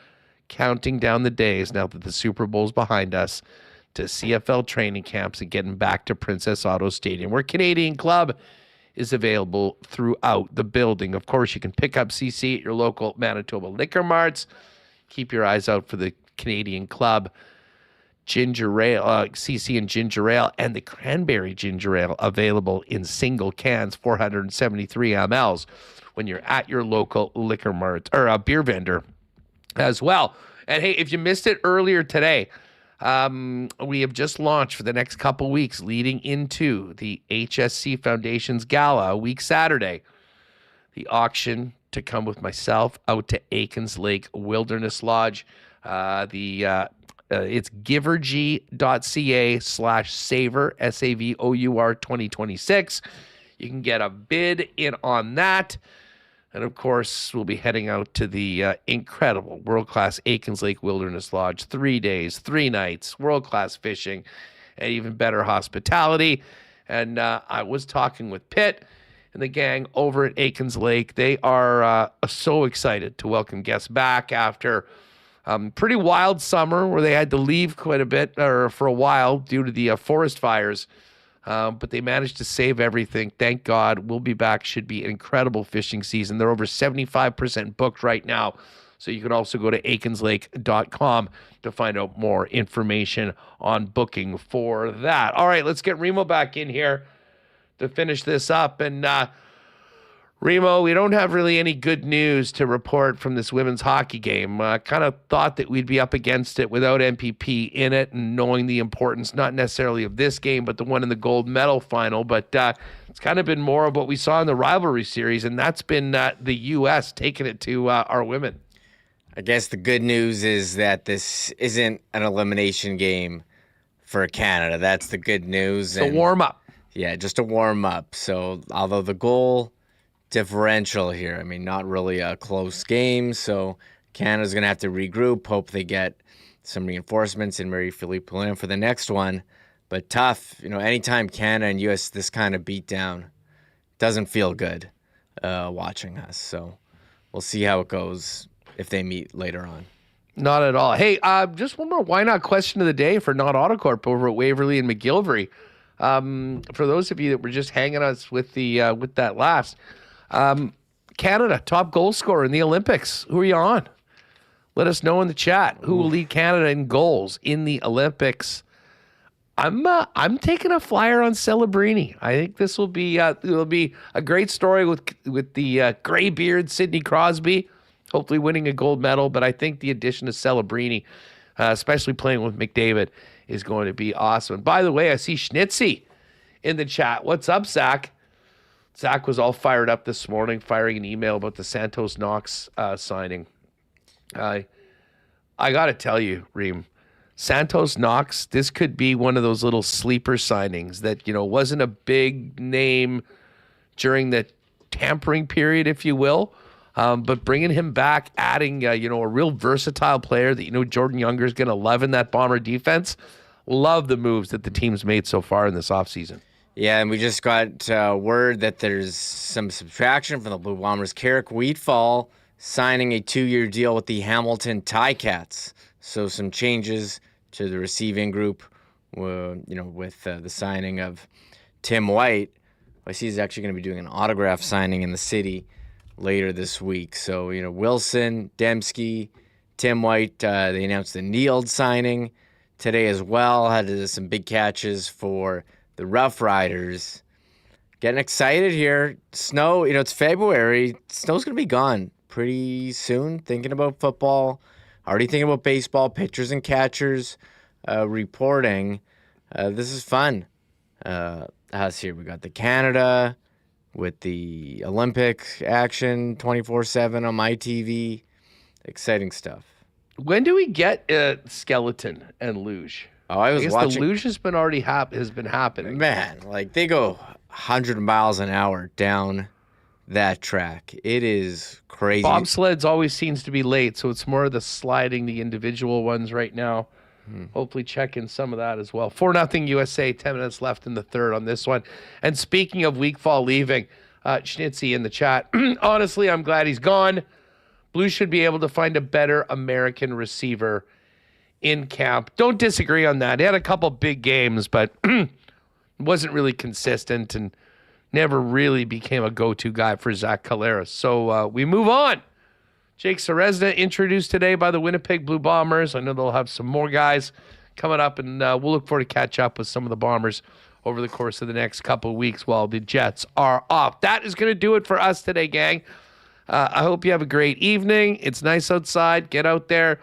counting down the days now that the Super Bowl's behind us to CFL training camps and getting back to Princess Auto Stadium, where Canadian Club is available throughout the building. Of course, you can pick up CC at your local Manitoba liquor marts. Keep your eyes out for the Canadian Club ginger ale, CC and ginger ale, and the cranberry ginger ale available in single cans, 473 mLs, when you're at your local liquor mart or a beer vendor as well. And hey, if you missed it earlier today, we have just launched for the next couple weeks leading into the HSC Foundation's Gala, a week Saturday. the auction to come with myself out to Aikens Lake Wilderness Lodge. It's givergy.ca/savor, SAVOUR 2026. You can get a bid in on that. And of course, we'll be heading out to the incredible world-class Aikens Lake Wilderness Lodge. 3 days, 3 nights, world-class fishing, and even better hospitality. And I was talking with Pitt and the gang over at Aikens Lake. They are so excited to welcome guests back after pretty wild summer where they had to leave quite a bit or for a while due to the forest fires. But they managed to save everything. Thank God. We'll be back. Should be an incredible fishing season. They're over 75% booked right now. So you can also go to aikenslake.com to find out more information on booking for that. All right, let's get Remo back in here to finish this up. And Remo, we don't have really any good news to report from this women's hockey game. Kind of thought that we'd be up against it without MPP in it and knowing the importance, not necessarily of this game, but the one in the gold medal final. But it's kind of been more of what we saw in the rivalry series, and that's been the U.S. taking it to our women. I guess the good news is that this isn't an elimination game for Canada. That's the good news. It's a warm-up. Yeah, just a warm-up. So although the goal differential here, I mean, not really a close game, so Canada's going to have to regroup, hope they get some reinforcements in Marie-Philippe Poulin for the next one. But tough, anytime Canada and U.S. this kind of beat down, doesn't feel good watching us. So we'll see how it goes if they meet later on. Not at all. Hey, just one more why not question of the day for Not Autocorp over at Waverly and McGillivray. For those of you that were just hanging us with that last, Canada, top goal scorer in the Olympics. Who are you on? Let us know in the chat who will lead Canada in goals in the Olympics. I'm taking a flyer on Celebrini. I think this will be a great story with the gray-beard Sidney Crosby, hopefully winning a gold medal. But I think the addition of Celebrini, especially playing with McDavid, is going to be awesome. And by the way, I see Schnitzy in the chat. What's up, Zach? Zach was all fired up this morning, firing an email about the Santos Knox signing. I got to tell you, Reem, Santos Knox, this could be one of those little sleeper signings that, wasn't a big name during the tampering period, if you will. But bringing him back, adding, a real versatile player that, Jordan Younger is going to love in that Bomber defense. Love the moves that the team's made so far in this offseason. Yeah, and we just got word that there's some subtraction from the Blue Bombers. Carrick Wheatfall signing a 2-year deal with the Hamilton Ticats. So some changes to the receiving group, with the signing of Tim White. I see he's actually going to be doing an autograph signing in the city later this week. So, Wilson, Dembski, Tim White, they announced the Neild signing today as well. Had some big catches for the Rough Riders. Getting excited here. Snow, it's February. Snow's going to be gone pretty soon. Thinking about football. Already thinking about baseball, pitchers and catchers reporting. This is fun. Us here. We got the Canada with the Olympic action 24/7 on my TV. Exciting stuff. When do we get Skeleton and Luge? Oh, I guess watching. The luge has been happening. Man, they go 100 miles an hour down that track. It is crazy. Bobsleds always seems to be late, so it's more the sliding, the individual ones right now. Hopefully check in some of that as well. 4-0 USA, 10 minutes left in the third on this one. And speaking of Weekfall leaving, Schnitzy in the chat. Honestly, I'm glad he's gone. Blues should be able to find a better American receiver in camp. Don't disagree on that. He had a couple big games, but wasn't really consistent and never really became a go-to guy for Zach Collaros. So we move on. Jake Serezna introduced today by the Winnipeg Blue Bombers. I know they'll have some more guys coming up, and we'll look forward to catch up with some of the Bombers over the course of the next couple of weeks while the Jets are off. That is going to do it for us today, gang. I hope you have a great evening. It's nice outside. Get out there.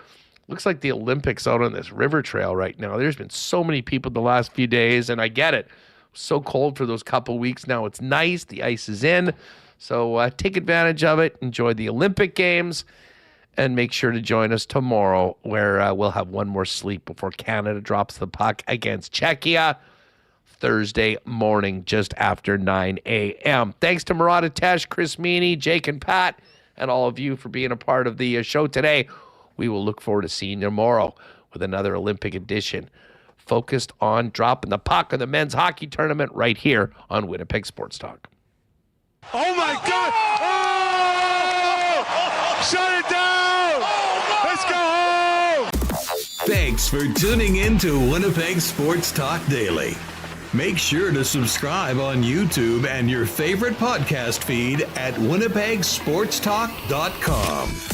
Looks like the Olympics out on this river trail right now. There's been so many people the last few days, and I get it. So cold for those couple weeks now. It's nice. The ice is in. So take advantage of it. Enjoy the Olympic Games. And make sure to join us tomorrow where we'll have one more sleep before Canada drops the puck against Czechia Thursday morning just after 9 a.m. Thanks to Murat, Chris Meaney, Jake, and Pat, and all of you for being a part of the show today. We will look forward to seeing you tomorrow with another Olympic edition focused on dropping the puck of the men's hockey tournament right here on Winnipeg Sports Talk. Oh, my God! Oh! Shut it down! Let's go home! Thanks for tuning in to Winnipeg Sports Talk Daily. Make sure to subscribe on YouTube and your favorite podcast feed at winnipegsportstalk.com.